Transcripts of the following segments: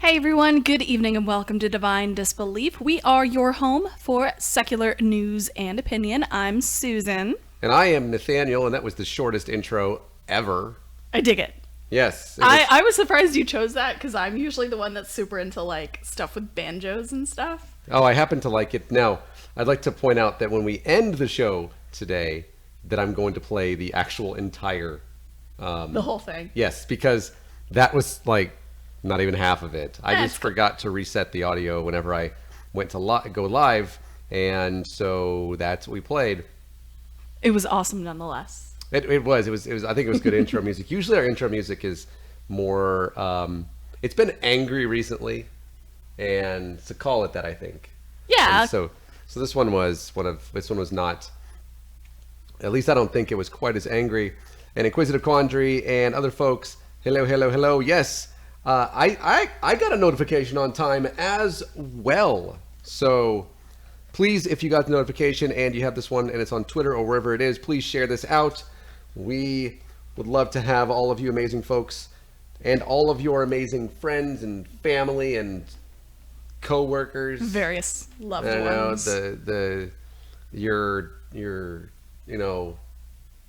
Hey everyone, good evening and welcome to Divine Disbelief. We are your home for secular news and opinion. I'm Susan. And I am Nathaniel, and that was the shortest intro ever. I dig it. Yes. I was surprised you chose that because I'm usually the one that's super into like stuff with banjos and stuff. Oh, I happen to like it. Now, I'd like to point out that when we end the show today, that I'm going to play the actual entire... the whole thing. Yes, because that was like not even half of it. I just forgot to reset the audio whenever I went to go live, and so that's what we played. It was awesome nonetheless. It was. I think it was good intro music. Usually our intro music is more, it's been angry recently, and to call it that, I think. Yeah. And so this one was not, at least I don't think it was quite as angry. And Inquisitive Quandary and other folks, hello. Yes, I got a notification on time as well. So please, if you got the notification and you have this one and it's on Twitter or wherever it is, please share this out. We would love to have all of you amazing folks and all of your amazing friends and family and co-workers. Various loved ones. Your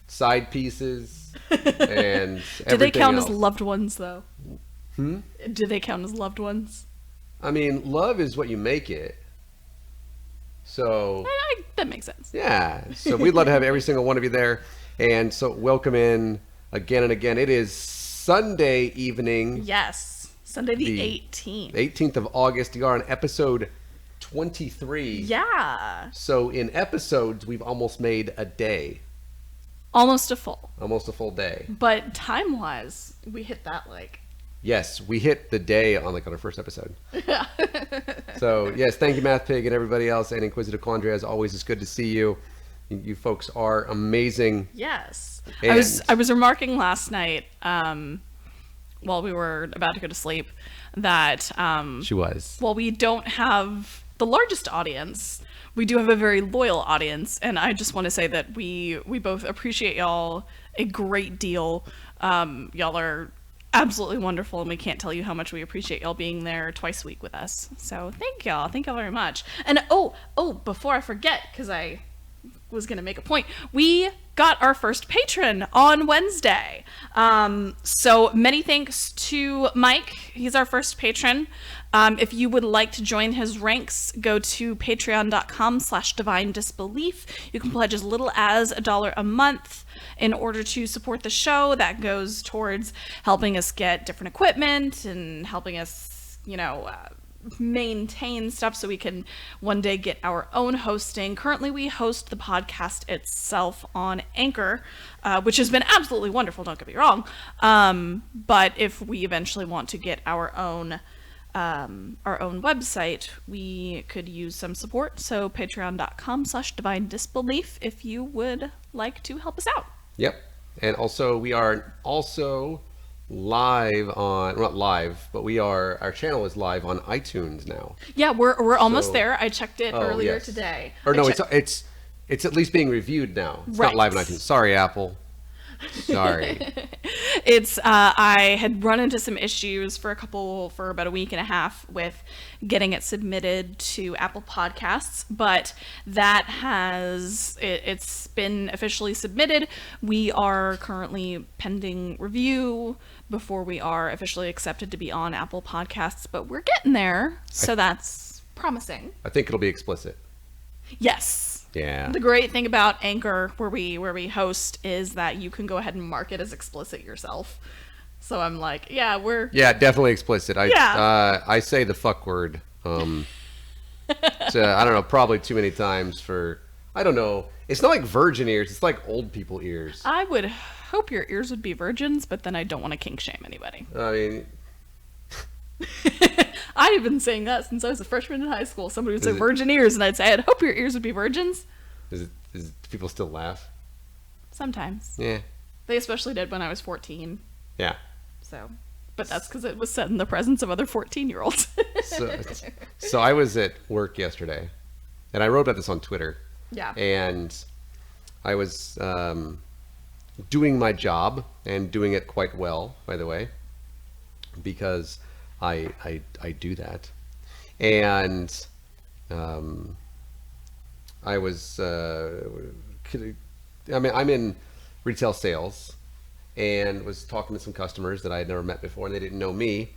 side pieces and Do they count else. as loved ones though? Hmm? Do they count as loved ones? I mean, love is what you make it. So That makes sense. yeah, so we'd love to have every single one of you there. And so welcome in again and again. It is Sunday evening. Yes, Sunday the 18th. 18th of August. You are on episode 23. Yeah. So in episodes, we've almost made a day. Almost a full day. But time-wise, we hit that like... Yes, we hit the day on our first episode. Yeah. So yes, thank you, Math Pig, and everybody else, and Inquisitive Quandary. As always, it's good to see you. You folks are amazing. Yes. And I was remarking last night, while we were about to go to sleep, that she was. while we don't have the largest audience, we do have a very loyal audience, and I just want to say that we both appreciate y'all a great deal. Y'all are absolutely wonderful, and we can't tell you how much we appreciate y'all being there twice a week with us. So thank y'all very much. And oh, before I forget, because I was gonna make a point, we got our first patron on Wednesday. So many thanks to Mike. He's our first patron. If you would like to join his ranks, go to patreon.com/divine disbelief. You can pledge as little as $1 a month in order to support the show. That goes towards helping us get different equipment and helping us, maintain stuff so we can one day get our own hosting. Currently, we host the podcast itself on Anchor, which has been absolutely wonderful, don't get me wrong. But if we eventually want to get our own website, we could use some support. So patreon.com/divine disbelief if you would like to help us out. Yep. And also, we are live on, not live, but our channel is live on iTunes now. Yeah, we're almost there. I checked it earlier yes. today. Or no, it's at least being reviewed now. It's not live on iTunes. Sorry, Apple. Sorry. It's I had run into some issues for about a week and a half with getting it submitted to Apple Podcasts, but that it's been officially submitted. We are currently pending review before we are officially accepted to be on Apple Podcasts, but we're getting there, so that's promising. I think it'll be explicit. Yes. Yeah. The great thing about Anchor, where we host, is that you can go ahead and mark it as explicit yourself. So I'm like, yeah, definitely explicit. I say the fuck word. I don't know, probably too many times for, I don't know. It's not like virgin ears. It's like old people ears. I would hope your ears would be virgins, but then I don't want to kink shame anybody. I mean, I've been saying that since I was a freshman in high school. Somebody would say virgin ears, and I'd say, I'd hope your ears would be virgins. Do people still laugh? Sometimes. Yeah. They especially did when I was 14. Yeah. So, but that's because it was said in the presence of other 14-year-olds. So I was at work yesterday, and I wrote about this on Twitter. Yeah. And I was doing my job, and doing it quite well, by the way, because I do that. And I was, I'm in retail sales and was talking to some customers that I had never met before and they didn't know me,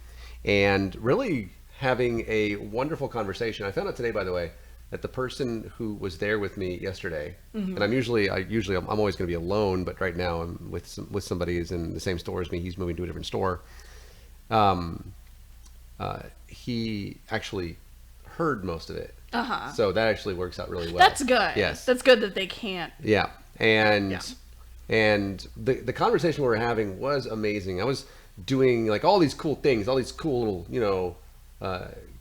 and really having a wonderful conversation. I found out today, by the way, that the person who was there with me yesterday, and I'm always going to be alone, but right now I'm with somebody who's in the same store as me. He's moving to a different store. He actually heard most of it. So that actually works out really well. That's good. Yes. That's good that they can't. Yeah. And the conversation we were having was amazing. I was doing like all these cool things, all these cool little,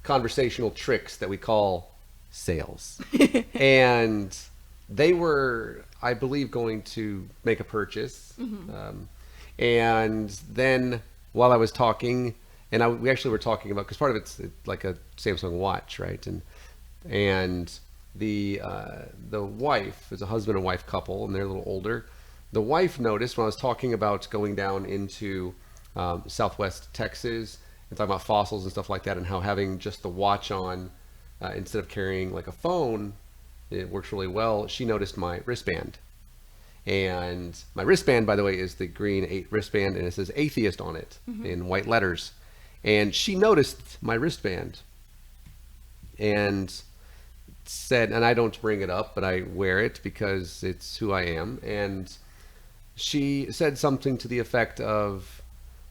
conversational tricks that we call sales. And they were, I believe, going to make a purchase. And then while I was talking, and we actually were talking about, because part of it's like a Samsung watch, right? And the wife is a husband and wife couple, and they're a little older. The wife noticed when I was talking about going down into Southwest Texas and talking about fossils and stuff like that, and how having just the watch on instead of carrying like a phone, it works really well. She noticed my wristband. And my wristband, by the way, is the green 8 wristband, and it says atheist on it in white letters. And she noticed my wristband and said, and I don't bring it up, but I wear it because it's who I am. And she said something to the effect of,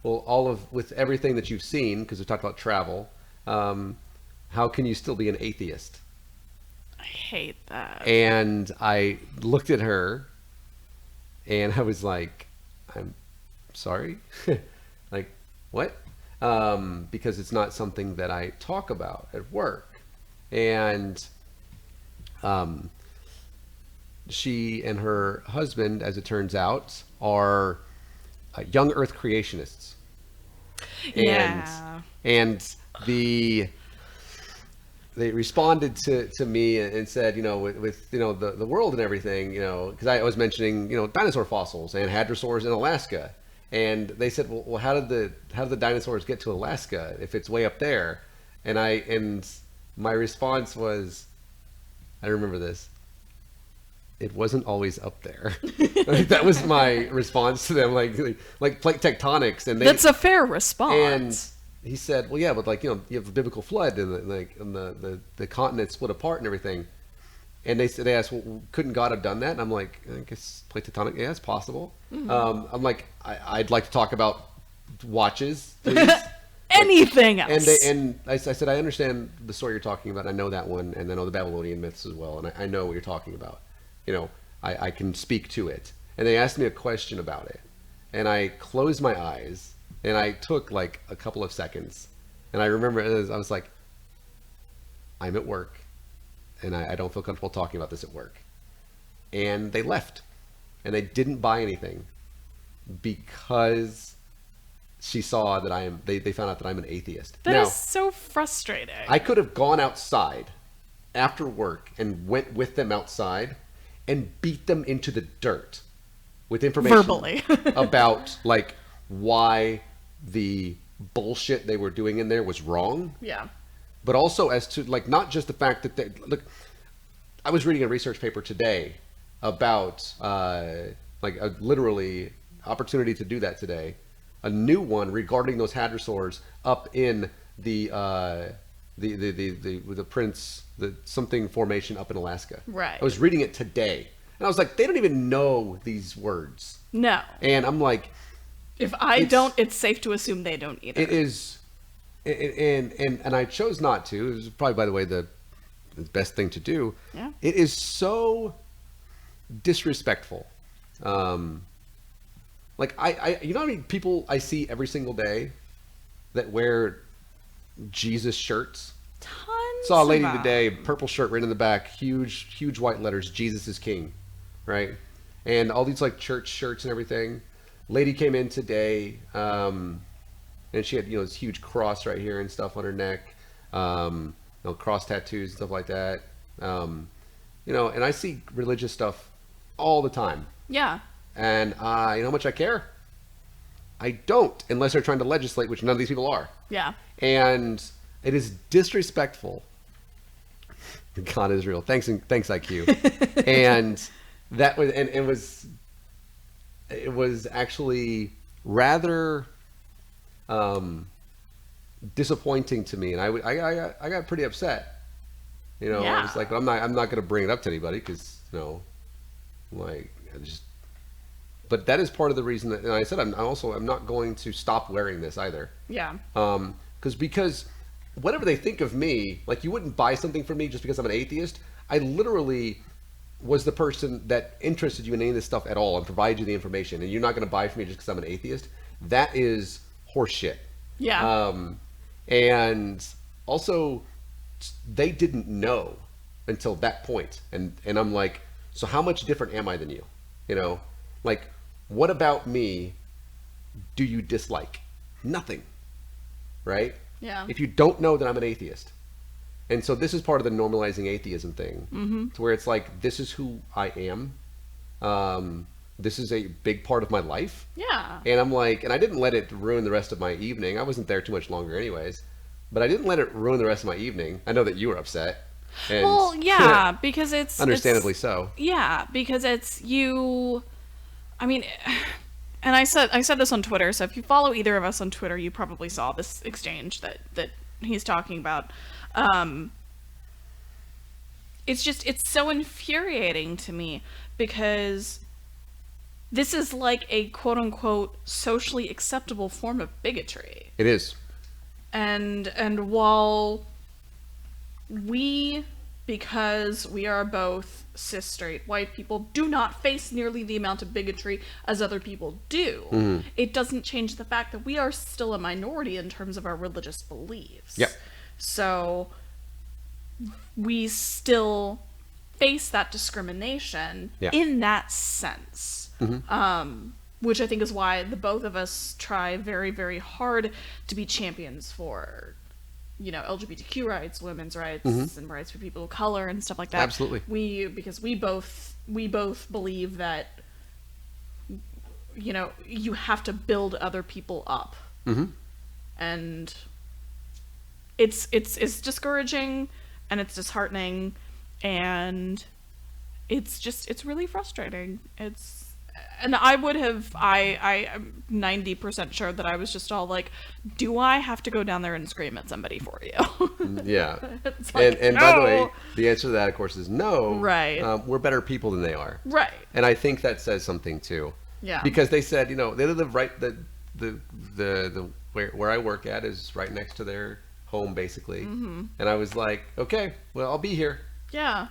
well, with everything that you've seen, because we talked about travel, how can you still be an atheist? I hate that. And I looked at her and I was like, I'm sorry? Like, what? Because it's not something that I talk about at work. And she and her husband, as it turns out, are young Earth creationists. And they responded to me and said, with the world and everything, because I was mentioning, dinosaur fossils and hadrosaurs in Alaska. And they said, well, how did the dinosaurs get to Alaska if it's way up there? And my response was, I remember this, it wasn't always up there. Like, that was my response to them, like plate tectonics. And that's a fair response. And he said, well, yeah, but you have the biblical flood and the continent split apart and everything. And they asked, well, couldn't God have done that? And I'm like, I guess plate tectonic, yeah, it's possible. I'm like, I'd like to talk about watches, please. Anything else. And I said, I understand the story you're talking about. I know that one, and I know the Babylonian myths as well, and I know what you're talking about. I can speak to it. And they asked me a question about it, and I closed my eyes, and I took like a couple of seconds, and I remember I was like, I'm at work, and I don't feel comfortable talking about this at work. And they left, and they didn't buy anything because she saw that they found out that I'm an atheist. That is so frustrating. I could have gone outside after work and went with them outside and beat them into the dirt with information verbally about like why the bullshit they were doing in there was wrong. Yeah. But also as to like not just the fact that look, I was reading a research paper today about literally opportunity to do that today. A new one regarding those hadrosaurs up in the Prince something formation up in Alaska. Right. I was reading it today, and I was like, they don't even know these words. No. And I'm like, if I don't, it's safe to assume they don't either. It is, and I chose not to. It was probably, by the way, the best thing to do. Yeah. It is so disrespectful. Like I how many people I see every single day that wear Jesus shirts? Tons. Saw a lady of them. today, purple shirt right in the back, huge white letters, Jesus is King, right? And all these like church shirts and everything. Lady came in today, and she had this huge cross right here and stuff on her neck, cross tattoos and stuff like that. And I see religious stuff all the time. Yeah. And you know how much I care? I don't, unless they're trying to legislate, which none of these people are. Yeah. And it is disrespectful. God, Israel. Thanks, IQ. And that was, and it was actually rather disappointing to me, and I got pretty upset. You know, I was like, I'm not going to bring it up to anybody because, you know, like, but that is part of the reason that, and I said, I'm not going to stop wearing this either. Yeah. Because whatever they think of me, like, you wouldn't buy something from me just because I'm an atheist. I literally was the person that interested you in any of this stuff at all and provided you the information, and you're not going to buy from me just because I'm an atheist. That is horseshit. Yeah. And also, they didn't know until that point. And I'm like, so how much different am I than you? You know, like, what about me do you dislike? Nothing. Right? Yeah. If you don't know that I'm an atheist. And so this is part of the normalizing atheism thing, to where it's like, this is who I am. This is a big part of my life. Yeah. And I'm like, and I didn't let it ruin the rest of my evening. I wasn't there too much longer anyways, but I didn't let it ruin the rest of my evening. I know that you were upset. And well, yeah, because it's understandably so. Yeah, because it's you. I mean, and I said this on Twitter. So if you follow either of us on Twitter, you probably saw this exchange that he's talking about. It's so infuriating to me because this is like a quote unquote socially acceptable form of bigotry. It is. And while we, because we are both cis straight white people, do not face nearly the amount of bigotry as other people do, it doesn't change the fact that we are still a minority in terms of our religious beliefs. Yep. So we still face that discrimination in that sense. Which I think is why the both of us try very, very hard to be champions for, you know, LGBTQ rights, women's rights, and rights for people of color and stuff like that. Absolutely. Because we both believe that, you know, you have to build other people up. And it's discouraging and it's disheartening and it's really frustrating. And I'm 90% sure that I was just all like, do I have to go down there and scream at somebody for you? Yeah. Like, and no. By the way, the answer to that, of course, is no. Right. We're better people than they are. Right. And I think that says something too. Yeah. Because they said, you know, they live right, where I work at is right next to their home, basically. And I was like, okay, well, I'll be here. Yeah.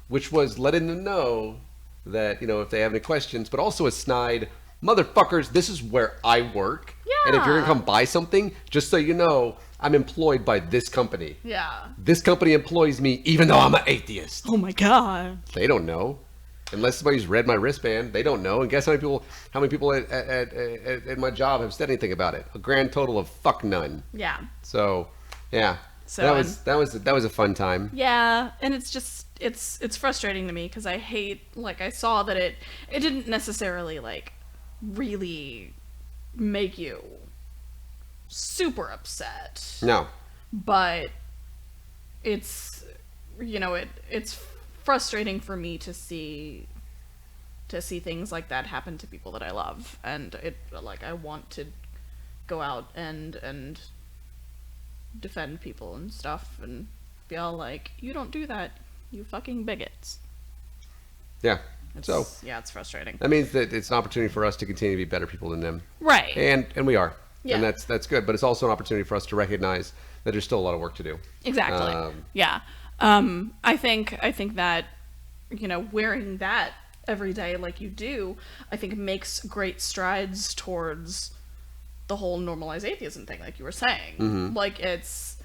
Which was letting them know that, you know, if they have any questions, but also a snide, motherfuckers, this is where I work. Yeah. And if you're gonna come buy something, just so you know, I'm employed by this company. Yeah. This company employs me even though I'm an atheist. Oh my god. They don't know. Unless somebody's read my wristband, they don't know. And guess how many people at my job have said anything about it? A grand total of fuck none. Yeah. So, yeah. So that was a fun time. Yeah, and it's just it's frustrating to me because I hate, like, I saw that it didn't necessarily like really make you super upset. No. But it's, you know, it's frustrating for me to see things like that happen to people that I love, and I want to go out and defend people and stuff and be all like, you don't do that, you fucking bigots. Yeah. It's frustrating. That means that it's an opportunity for us to continue to be better people than them. Right. And we are. Yeah. And that's good, but it's also an opportunity for us to recognize that there's still a lot of work to do. Exactly. Yeah. I think that, you know, wearing that every day like you do, I think makes great strides towards the whole normalized atheism thing, like you were saying. Like, it's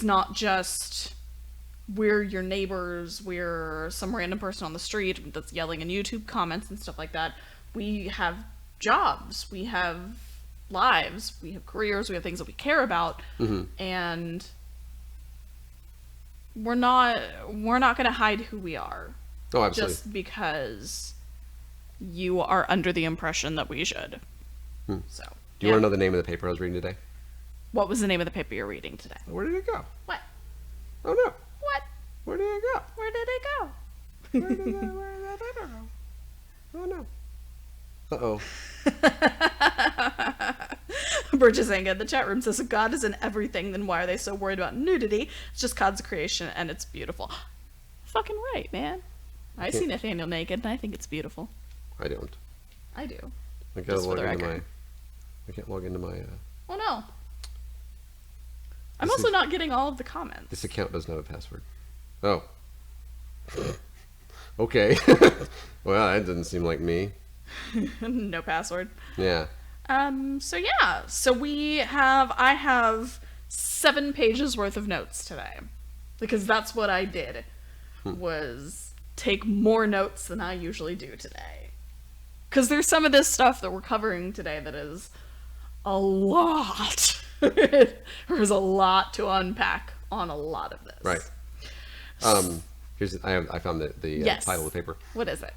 not just we're your neighbors, we're some random person on the street that's yelling in YouTube comments and stuff like that. We have jobs, we have lives, we have careers, we have things that we care about, and we're not going to hide who we are. Oh, absolutely. Just because you are under the impression that we should. So, Do you want to know the name of the paper I was reading today? What was the name of the paper you're reading today? Where did it go? What? Oh no. What? Where did it go? Where did it go? Where did that paper go? Oh no. Uh-oh. Burgess saying in the chat room says, if God is in everything, then why are they so worried about nudity? It's just God's creation and it's beautiful. Fucking right, man. I see Nathaniel naked and I think it's beautiful. I don't. I do. I gotta log into my... I can't log into my... Oh no. I'm also not getting all of the comments. This account doesn't have a password. Oh. Okay. Well, that doesn't seem like me. No password. Yeah. So I have 7 pages worth of notes today. Because that's what I did. Was take more notes than I usually do today. Because there's some of this stuff that we're covering today that is a lot. There's a lot to unpack on a lot of this. Right. I found the Yes. title of the paper. What is it?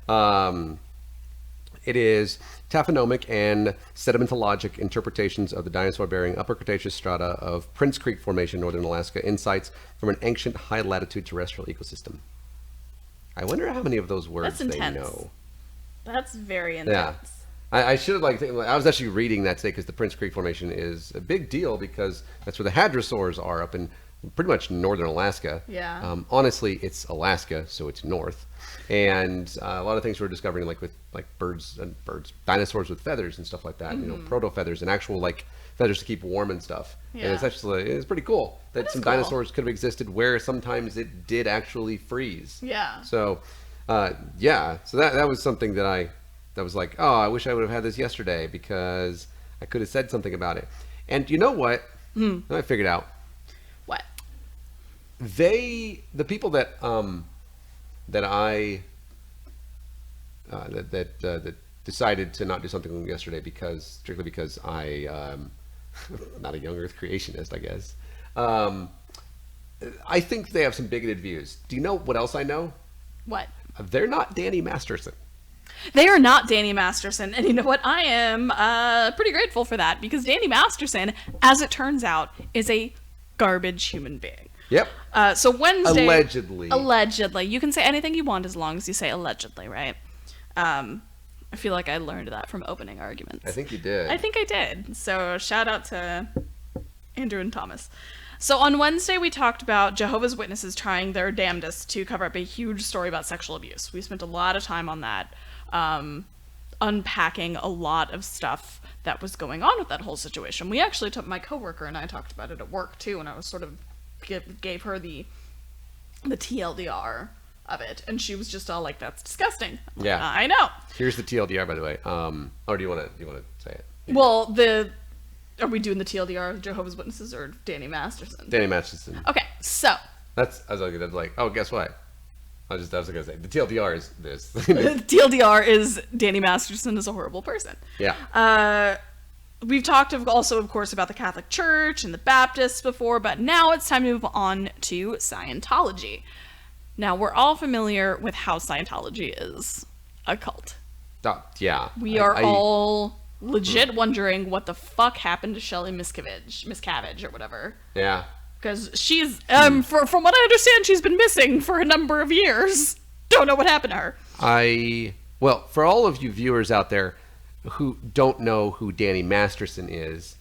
It is Taphonomic and Sedimentologic Interpretations of the Dinosaur-Bearing Upper Cretaceous Strata of Prince Creek Formation, Northern Alaska, Insights from an Ancient High-Latitude Terrestrial Ecosystem. I wonder how many of those words That's they intense. know. That's very intense. Yeah. I should have I was actually reading that today because the Prince Creek Formation is a big deal because that's where the hadrosaurs are up in pretty much northern Alaska. Yeah. Honestly, it's Alaska, so it's north, and a lot of things we're discovering, like with birds, dinosaurs with feathers and stuff like that. You know, proto feathers and actual feathers to keep warm and stuff. Yeah. And it's actually pretty cool that some cool. dinosaurs could have existed where sometimes it did actually freeze. Yeah. So, yeah. So that was something that was like, oh, I wish I would have had this yesterday because I could have said something about it. And you know what? I figured out. What? The people that decided to not do something yesterday strictly because I'm not a young Earth creationist, I guess. I think they have some bigoted views. Do you know what else I know? What? They're not Danny Masterson. They are not Danny Masterson, and you know what? I am pretty grateful for that, because Danny Masterson, as it turns out, is a garbage human being. Yep. So Wednesday... Allegedly. You can say anything you want as long as you say allegedly, right? I feel like I learned that from opening arguments. I think you did. I think I did. So shout out to Andrew and Thomas. So on Wednesday, we talked about Jehovah's Witnesses trying their damnedest to cover up a huge story about sexual abuse. We spent a lot of time on that, unpacking a lot of stuff that was going on with that whole situation. We actually took my coworker and I talked about it at work too, and I was sort of gave her the TLDR of it, and she was just all like, "That's disgusting." Yeah, I know. Here's the TLDR, by the way. Or do you want to say it? Yeah. Well, are we doing the TLDR of Jehovah's Witnesses or Danny Masterson? Danny Masterson. Okay, so I was like, oh, guess what? I was gonna say the TLDR is this. TLDR is Danny Masterson is a horrible person. Yeah. We've talked also, of course, about the Catholic Church and the Baptists before, but now it's time to move on to Scientology. Now, we're all familiar with how Scientology is a cult. Yeah. We are all legit wondering what the fuck happened to Shelley Miscavige or whatever. Yeah. Because she's, from what I understand, she's been missing for a number of years. Don't know what happened to her. Well, for all of you viewers out there who don't know who Danny Masterson is,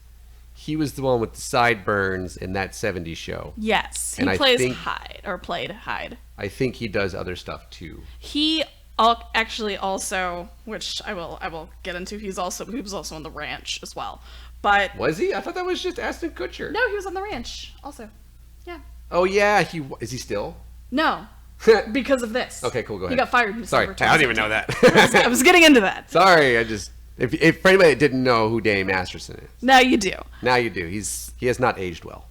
he was the one with the sideburns in that 70s show. Yes, he played Hyde. I think he does other stuff too. He actually also, which I will get into, he was also on The Ranch as well. But was he? I thought that was just Ashton Kutcher. No, he was on The Ranch also. Yeah. Oh yeah, is he still? No. Because of this. Okay, cool. Go ahead. He got fired in December. Sorry, I didn't even know that. I was getting into that. Sorry, if for anybody that didn't know who Danny Masterson is. Now you do. Now you do. He has not aged well.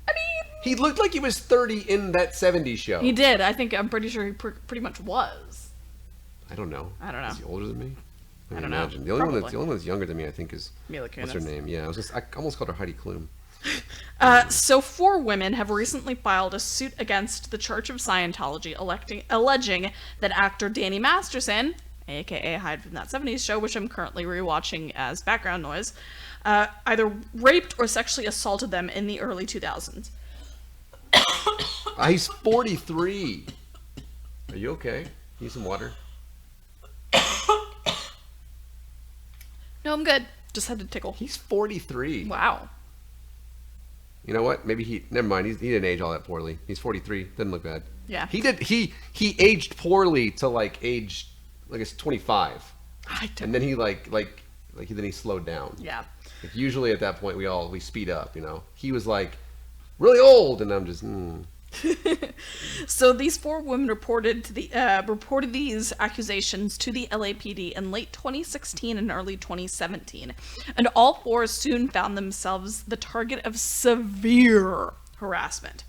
I mean, he looked like he was 30 in that 70s show. He did. I'm pretty sure he pretty much was. I don't know. Is he older than me? I don't imagine. know. The only one that's younger than me, I think, is Mila Kunis. What's her name? Yeah, I almost called her Heidi Klum. So 4 women have recently filed a suit against the Church of Scientology alleging that actor Danny Masterson, aka Hide from That 70s Show, which I'm currently rewatching as background noise, either raped or sexually assaulted them in the early 2000s. He's 43. Are you okay? Need some water? No, I'm good. Just had to tickle. He's 43. Wow. You know what? Maybe never mind. He didn't age all that poorly. He's 43. Doesn't look bad. Yeah. He did. He aged poorly to like age, like it's 25. And then he then he slowed down. Yeah. Like usually at that point we speed up. You know. He was like really old, and I'm just. So these 4 women reported these accusations to the LAPD in late 2016 and early 2017, and all 4 soon found themselves the target of severe harassment.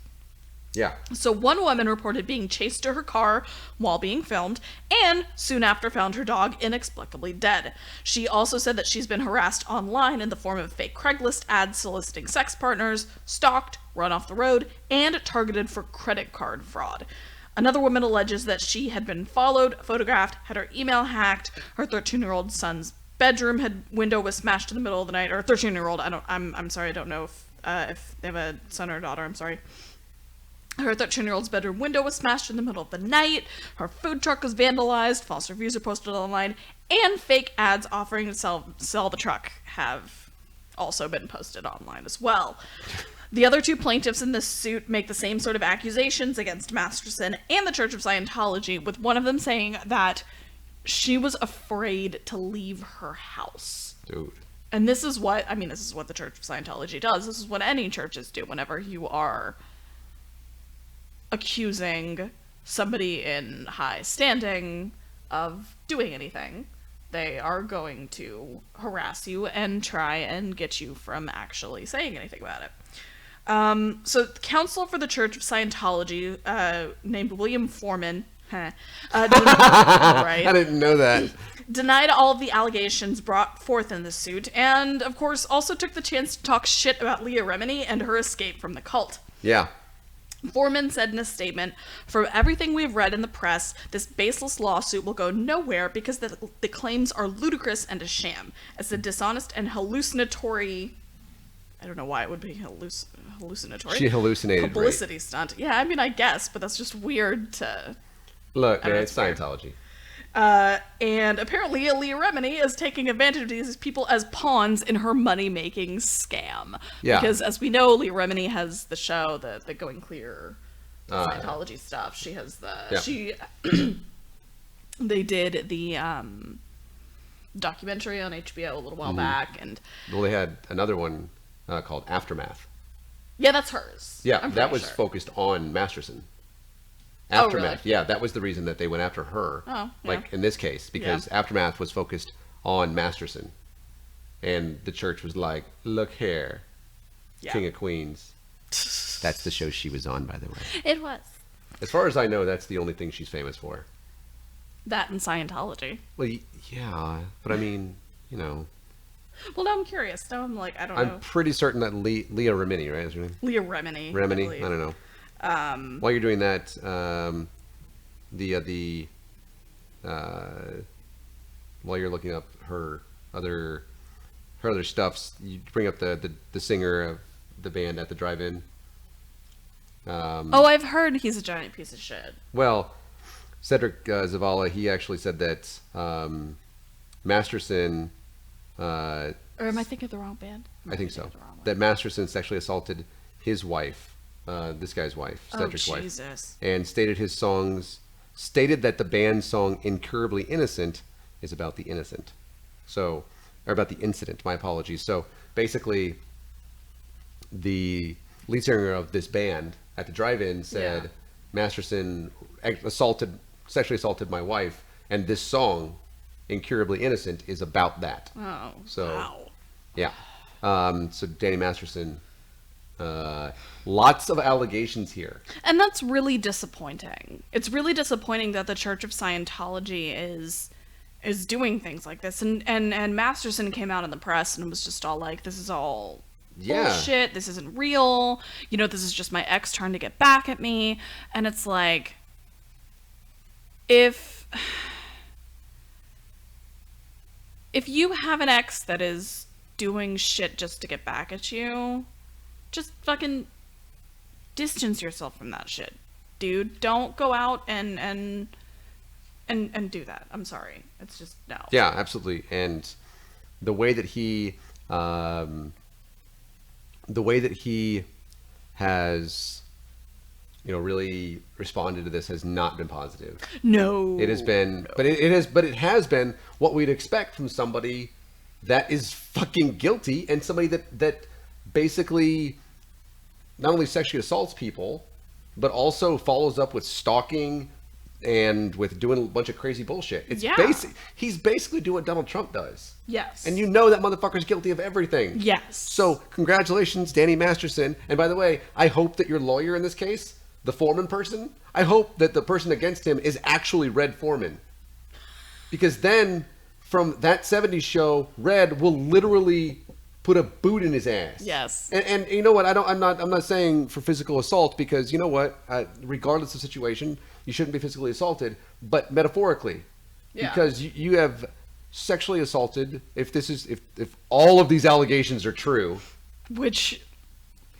Yeah. So one woman reported being chased to her car while being filmed, and soon after found her dog inexplicably dead. She also said that she's been harassed online in the form of fake Craigslist ads soliciting sex partners, stalked, run off the road, and targeted for credit card fraud. Another woman alleges that she had been followed, photographed, had her email hacked, her 13-year-old son's bedroom window was smashed in the middle of the night, or 13-year-old, I'm sorry, I don't know if they have a son or a daughter, I'm sorry. Her 13-year-old's bedroom window was smashed in the middle of the night, her food truck was vandalized, false reviews are posted online, and fake ads offering to sell the truck have also been posted online as well. The other 2 plaintiffs in this suit make the same sort of accusations against Masterson and the Church of Scientology, with one of them saying that she was afraid to leave her house. Dude. And this is what the Church of Scientology does. This is what any churches do whenever you are accusing somebody in high standing of doing anything. They are going to harass you and try and get you from actually saying anything about it. So the counsel for the Church of Scientology, named William Foreman, right? I didn't know that. Denied all of the allegations brought forth in the suit, and of course also took the chance to talk shit about Leah Remini and her escape from the cult. Yeah. Foreman said in a statement, "From everything we've read in the press, this baseless lawsuit will go nowhere because the claims are ludicrous and a sham. It's a dishonest and hallucinatory..." I don't know why it would be hallucinatory. She hallucinated. Publicity stunt. Yeah, I mean, I guess, but that's just weird to... Look, man, it's Scientology. And apparently Leah Remini is taking advantage of these people as pawns in her money-making scam. Yeah. Because as we know, Leah Remini has the show, the Going Clear Scientology stuff. She has the... Yeah. They did the documentary on HBO a little while back, and... Well, they had another one called Aftermath. Yeah, that's hers. Yeah, that was focused on Masterson. Aftermath, really? yeah, that was the reason that they went after her. Oh, yeah. Like in this case, because Aftermath was focused on Masterson, and the church was like, "Look here, King of Queens." That's the show she was on, by the way. It was. As far as I know, that's the only thing she's famous for. That and Scientology. Well, yeah, but I mean, you know. Well, now I'm curious. Now I'm like, I don't know. I'm pretty certain that Leah Remini, right? Is her name? Leah Remini. Remini? I don't know. While you're doing that, while you're looking up her other stuffs, you bring up the singer of the band at the drive-in. I've heard he's a giant piece of shit. Well, Cedric Zavala, he actually said that Masterson. Or am I thinking of the wrong band? I think so. That Masterson sexually assaulted his wife. This guy's wife, Cedric's wife, and stated that the band's song "Incurably Innocent" is about the innocent, or about the incident. My apologies. So basically, the lead singer of this band at the drive-in said, "Masterson sexually assaulted my wife, and this song, Incurably Innocent, is about that." Oh, so, wow. Yeah. So Danny Masterson. Lots of allegations here. And that's really disappointing. It's really disappointing that the Church of Scientology is doing things like this. And Masterson came out in the press and was just all like, this is all bullshit, this isn't real, this is just my ex trying to get back at me. And it's like, if if you have an ex that is doing shit just to get back at you, just fucking distance yourself from that shit, dude. Don't go out and do that. I'm sorry. It's just no. Yeah, absolutely. And the way that he has, you know, really responded to this has not been positive. No. It has been, but it has been what we'd expect from somebody that is fucking guilty, and somebody that basically not only sexually assaults people, but also follows up with stalking and with doing a bunch of crazy bullshit. It's he's basically doing what Donald Trump does. Yes. And you know that motherfucker's guilty of everything. Yes. So congratulations, Danny Masterson. And by the way, I hope that your lawyer in this case, the Foreman person, I hope that the person against him is actually Red Foreman. Because then from that 70s show, Red will literally put a boot in his ass. Yes. And you know what? I'm not saying for physical assault, because you know what? Regardless of situation, you shouldn't be physically assaulted, but metaphorically, because you have sexually assaulted. If all of these allegations are true, which,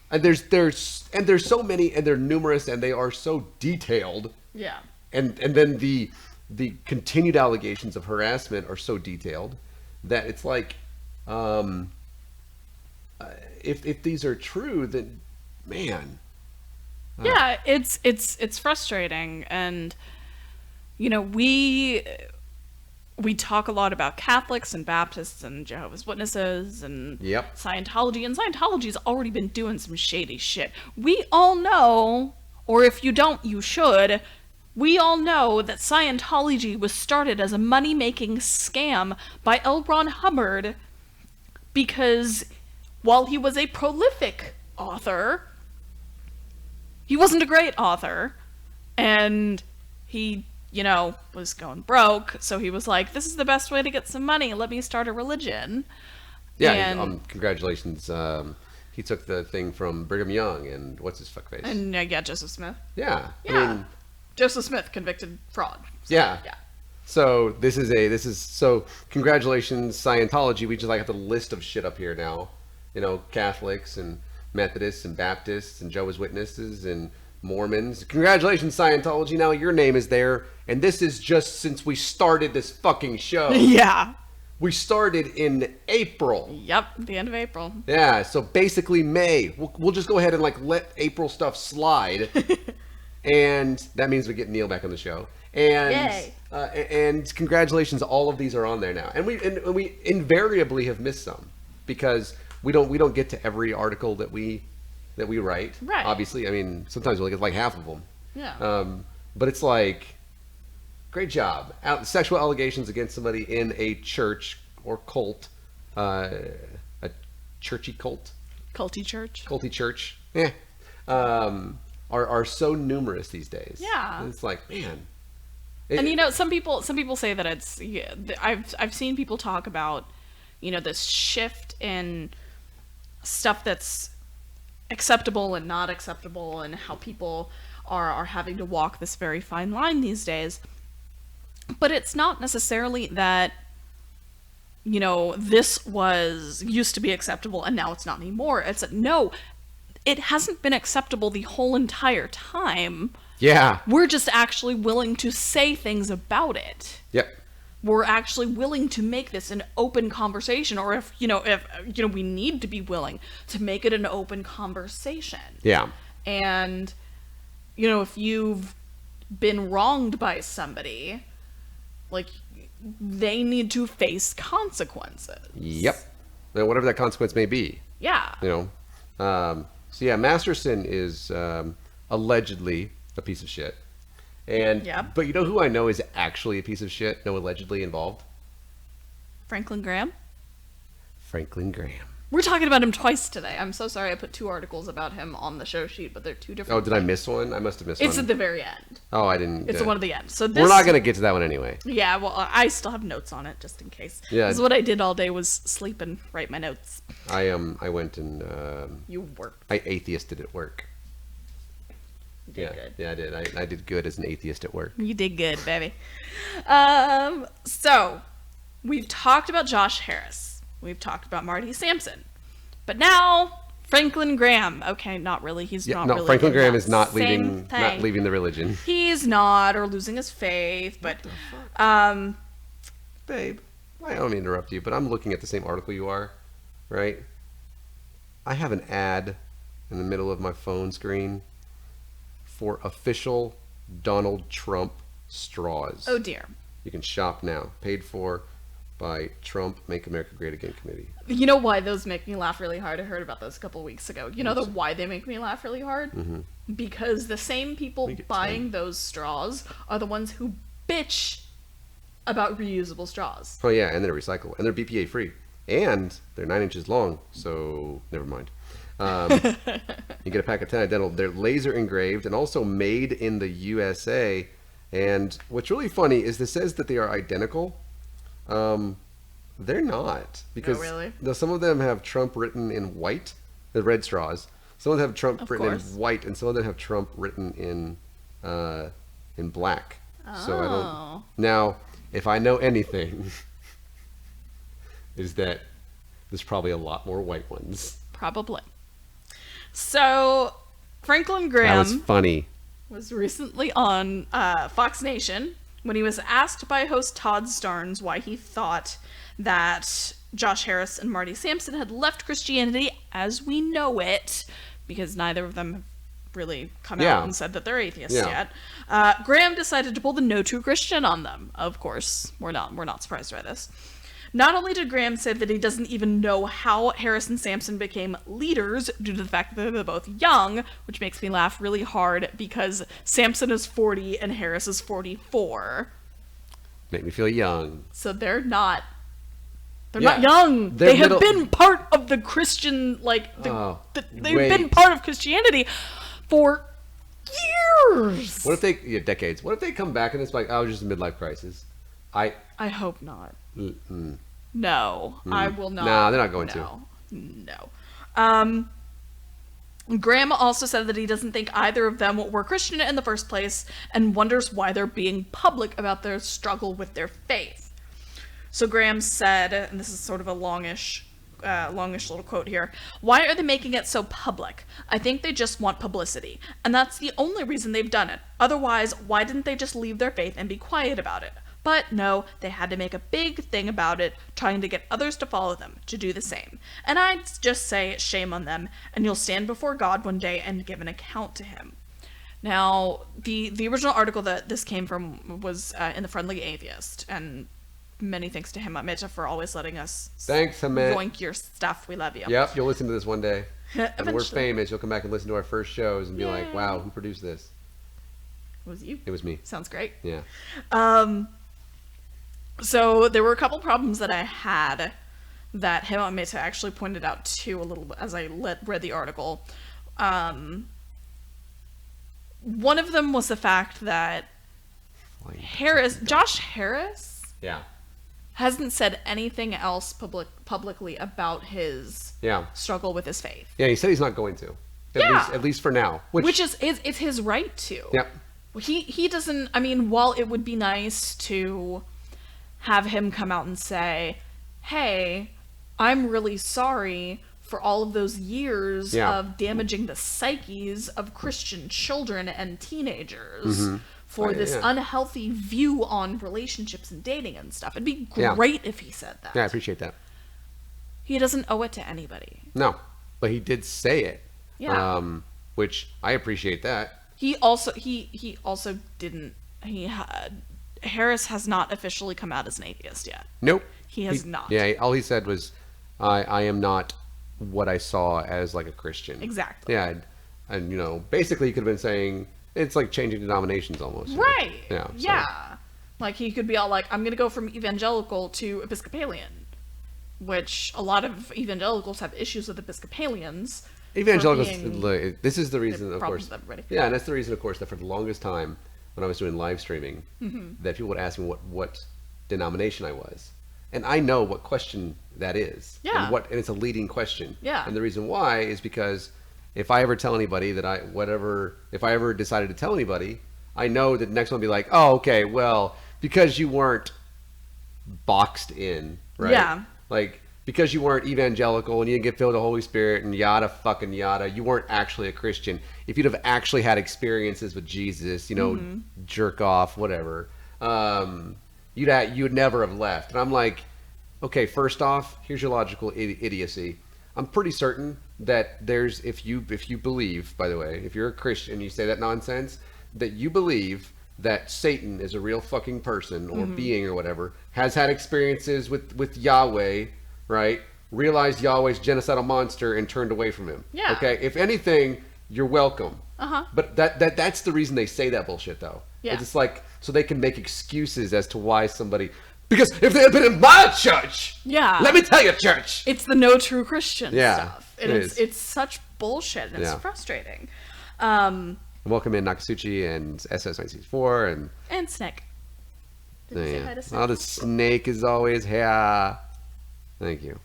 and there's so many, and they're numerous, and they are so detailed. Yeah. And then the continued allegations of harassment are so detailed that it's like, if these are true, then man. Yeah, it's frustrating, and you know, we talk a lot about Catholics and Baptists and Jehovah's Witnesses and Scientology, and Scientology's already been doing some shady shit. We all know, or if you don't, you should. We all know that Scientology was started as a money-making scam by L. Ron Hubbard, because while he was a prolific author, he wasn't a great author, and he, you know, was going broke, so he was like, this is the best way to get some money, let me start a religion. Yeah, and, congratulations. He took the thing from Brigham Young, and what's his fuckface? And Joseph Smith. Yeah. Yeah. I mean, Joseph Smith, convicted fraud. So, yeah. Yeah. So so congratulations, Scientology. We just have the list of shit up here now. You know, Catholics and Methodists and Baptists and Jehovah's Witnesses and Mormons. Congratulations, Scientology. Now your name is there. And this is just since we started this fucking show. Yeah. We started in April. Yep, the end of April. Yeah, so basically May. We'll just go ahead and let April stuff slide. And that means we get Neil back on the show. And yay. And congratulations, all of these are on there now. And we invariably have missed some, because we don't get to every article that we write. Right. Obviously, I mean, sometimes we only get like half of them. Yeah. But it's like, great job. Sexual allegations against somebody in a church or cult, a churchy cult. Culty church. Culty church. Yeah. Are so numerous these days. Yeah. And it's like, man. And you know, some people say that it's, I've seen people talk about, you know, this shift in stuff that's acceptable and not acceptable, and how people are having to walk this very fine line these days. But it's not necessarily that, you know, this used to be acceptable and now it's not anymore. It's no, it hasn't been acceptable the whole entire time. Yeah. We're just actually willing to say things about it. Yep. We're actually willing to make this an open conversation, or if we need to be willing to make it an open conversation. Yeah. And, you know, if you've been wronged by somebody, like, they need to face consequences. Yep. And whatever that consequence may be. Yeah. You know. So yeah, Masterson is allegedly a piece of shit. And but you know who I know is actually a piece of shit? No, allegedly involved. Franklin Graham. Franklin Graham. We're talking about him twice today. I'm so sorry I put 2 articles about him on the show sheet, but they're 2 different. Oh, did I miss one? I must have missed one. It's at the very end. Oh, I didn't. It's the one at the end. So we're not gonna get to that one anyway. Yeah, well, I still have notes on it just in case. Yeah. This is what I did all day, was sleep and write my notes. I went and you worked. I atheisted at work. You did good. Yeah, I did. I did good as an atheist at work. You did good, baby. So we've talked about Josh Harris. We've talked about Marty Sampson. But now, Franklin Graham. Okay, not really. He's not really. Franklin Graham is not leaving the religion. He's not, or losing his faith, but Babe, I don't mean to interrupt you, but I'm looking at the same article you are, right? I have an ad in the middle of my phone screen for official Donald Trump straws. Oh dear. You can shop now. Paid for by Trump Make America Great Again Committee. You know why those make me laugh really hard? I heard about those a couple weeks ago. You know why they make me laugh really hard? Mm-hmm. Because the same people buying those straws are the ones who bitch about reusable straws. Oh yeah, and they're recyclable. And they're BPA free. And they're 9 inches long, so never mind. You get a pack of 10 identical. They're laser engraved and also made in the USA. And what's really funny is this says that they are identical. They're not, because some of them have Trump written in white, the red straws. Some of them have Trump written in white, and some of them have Trump written in black. Oh. So I don't. Now, if I know anything, is that there's probably a lot more white ones. Probably. So, Franklin Graham. That was funny. Was recently on Fox Nation when he was asked by host Todd Starnes why he thought that Josh Harris and Marty Sampson had left Christianity as we know it, because neither of them have really come out and said that they're atheists yet. Graham decided to pull the no true Christian on them. Of course, we're not surprised by this. Not only did Graham say that he doesn't even know how Harris and Sampson became leaders due to the fact that they're both young, which makes me laugh really hard because Sampson is 40 and Harris is 44. Make me feel young. So they're not young. They have been part of the Christian, they've been part of Christianity for years. What if they, decades. What if they come back and it's like, just a midlife crisis? I hope not. Mm-mm. No, I will not. No, they're not going to. No. Graham also said that he doesn't think either of them were Christian in the first place and wonders why they're being public about their struggle with their faith. So Graham said, and this is sort of a longish little quote here, "Why are they making it so public? I think they just want publicity, and that's the only reason they've done it. Otherwise, why didn't they just leave their faith and be quiet about it? But no, they had to make a big thing about it, trying to get others to follow them, to do the same. And I'd just say shame on them, and you'll stand before God one day and give an account to him." Now, the original article that this came from was in the Friendly Atheist, and many thanks to him, Amit, for always letting us yoink your stuff. We love you. Yep, you'll listen to this one day. When we're famous, you'll come back and listen to our first shows and be like, wow, who produced this? It was you. It was me. Sounds great. Yeah. So there were a couple problems that I had that Hema Mehta actually pointed out too a little bit as I read the article. One of them was the fact that Josh Harris, hasn't said anything else publicly about his struggle with his faith. Yeah, he said he's not going to. At least for now. Which is it's his right to. Yep. He doesn't. I mean, while it would be nice to have him come out and say, "Hey, I'm really sorry for all of those years of damaging the psyches of Christian children and teenagers for this unhealthy view on relationships and dating and stuff." It'd be great if he said that. Yeah, I appreciate that. He doesn't owe it to anybody. No, but he did say it. Yeah. Which I appreciate that. He also didn't. Harris has not officially come out as an atheist yet. Nope. He has not. Yeah, all he said was, I am not what I saw as like a Christian. Exactly. Yeah, and basically he could have been saying it's like changing denominations almost. Right. Yeah. So. Yeah. Like he could be all like, I'm going to go from evangelical to Episcopalian, which a lot of evangelicals have issues with Episcopalians. Evangelicals, this is the reason, of course. Yeah, and that's the reason, of course, that for the longest time when I was doing live streaming, that people would ask me what denomination I was. And I know what question that is. Yeah. And it's a leading question. Yeah. And the reason why is because if I ever tell anybody that if I ever decided to tell anybody, I know that the next one will be like, oh, okay, well, because you weren't boxed in, right? Yeah. Like, because you weren't evangelical and you didn't get filled with the Holy Spirit and yada fucking yada, you weren't actually a Christian. If you'd have actually had experiences with Jesus, you know, jerk off, whatever, you'd never have left. And I'm like, okay, first off, here's your logical idiocy. I'm pretty certain that there's, if you believe, by the way, if you're a Christian, you say that nonsense, that you believe that Satan is a real fucking person or being or whatever, has had experiences with Yahweh, right? Realized Yahweh's genocidal monster and turned away from him. Yeah. Okay. If anything, you're welcome. But that's the reason they say that bullshit, though. Yeah. It's like so they can make excuses as to why somebody. Because if they had been in my church, let me tell you, church, it's the no true Christian stuff, and it it's such bullshit, and it's frustrating. Welcome in Nakasuchi and SS964 and Snake. Did you say hi to Snake? Oh, the snake is always here. Thank you.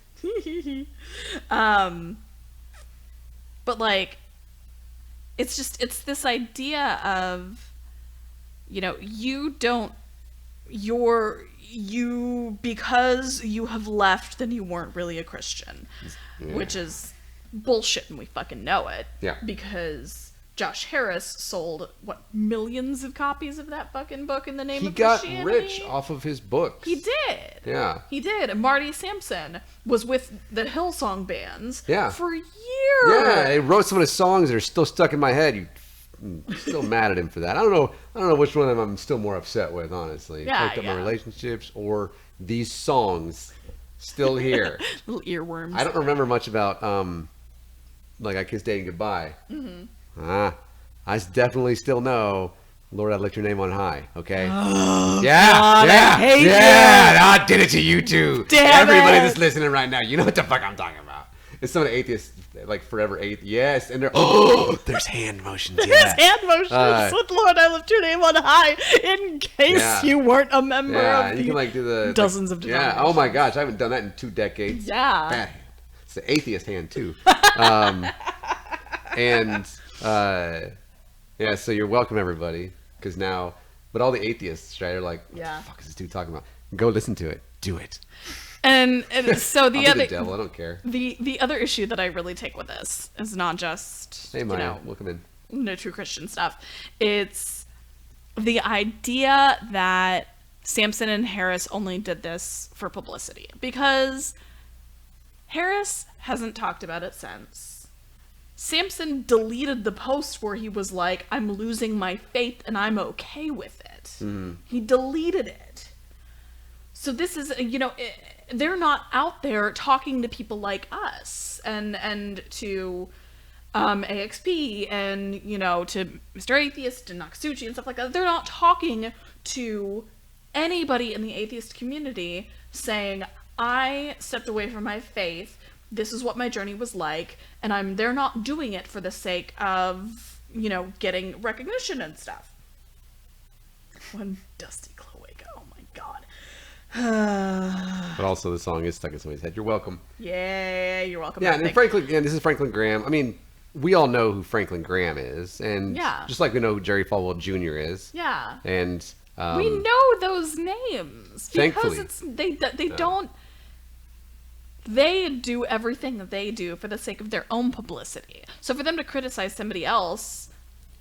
But like, it's this idea of, you know, because you have left, then you weren't really a Christian, which is bullshit, and we fucking know it. Yeah. Because Josh Harris sold millions of copies of that fucking book in the name of Christianity. Christianity. He got rich off of his books. He did. Yeah. He did. And Marty Sampson was with the Hillsong bands for years. Yeah, he wrote some of his songs that are still stuck in my head. I'm still mad at him for that. I don't know which one of them I'm still more upset with, honestly. Yeah, Fucked up my relationships or these songs still here. Little earworms. I don't remember much about like I Kissed Dating Goodbye. I definitely still know Lord, I'd lift your name on high. Okay. Oh, yeah, God, yeah, I hate yeah. I did it to you too. Damn Everybody it. that's listening right now, you know what the fuck I'm talking about. It's some of the atheists, like forever atheists. Yes, and they're there's hand motions. Yeah. There's hand motions with Lord, I lift your name on high in case you weren't a member of you can like do the dozens of denominations. Yeah. Oh my gosh, I haven't done that in 2 decades. Yeah. Bad hand. It's the atheist hand too. Yeah. So you're welcome, everybody, because now. But all the atheists, right, are like, what the fuck is this dude talking about? Go listen to it. Do it. And so the I'll other be the devil. I don't care. The other issue that I really take with this is not just welcome in. No true Christian stuff. It's the idea that Sampson and Harris only did this for publicity, because Harris hasn't talked about it since. Sampson deleted the post where he was like, I'm losing my faith and I'm okay with it. He deleted it. So this is, they're not out there talking to people like us and to AXP and, to Mr. Atheist and Nakasuchi and stuff like that. They're not talking to anybody in the atheist community saying, I stepped away from my faith. This is what my journey was like, and they're not doing it for the sake of, getting recognition and stuff. When Dusty Cloaca, oh my god. But also the song is stuck in somebody's head. You're welcome. Yeah, you're welcome. Yeah, and this is Franklin Graham. I mean, we all know who Franklin Graham is, and just like we know who Jerry Falwell Jr. is. Yeah. And we know those names thankfully. Because they don't. They do everything that they do for the sake of their own publicity. So for them to criticize somebody else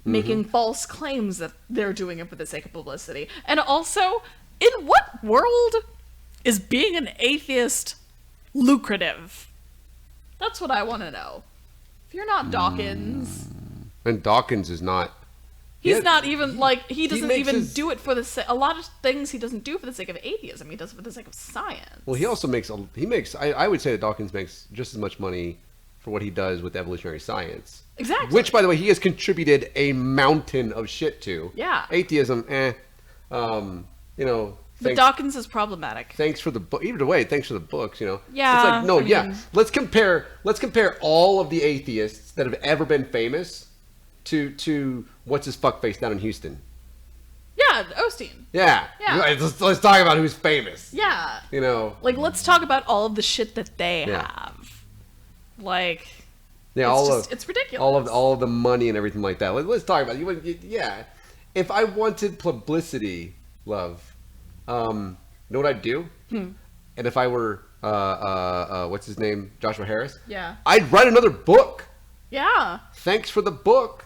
making false claims that they're doing it for the sake of publicity. And also, in what world is being an atheist lucrative? That's what I want to know. If you're not Dawkins... And Dawkins is not... He's not even, he doesn't even do it for the sake... A lot of things he doesn't do for the sake of atheism. He does it for the sake of science. Well, he also makes... I would say that Dawkins makes just as much money for what he does with evolutionary science. Exactly. Which, by the way, he has contributed a mountain of shit to. Yeah. Atheism, But Dawkins is problematic. Thanks for the book. Either way, thanks for the books, Yeah. It's like, Let's compare all of the atheists that have ever been famous to what's his fuckface down in Houston. Yeah, Osteen. Yeah. Let's talk about who's famous. Yeah. Let's talk about all of the shit that they have. It's ridiculous. All of the money and everything like that. Let's talk about it. Yeah. If I wanted publicity, love, know what I'd do? And if I were, what's his name? Joshua Harris? Yeah. I'd write another book. Yeah. Thanks for the book.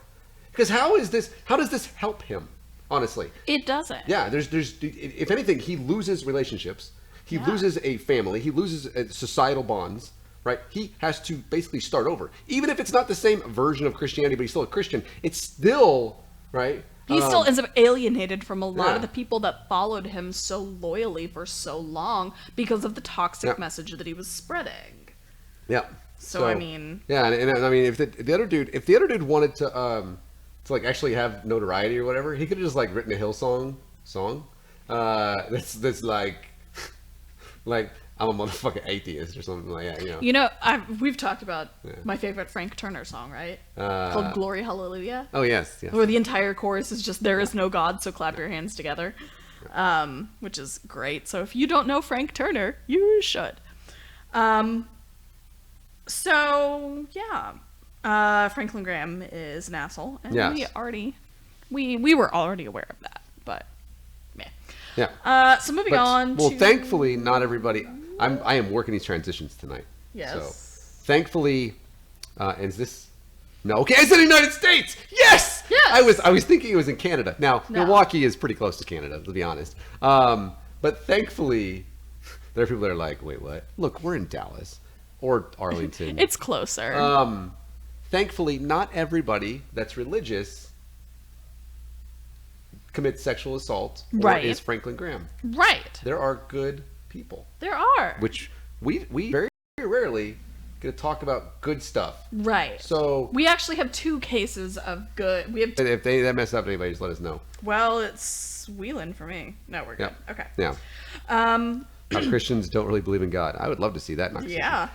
Because how does this help him? Honestly. It doesn't. Yeah, there's if anything, he loses relationships. He loses a family. He loses societal bonds, right? He has to basically start over. Even if it's not the same version of Christianity, but he's still a Christian, it's still, right? He still ends up alienated from a lot of the people that followed him so loyally for so long because of the toxic message that he was spreading. Yeah. So I mean... Yeah, and I mean, if the other dude wanted to like actually have notoriety or whatever, he could have just like written a Hillsong song. That's like I'm a motherfucking atheist or something like that, you know. We've talked about my favorite Frank Turner song, right? Called Glory Hallelujah. Oh yes. Where the entire chorus is just "There is no God, so clap your hands together," which is great. So if you don't know Frank Turner, you should. So yeah. Franklin Graham is an asshole, and we were already aware of that, but yeah. So moving on. Well, thankfully, not everybody. I am working these transitions tonight. Yes. So, thankfully, is this? No. Okay, I said United States. Yes. Yes. I was thinking it was in Canada. Now, Milwaukee is pretty close to Canada, to be honest. But thankfully, there are people that are like, wait, what? Look, we're in Dallas or Arlington. It's closer. Thankfully, not everybody that's religious commits sexual assault or is Franklin Graham. Right. There are good people. There are. Which we very rarely get to talk about good stuff. Right. So we actually have 2 cases of good. We have if that mess up anybody, just let us know. Well, it's Wheelan for me. No, we're good. Yeah. Okay. Yeah. How Christians don't really believe in God. I would love to see that. Yeah.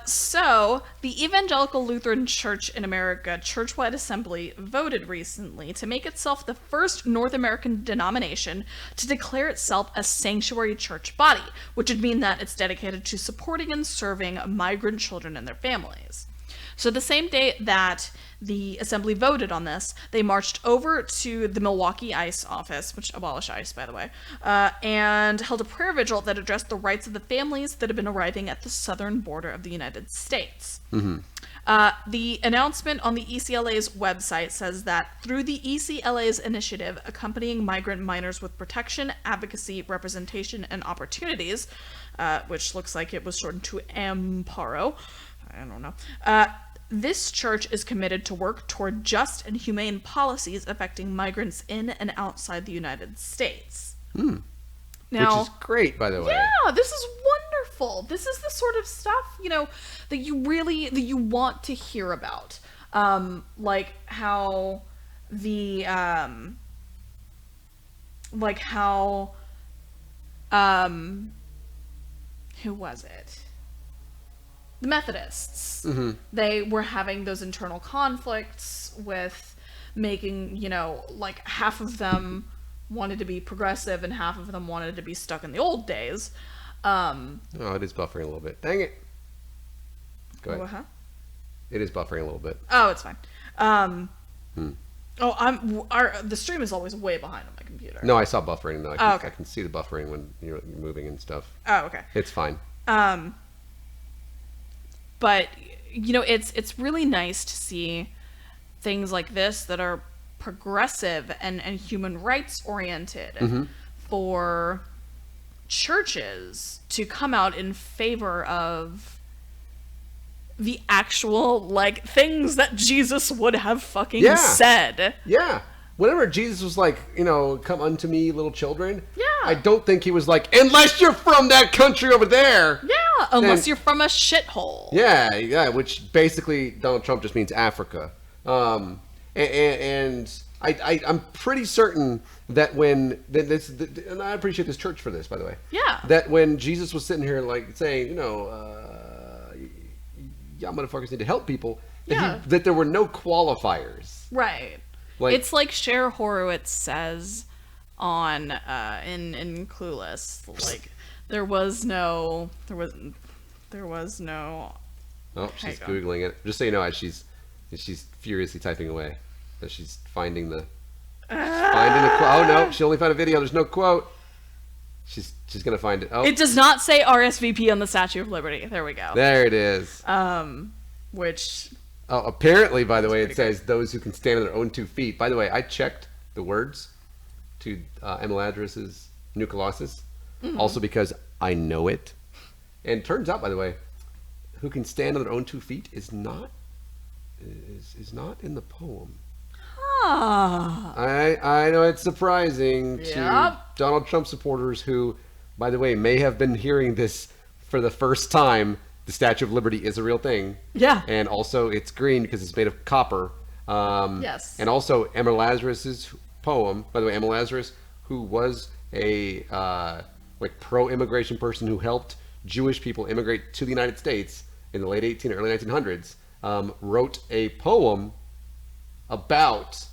So, the Evangelical Lutheran Church in America Churchwide Assembly voted recently to make itself the first North American denomination to declare itself a sanctuary church body, which would mean that it's dedicated to supporting and serving migrant children and their families. So the same day that the assembly voted on this, they marched over to the Milwaukee ICE office, which abolished ICE, by the way, and held a prayer vigil that addressed the rights of the families that had been arriving at the southern border of the United States. Mm-hmm. The announcement on the ECLA's website says that through the ECLA's initiative accompanying migrant minors with protection, advocacy, representation, and opportunities, which looks like it was shortened to AMPARO, I don't know. This church is committed to work toward just and humane policies affecting migrants in and outside the United States. Now, which is great, by the way. Yeah, this is wonderful. This is the sort of stuff, that you want to hear about. Like how who was it? The Methodists. Mm-hmm. They were having those internal conflicts with making, like half of them wanted to be progressive and half of them wanted to be stuck in the old days. Oh, it is buffering a little bit. Dang it. Go ahead. Huh? It is buffering a little bit. Oh, it's fine. The stream is always way behind on my computer. No, I saw buffering. No, okay. I can see the buffering when you're moving and stuff. Oh, okay. It's fine. But it's really nice to see things like this that are progressive and human rights oriented for churches to come out in favor of the actual things that Jesus would have fucking said. Yeah. Whenever Jesus was like, come unto me, little children. Yeah. I don't think he was like, unless you're from that country over there. Yeah. Unless you're from a shithole. Yeah. Which basically Donald Trump just means Africa. And I'm pretty certain that when and I appreciate this church for this, by the way. Yeah. That when Jesus was sitting here saying, y'all motherfuckers need to help people. That there were no qualifiers. Right. It's like Cher Horowitz says on in Clueless, there was no. Oh, she's Googling it. Just so you know, as she's furiously typing away, that she's finding the quote. Oh no, she only found a video. There's no quote. She's gonna find it. Oh, It does not say RSVP on the Statue of Liberty. There we go. there it is. Which Oh, apparently, by the way, it pretty says those who can stand on their own 2 feet. By the way, I checked the words to Emeladris's New Colossus, also because I know it. And it turns out, by the way, who can stand on their own 2 feet is not in the poem. ah, I know it's surprising to Yep. Donald Trump supporters who, by the way, may have been hearing this for the first time. The Statue of Liberty is a real thing. Yeah. And also it's green because it's made of copper. Yes. And also Emma Lazarus's poem, by the way, Emma Lazarus, who was a like pro-immigration person who helped Jewish people immigrate to the United States in the late 1800s, early 1900s, wrote a poem about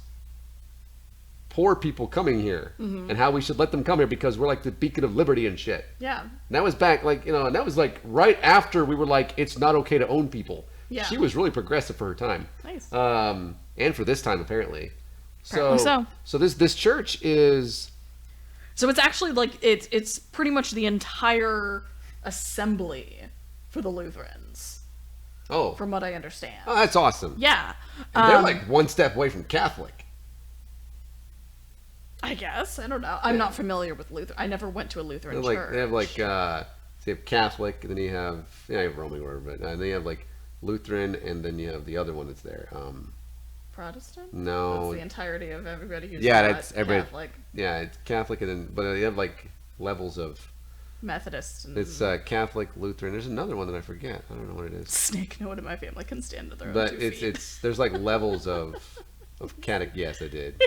poor people coming here and how we should let them come here because we're like the beacon of liberty and shit. yeah. And that was back, like, you know, and that was like right after we were like, it's not okay to own people. Yeah. She was really progressive for her time. Nice. And for this time, apparently. Apparently So this church is. So it's actually like it's pretty much the entire assembly for the Lutherans, Oh. from what I understand. Oh, that's awesome. Yeah. And they're like one step away from Catholic. I guess. I don't know. I'm not familiar with Luther. I never went to a Lutheran They're like, church. they have like, so you have Catholic, and then you have Roman order, but then you have like Lutheran, and then you have the other one that's there. Protestant? No. That's the entirety of everybody who's Yeah, not that's everybody. Catholic. Yeah, it's Catholic, and then but they have like levels of. Methodist and It's Catholic, Lutheran. There's another one that I forget. I don't know what it is. Snake. No one in my family can stand to their own But 2 it's feet. there's like levels of catech. Yes, I did.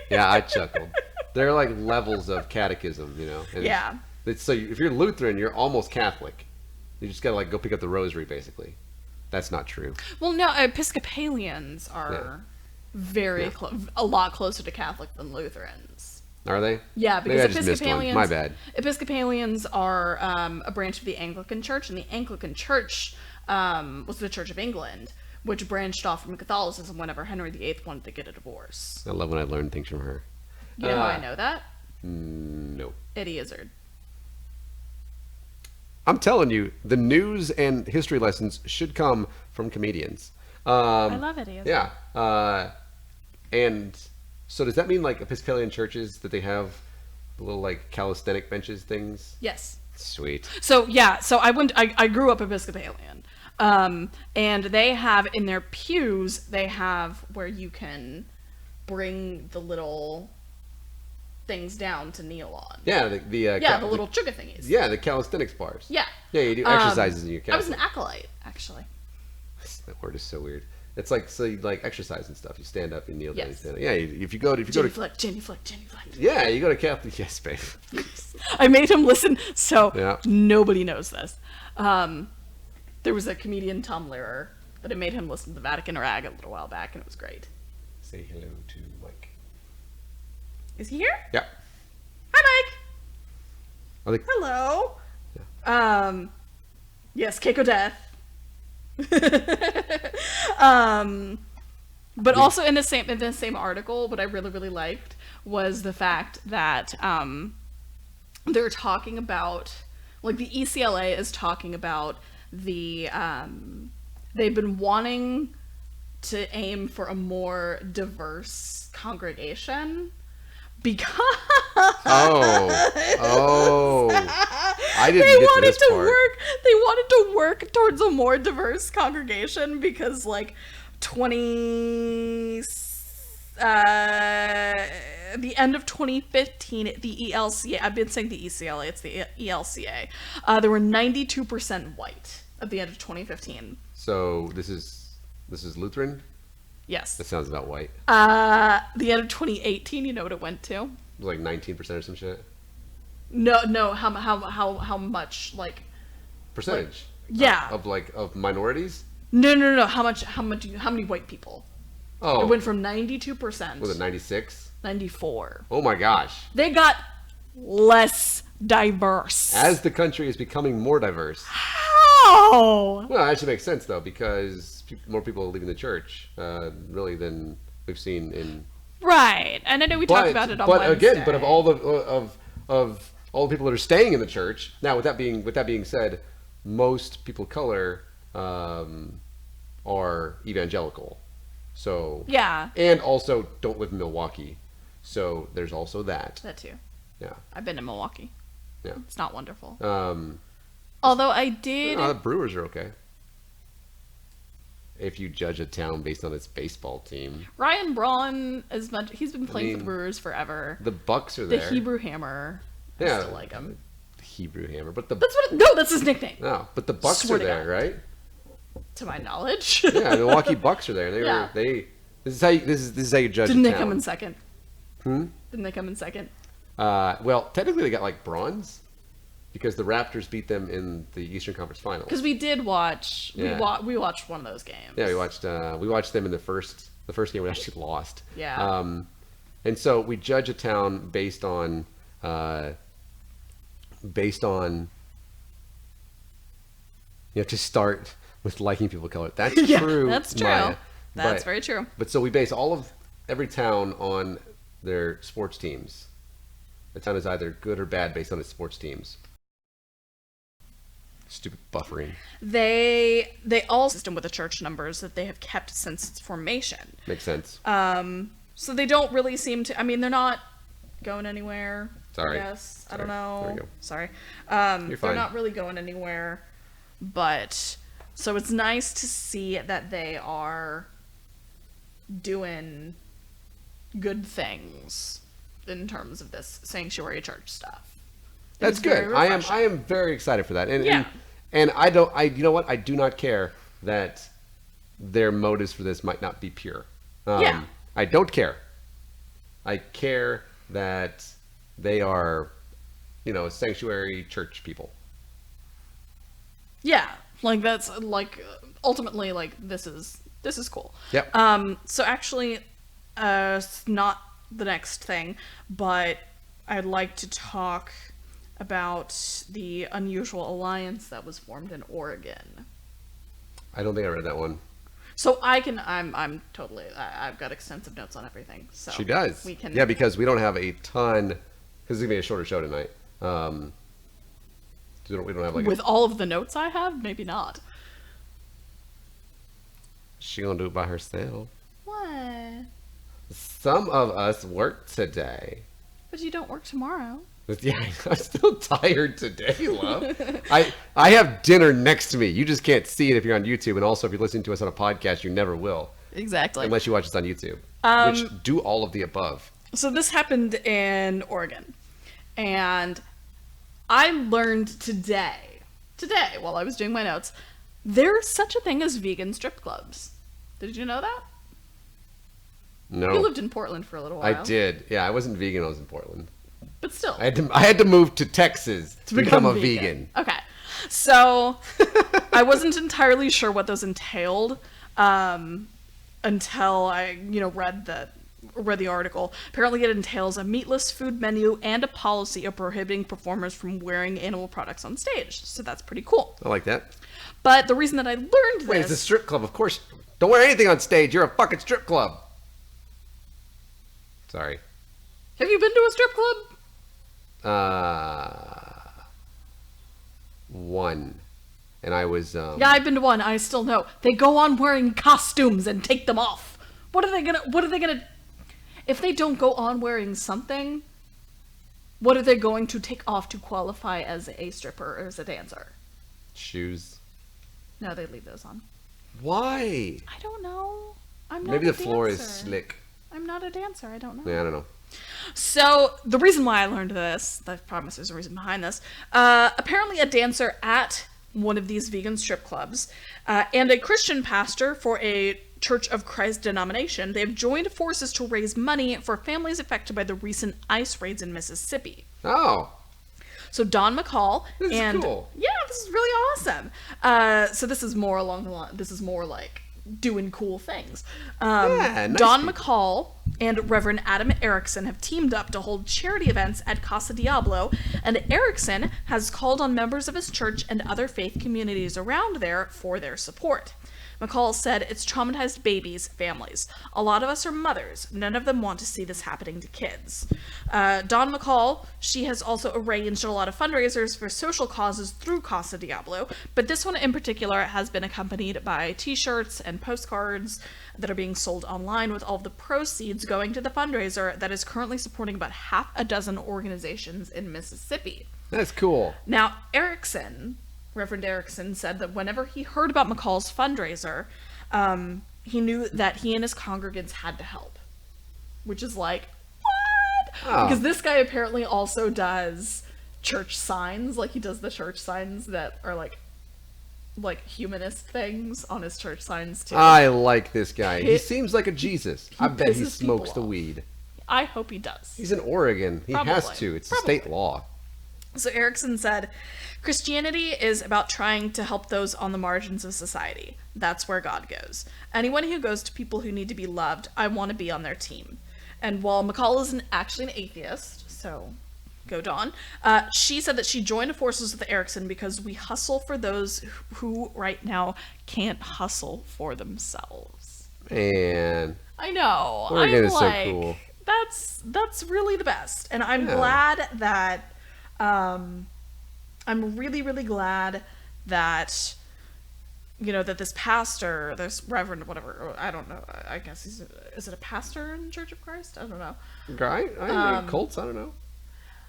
Yeah, I chuckled. There are like levels of catechism, you know. And Yeah. So if you're Lutheran, you're almost Catholic. You just gotta like go pick up the rosary, basically. That's not true. Well, no, Episcopalians are a lot closer to Catholic than Lutherans. Are they? Yeah, Maybe I because just missed one. Episcopalians. My bad. Episcopalians are a branch of the Anglican Church, and the Anglican Church was the Church of England, which branched off from Catholicism whenever Henry VIII wanted to get a divorce. I love when I learn things from her. You know how I know that? No. Eddie Izzard. I'm telling you, the news and history lessons should come from comedians. I love Eddie Izzard. Yeah. And so does that mean like Episcopalian churches that they have the little like calisthenic benches things? Yes. Sweet. So yeah, so I grew up Episcopalian. And they have in their pews, they have where you can bring the little things down to kneel on. Yeah, the The little chugga thingies. yeah, the calisthenics bars. Yeah. Yeah, you do exercises in your I was an Catholic. acolyte, actually. That word is so weird. It's like so you like exercise and stuff. You stand up, you kneel down, you Yes. stand up. Yeah, if you go to Genuflect. yeah, you go to Catholic. Yes, babe. I made him listen, so Yeah. nobody knows this. There was a comedian, Tom Lehrer, that I made him listen to the Vatican Rag a little while back, and it was great. Say hello to Mike. Is he here? Yeah. Hi, Mike. I think Hello. Yes, Keiko Death. But also in the same article, what I really liked was the fact that they're talking about, like, the ECLA is talking about the they've been wanting to aim for a more diverse congregation because Oh, I didn't they get to wanted this to part. work towards a more diverse congregation because like 20 the end of 2015 the ELCA, I've been saying the ECLA, it's the ELCA, there were 92% white at the end of 2015. So this is Lutheran. Yes. That sounds about white. The end of 2018, you know what it went to? It was like 19% or some shit. No, how much, like, Percentage. yeah. Of minorities. No. How many white people? Oh, It went from 92%. was it 96? 94. Oh my gosh! They got less diverse. As the country is becoming more diverse. How? Well, that should make sense though, because more people are leaving the church, really, than we've seen in. Right. And I know we talked about it on Wednesday. But of all the of all the people that are staying in the church. Now, with that being said, most people of color are evangelical. So Yeah. and also don't live in Milwaukee. So there's also that. That too. Yeah. I've been to Milwaukee. Yeah. It's not wonderful. Um, Although I did. the Brewers are okay. If you judge a town based on its baseball team. Ryan Braun, he's been playing for the Brewers forever. The Bucks are The there. Hebrew Hammer. I Yeah. still like him. The Hebrew Hammer, but That's his nickname. no, but the Bucks Swear are to there, God. right? To my knowledge. Yeah, the Milwaukee Bucks are there. Yeah. This is how you judge. Didn't a they town. come in second? Hmm? Didn't they come in second? Well, technically they got like bronze because the Raptors beat them in the Eastern Conference Finals. Because we did watch. Yeah. We watched one of those games. Yeah, we watched them in the first game we actually lost. Yeah. And so we judge a town based on you have to start with liking people of color. That's Yeah, true. that's true. Maya. That's But- very true. But so we base every town on their sports teams. The town is either good or bad based on its sports teams. Stupid buffering. They all system with the church numbers that they have kept since its formation. Makes sense. So they don't really seem to. I mean, they're not going anywhere. Sorry. I guess. I Sorry. don't know. There we go. Sorry. You're They're fine. not really going anywhere. But so it's nice to see that they are doing good things in terms of this sanctuary church stuff. That's It's very good. I refreshing. am very excited for that. And Yeah. and you know what? I do not care that their motives for this might not be pure. Yeah. I don't care. I care that they are, sanctuary church people. Yeah, like that's like ultimately like this is cool. Yep. So actually, it's not the next thing, but I'd like to talk about the unusual alliance that was formed in Oregon. I don't think I read that one. So I'm totally, I've got extensive notes on everything. So She does. We can. Yeah, because we don't have a ton, because it's gonna be a shorter show tonight. We don't have like. With all of the notes I have, maybe not. She gonna do it by herself. What? Some of us work today. But you don't work tomorrow. Yeah, I'm still tired today, love. I have dinner next to me. You just can't see it if you're on YouTube, and also if you're listening to us on a podcast, you never will, Exactly. unless you watch us on YouTube. Which do all of the above. So this happened in Oregon, and I learned today while I was doing my notes, there's such a thing as vegan strip clubs. Did you know that? No, You lived in Portland for a little while. I did. Yeah, I wasn't vegan. I was in Portland. But still. I had to move to Texas to become a vegan. Okay. So I wasn't entirely sure what those entailed until I, read the article. Apparently it entails a meatless food menu and a policy of prohibiting performers from wearing animal products on stage. So that's pretty cool. I like that. But the reason that I learned Wait, it's a this... strip club. Of course, don't wear anything on stage. You're a fucking strip club. Sorry. Have you been to a strip club? One, and I was. Yeah, I've been to one. I still know. They go on wearing costumes and take them off. What are they gonna... If they don't go on wearing something, what are they going to take off to qualify as a stripper or as a dancer? Shoes. No, they leave those on. Why? I don't know. I'm not Maybe a the floor is dancer. slick. I'm not a dancer. I don't know. Yeah, I don't know. So the reason why I learned this, I promise there's a reason behind this. Apparently, a dancer at one of these vegan strip clubs and a Christian pastor for a Church of Christ denomination, they have joined forces to raise money for families affected by the recent ICE raids in Mississippi. Oh, So Don McCall This is cool. Yeah, this is really awesome. So this is more along the line. This is more like doing cool things. Yeah, nice Don people. McCall and Reverend Adam Erickson have teamed up to hold charity events at Casa Diablo, and Erickson has called on members of his church and other faith communities around there for their support. McCall said, "It's traumatized babies, families. A lot of us are mothers. None of them want to see this happening to kids." Dawn McCall, she has also arranged a lot of fundraisers for social causes through Casa Diablo, but this one in particular has been accompanied by t-shirts and postcards that are being sold online, with all of the proceeds going to the fundraiser that is currently supporting about half a dozen organizations in Mississippi. That's cool. Now, Reverend Erickson, said that whenever he heard about McCall's fundraiser, he knew that he and his congregants had to help. Which is like, what? Oh. Because this guy apparently also does church signs. Like, he does the church signs that are like humanist things on his church signs too. I like this guy. He seems like a Jesus. I bet he pisses smokes people the off. weed. I hope he does. He's in Oregon. He has Probably. to. It's Probably. state law. So Erickson said, "Christianity is about trying to help those on the margins of society. That's where God goes. Anyone who goes to people who need to be loved, I want to be on their team." And while McCall is actually an atheist, so go Dawn, she said that she joined forces with Erickson because we hustle for those who right now can't hustle for themselves. Man. I know. Oregon is so like, cool. That's really the best. And I'm glad that I'm really, really glad that, you know, that this pastor, this reverend, whatever, I don't know, I guess is it a pastor in Church of Christ? I don't know. Right? I mean, cults? I don't know.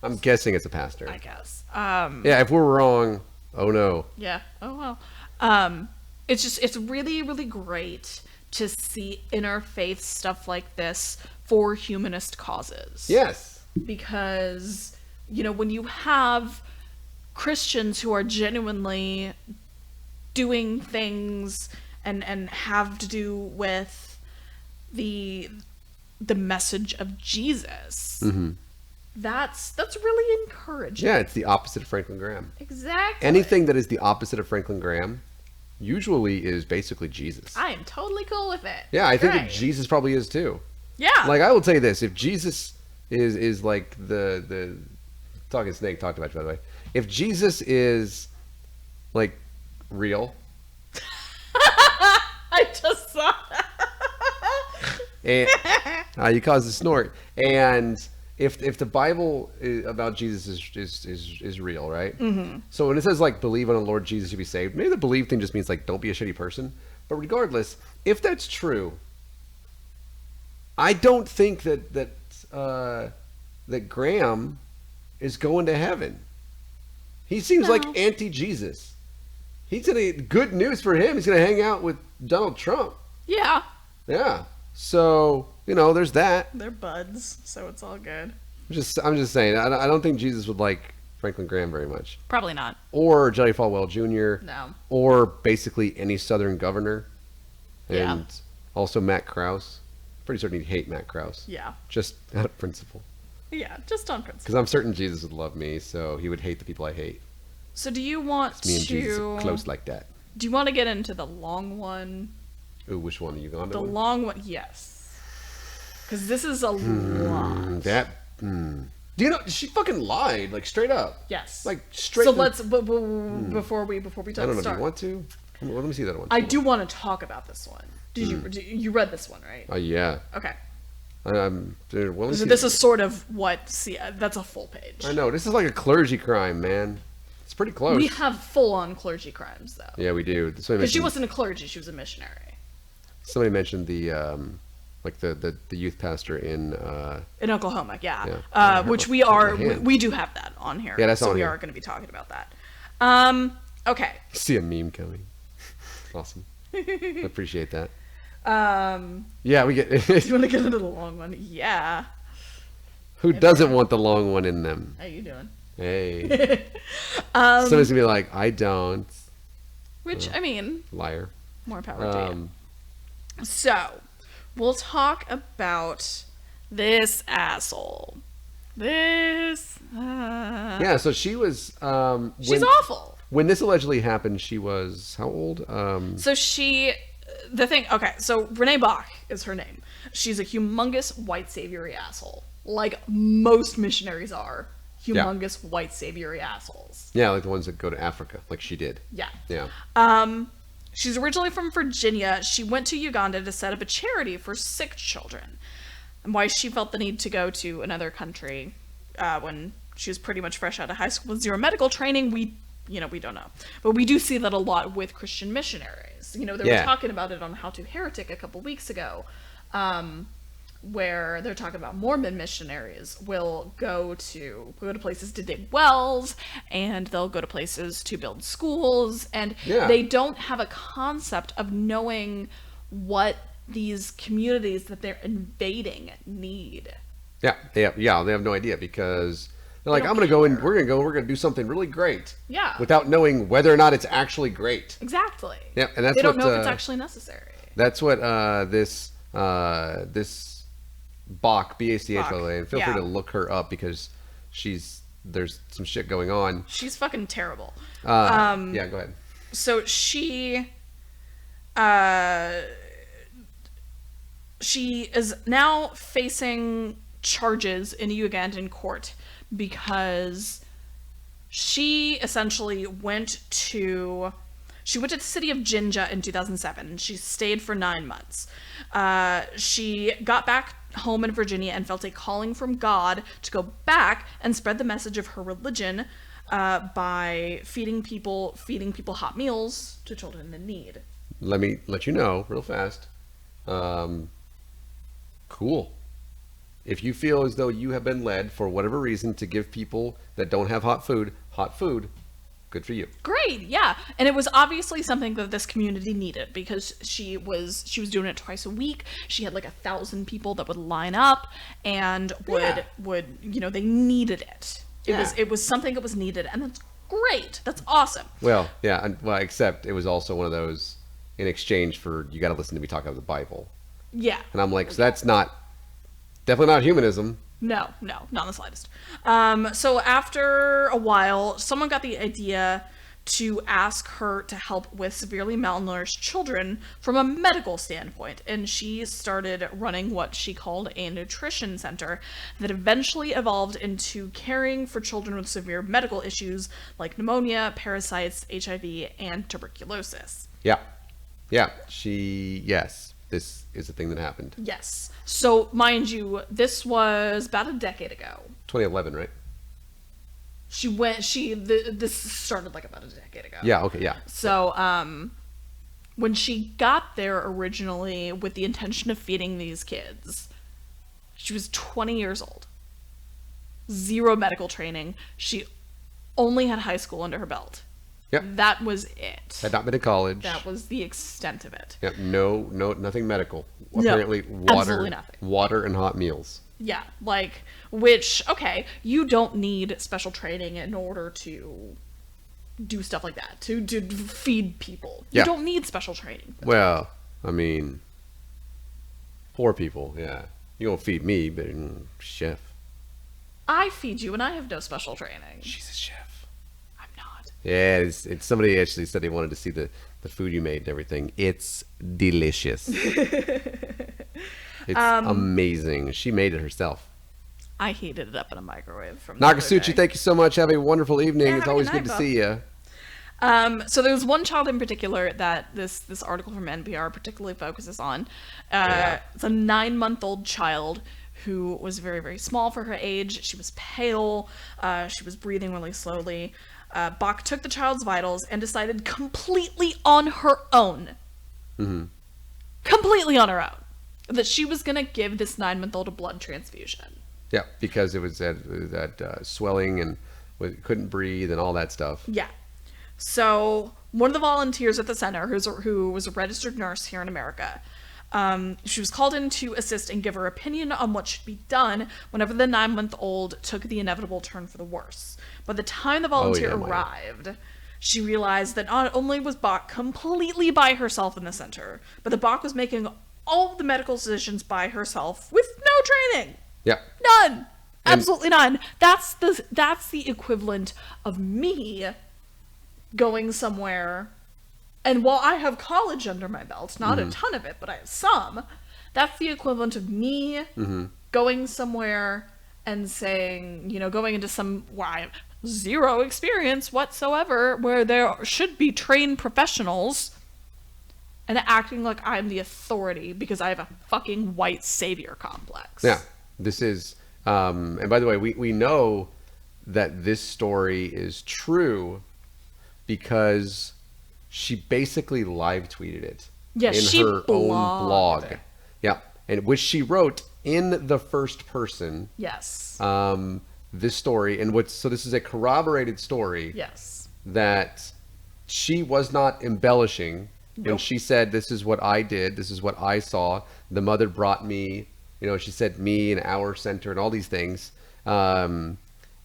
I'm guessing it's a pastor. I guess. Yeah, if we're wrong, oh no. Yeah. Oh, well. It's really, really great to see interfaith stuff like this for humanist causes. Yes. Because, you know, when you have Christians who are genuinely doing things and have to do with the message of Jesus, that's really encouraging. Yeah, it's the opposite of Franklin Graham. Exactly. Anything that is the opposite of Franklin Graham usually is basically Jesus. I am totally cool with it. Yeah, I think Right. that Jesus probably is too. Yeah. Like, I will tell you this, if Jesus is like the Talking Snake talked about you, by the way. If Jesus is like real, I just saw that. and you caused a snort, and if the Bible about Jesus is real, right? Mm-hmm. So when it says like believe on the Lord Jesus you'll be saved, maybe the believe thing just means like don't be a shitty person. But regardless, if that's true, I don't think that Graham is going to heaven. He seems like anti-Jesus. He's gonna good news for him. He's gonna hang out with Donald Trump. Yeah. Yeah. So you know, there's that. They're buds, so it's all good. I'm just saying. I don't think Jesus would like Franklin Graham very much, Probably not. or Jerry Falwell Jr. No. Or basically any Southern governor, and Yeah. also Matt Krause. Pretty certain he'd hate Matt Krause. Yeah. Just out of principle. Yeah, just on principle. Because I'm certain Jesus would love me, so he would hate the people I hate. So do you want Me and Jesus to are close like that. Do you want to get into the long one? Ooh, which one? The Uganda The one? long one, yes. Because this is a lot. Do you know, she fucking lied, like straight up. Yes. Like straight So up. let's before we I talk don't know, do start. you want to? Let me see that one. I do want to talk about this one. You read this one, right? Oh, yeah. Okay. Dude, well, let me So see this that. is sort of what. See, that's a full page. I know, this is like a clergy crime, man. It's pretty close. We have full-on clergy crimes, though. Yeah, we do. Because she wasn't a clergy; she was a missionary. Somebody mentioned the like the youth pastor in In Oklahoma, yeah. Yeah. Which we My are, hand. we do have that on here. Yeah, that's so on we here. are going to be talking about that. Okay. see a meme coming. Awesome. I appreciate that. Um, Yeah, we get. do you want to get into the long one? Yeah. Who doesn't want the long one in them? How you doing? Hey. Somebody's gonna be like, I don't. Which, I mean, Liar. more power to you. So, we'll talk about this asshole. This. Yeah, so she was. She's awful. When this allegedly happened, she was how old? So so Renee Bach is her name. She's a humongous white saviory asshole. Like most missionaries are. Humongous white saviory assholes. Yeah, like the ones that go to Africa, like she did. Yeah. Yeah. She's originally from Virginia. She went to Uganda to set up a charity for sick children. And why she felt the need to go to another country when she was pretty much fresh out of high school with zero medical training, we don't know. But we do see that a lot with Christian missionaries. They were talking about it on How to Heretic a couple weeks ago, where they're talking about Mormon missionaries will go to places to dig wells, and they'll go to places to build schools, and they don't have a concept of knowing what these communities that they're invading need. They have no idea, because they're like, I'm going to go and we're going to do something really great. Yeah. Without knowing whether or not it's actually great. Exactly. Yeah, and that's they don't know if it's actually necessary. That's what this Bach, B-A-C-H-L-A, and feel free to look her up, because there's some shit going on. She's fucking terrible. Go ahead. So she is now facing charges in a Ugandan court because she essentially went to the city of Jinja in 2007. She stayed for 9 months. She got back home in Virginia and felt a calling from God to go back and spread the message of her religion by feeding people hot meals to children in need. Let me let you know real fast. Cool. If you feel as though you have been led for whatever reason to give people that don't have hot food, good for you. Great, yeah. And it was obviously something that this community needed, because she was doing it twice a week. She had like 1,000 people that would line up and would they needed it. It was something that was needed, and that's great. That's awesome. Well, yeah, except it was also one of those, in exchange for, you got to listen to me talk about the Bible. Yeah. And I'm like, so that's definitely not humanism. No, not in the slightest. So after a while, someone got the idea to ask her to help with severely malnourished children from a medical standpoint, and she started running what she called a nutrition center that eventually evolved into caring for children with severe medical issues like pneumonia, parasites, HIV, and tuberculosis. Yeah. This is a thing that happened. Yes. So, mind you, this was about a decade ago. 2011, right? This started like about a decade ago. Yeah, okay, yeah. So, when she got there originally with the intention of feeding these kids, she was 20 years old. Zero medical training. She only had high school under her belt. Yep. That was it. Had not been to college. That was the extent of it. Yep. No, nothing medical. No, apparently, absolutely nothing. Water and hot meals. Yeah, okay, you don't need special training in order to do stuff like that, to feed people. You don't need special training. Well, I mean, poor people, yeah. You won't feed me, but chef. I feed you, and I have no special training. She's a chef. Yeah, it's somebody actually said they wanted to see the food you made and everything. It's delicious. It's amazing. She made it herself. I heated it up in a microwave from Nakasuchi, thank you so much. Have a wonderful evening. Yeah, it's always good to see you. So there was one child in particular that this article from NPR particularly focuses on. It's a 9-month-old child who was very, very small for her age. She was pale. She was breathing really slowly. Bach took the child's vitals and decided completely on her own, completely on her own, that she was going to give this 9-month-old a blood transfusion. Yeah, because it was that swelling and couldn't breathe and all that stuff. Yeah. So one of the volunteers at the center, who was a registered nurse here in America, she was called in to assist and give her opinion on what should be done whenever the 9-month-old took the inevitable turn for the worse. By the time the volunteer arrived, she realized that not only was Bach completely by herself in the center, but that Bach was making all the medical decisions by herself with no training. Yeah. None. Absolutely none. That's the equivalent of me going somewhere, and while I have college under my belt, not a ton of it, but I have some, that's the equivalent of me going somewhere and saying, going into some, where I have zero experience whatsoever, where there should be trained professionals, and acting like I'm the authority because I have a fucking white savior complex. Yeah, this is, and by the way, we know that this story is true because she basically live tweeted it Yeah, in she her own blog. blogged. Yeah, and which she wrote in the first person. Yes. This story, so this is a corroborated story. Yes. That she was not embellishing when Nope. she said, "This is what I did. This is what I saw. The mother brought me." She said me and our center and all these things. And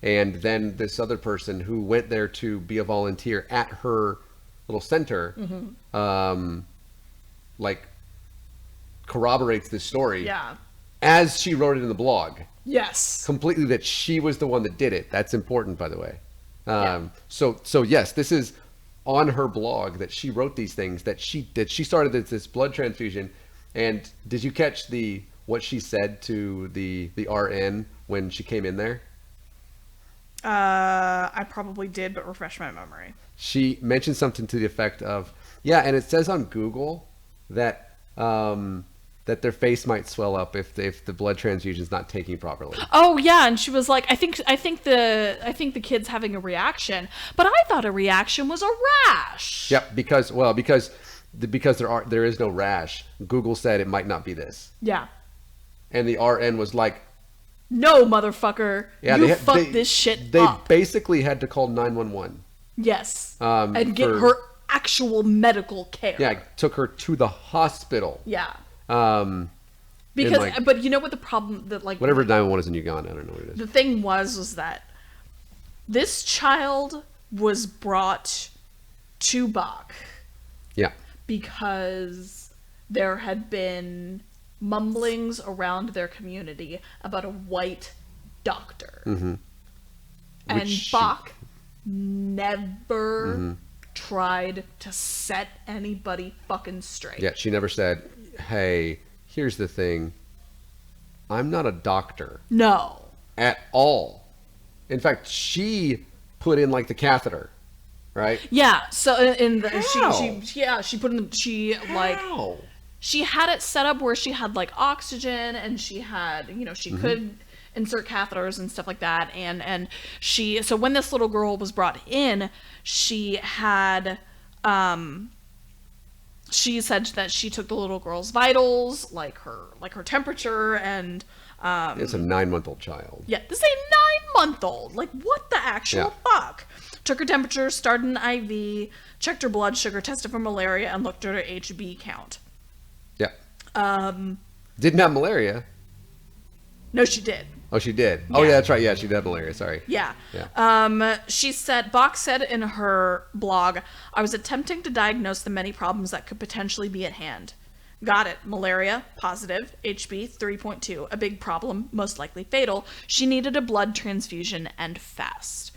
then this other person who went there to be a volunteer at her little center, like corroborates this story. Yeah. As she wrote it in the blog. Yes. Completely, that she was the one that did it. That's important, by the way. Yeah. So yes, this is on her blog that she wrote these things, that she started this blood transfusion. And did you catch what she said to the RN when she came in there? I probably did, but refresh my memory. She mentioned something to the effect of, yeah, and it says on Google that that their face might swell up if the blood transfusion is not taking properly. Oh yeah, and she was like, I think the kid's having a reaction, but I thought a reaction was a rash. Yep, because there is no rash. Google said it might not be this, Yeah. and the RN was like, No, motherfucker. yeah, You fucked this shit They up. basically had to call 911. Yes. And get for- her actual medical care. Yeah, took her to the hospital. Yeah. Um, Because, like- but you know what the problem that like whatever 911 is in Uganda, I don't know what it is. the thing was that this child was brought to Bach Yeah, because there had been mumblings around their community about a white doctor. Mm-hmm. And Which she- Bach never tried to set anybody fucking straight. yeah. She never said, "Hey, here's the thing. I'm not a doctor No. at all." In fact, she put in like the catheter, right? Yeah, so in the How? she put in like How? she had it set up where she had like oxygen and she had, she could insert catheters and stuff like that, and so when this little girl was brought in, she had she said that she took the little girl's vitals, like her temperature, and It's a 9-month-old child. yeah, this is a 9-month-old. Like, what the actual fuck? Took her temperature, started an IV, checked her blood sugar, tested for malaria, and looked at her HB count. Yeah. Didn't have malaria. No, she did. Oh, she did. Oh, yeah, that's right. Yeah, she did have malaria. Sorry. Yeah. Yeah. She said, Bach said in her blog, I was attempting to diagnose the many problems that could potentially be at hand. Got it. Malaria, positive. HB, 3.2. A big problem, most likely fatal. She needed a blood transfusion and fast.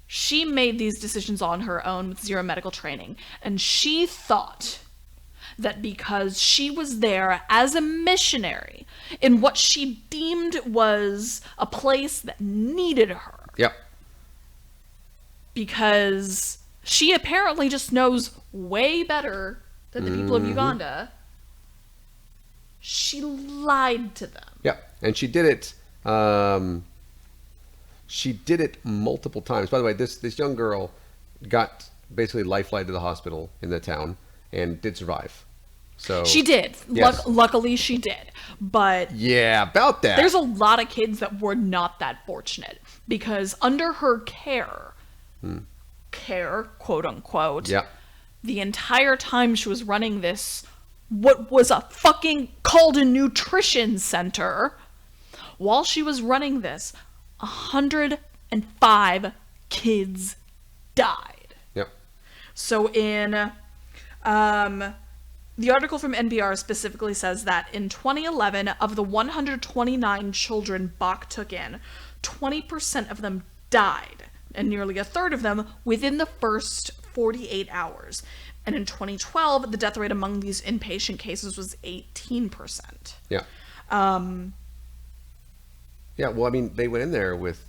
She made these decisions on her own with zero medical training. And she thought that because she was there as a missionary in what she deemed was a place that needed her, Yep. because she apparently just knows way better than the people of Uganda, she lied to them. Yep. And she did it. She did it multiple times. By the way, this young girl got basically lifeline to the hospital in the town and did survive. So She did. Yes. Luckily, she did. But yeah, about that. there's a lot of kids that were not that fortunate because under her care, quote unquote, Yeah. the entire time she was running this, what was a fucking called a nutrition center, while she was running this, 105 kids died. Yep. So in the article from NPR specifically says that in 2011, of the 129 children Bach took in, 20% of them died, and nearly a third of them within the first 48 hours. And in 2012, the death rate among these inpatient cases was 18%. Yeah. Yeah. Well, I mean, they went in there with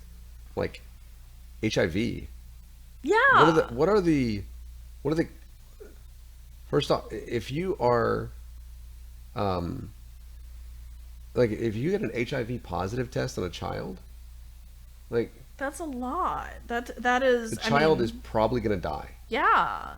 like HIV. Yeah. What are the First off, if you are, like, if you get an HIV positive test on a child, like, That's a lot. That is. the child is probably going to die. Yeah.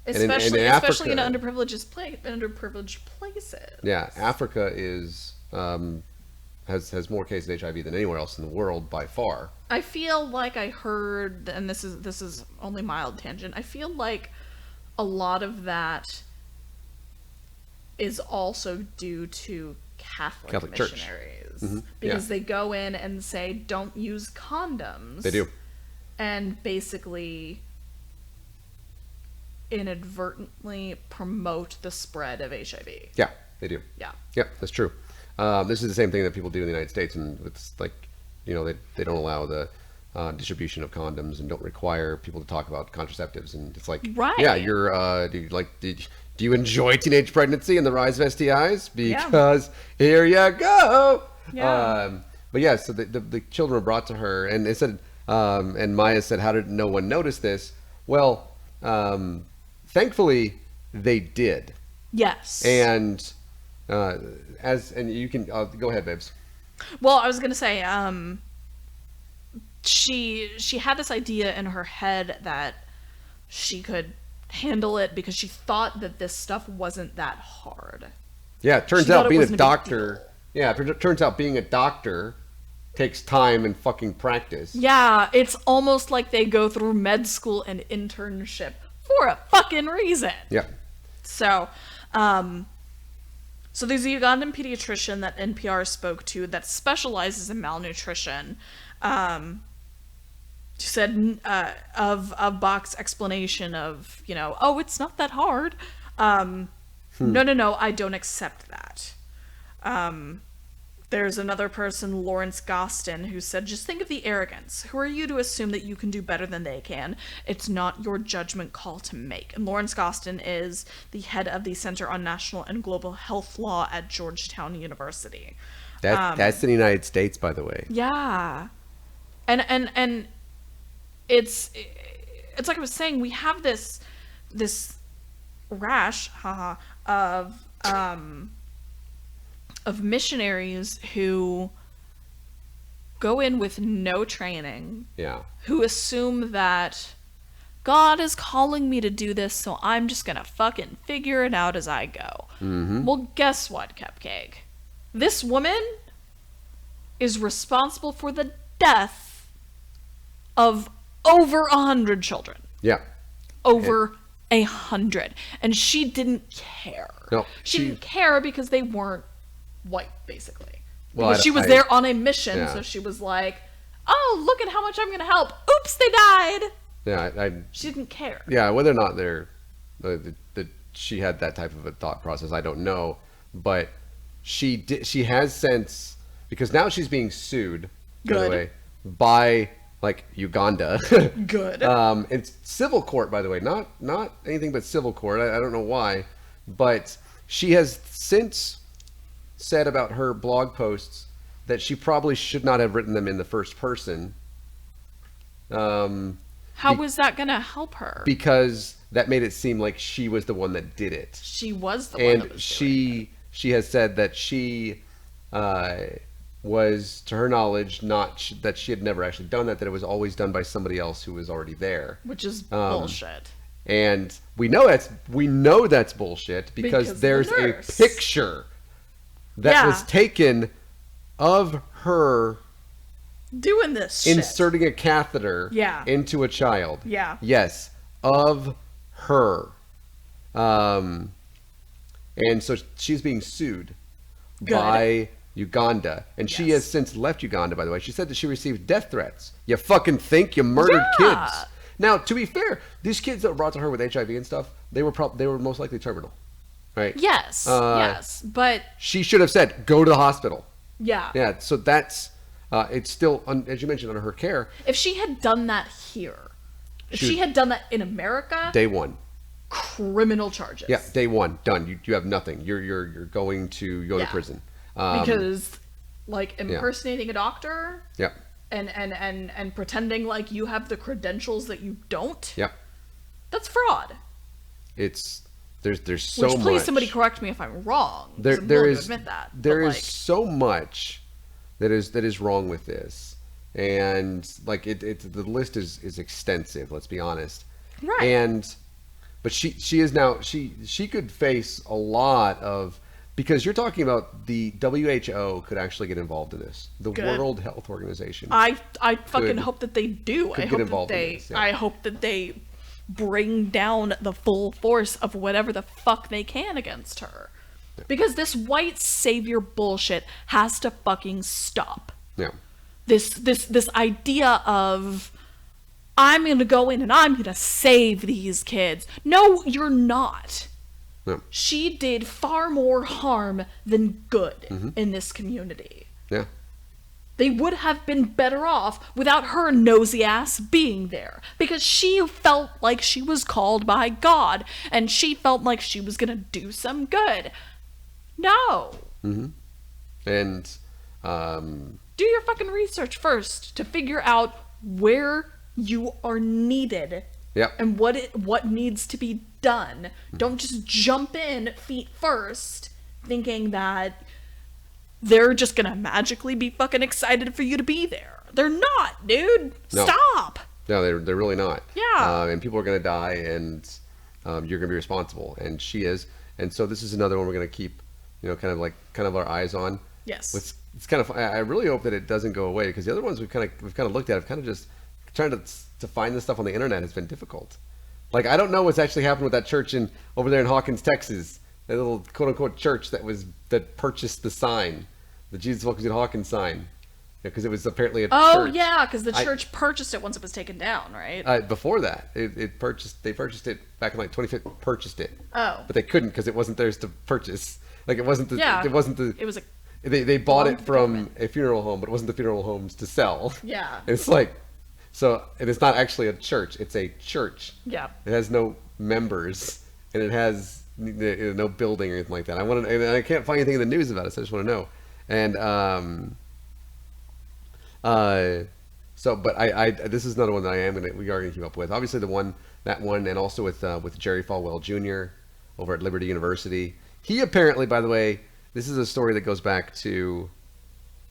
Especially Especially Africa, in underprivileged places. Yeah, Africa is has more cases of HIV than anywhere else in the world by far. I feel like I heard, and this is only mild tangent. I feel like a lot of that is also due to Catholic Church. missionaries, Mm-hmm. because they go in and say don't use condoms. They do. And basically inadvertently promote the spread of HIV. Yeah, they do. Yeah. Yep, that's true. This is the same thing that people do in the United States, and it's like, you know, they don't allow the distribution of condoms and don't require people to talk about contraceptives, and it's like, Right. yeah, you're do you enjoy teenage pregnancy and the rise of STIs? Because here you go. Yeah. But yeah, so the children were brought to her, and it said, and Maya said, how did no one notice this? Well, thankfully they did. Yes. And and you can go ahead, babes. Well, I was gonna say, she had this idea in her head that she could handle it because she thought that this stuff wasn't that hard. Yeah, it turns She thought out it being a wasn't a big doctor. Yeah, it turns out being a doctor takes time and fucking practice. Yeah, it's almost like they go through med school and internship for a fucking reason. Yeah. So, so there's a Ugandan pediatrician that NPR spoke to that specializes in malnutrition. She said of Bach's explanation of, you know, oh, it's not that hard. No, I don't accept that. There's another person, Lawrence Gostin, who said, just think of the arrogance. Who are you to assume that you can do better than they can? It's not your judgment call to make. And Lawrence Gostin is the head of the Center on National and Global Health Law at Georgetown University. That's in the United States, by the way. Yeah. And it's like I was saying, we have this rash, of missionaries who go in with no training. Yeah. Who assume that God is calling me to do this, so I'm just gonna fucking figure it out as I go. Mm-hmm. Well, guess what, Cupcake? This woman is responsible for the death of over 100 children. Yeah. Over 100. And she didn't care. No, she didn't care because they weren't white, basically. Well, Because she was there on a mission, yeah. so she was like, oh, look at how much I'm going to help. Oops, they died. Yeah, She didn't care. yeah, whether or not she had that type of a thought process, I don't know. But she has since, because now she's being sued, by the Good. way, by like Uganda. Good. It's civil court, by the way, not anything but civil court. I don't know why, but she has since said about her blog posts that she probably should not have written them in the first person. How was that going to help her? Because that made it seem like she was the one that did it. She was the one that And was doing it. she has said that she was, to her knowledge, that she had never actually done that it was always done by somebody else who was already there. Which is bullshit. And we know that's bullshit because there's the a nurse. picture that was taken of her Doing this shit. inserting a catheter into a child. Yeah. Yes, of her. And so she's being sued by Uganda. And she has since left Uganda, by the way. She said that she received death threats. You fucking think you murdered kids? Now, to be fair, these kids that were brought to her with HIV and stuff, they were most likely terminal. Right? Yes, yes. But she should have said, go to the hospital. yeah. Yeah, so that's, it's still, as you mentioned, under her care. If she had done that here, if she had done that in America, Day one. criminal charges. Yeah, day one, done. You have nothing. You're going to go to prison. Because, like, impersonating a doctor Yeah. and pretending like you have the credentials that you don't, Yep. that's fraud. It's There's so Which, much. please, somebody correct me if I'm wrong. There I'm there willing to is admit that. there but, is so much that is wrong with this, and like the list is extensive. Let's be honest. right. But she is now she could face a lot of, because you're talking about the WHO could actually get involved in this. The Good. World Health Organization. I fucking could- hope that they do. could get involved in this, yeah. I hope that they bring down the full force of whatever the fuck they can against her. Because this white savior bullshit has to fucking stop. Yeah. This idea of, I'm gonna go in and I'm gonna save these kids. No, you're not. No. She did far more harm than good Mm-hmm. in this community. Yeah. They would have been better off without her nosy ass being there. Because she felt like she was called by God, and she felt like she was gonna do some good. No. And Do your fucking research first to figure out where you are needed. Yep. And what needs to be done. Don't just jump in feet first thinking that they're just gonna magically be fucking excited for you to be there. They're not, dude. No. Stop. no, they're really not. Yeah. And people are going to die, and you're going to be responsible, and she is. And so this is another one we're going to keep, kind of our eyes on. Yes. It's kind of. I really hope that it doesn't go away, because the other ones we've kind of looked at have kind of just trying to find this stuff on the internet has been difficult. Like, I don't know what's actually happened with that church over there in Hawkins, Texas. That little quote unquote church that purchased the sign, the Jesus Welcomes You to Hawkins sign, because it was apparently a church. Oh yeah, because the church purchased it once it was taken down, right? Before that, they purchased it back in like 2015. Purchased it. Oh. But they couldn't, because it wasn't theirs to purchase. Like, it wasn't the. Yeah. It wasn't the. It was a. They bought belonged it to the from government. a funeral home, but it wasn't the funeral home's to sell. Yeah. And it's like, so, and it's not actually a church. It's a church. Yeah. It has no members, and it has no building or anything like that. And I can't find anything in the news about it, so I just want to know. And but I this is another one that we are gonna keep up with. Obviously that one, and also with Jerry Falwell Jr. over at Liberty University. He apparently, by the way, this is a story that goes back to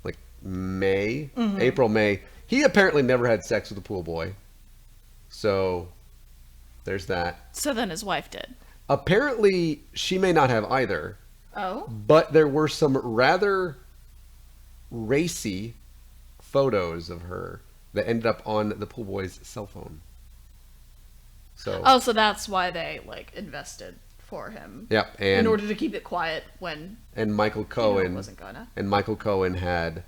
like April, May. He apparently never had sex with a pool boy. So there's that. So then his wife did. Apparently she may not have either. Oh. But there were some rather racy photos of her that ended up on the pool boy's cell phone. So Oh, so that's why they invested for him. Yep, In and order to keep it quiet when Michael Cohen wasn't gonna. and Michael Cohen had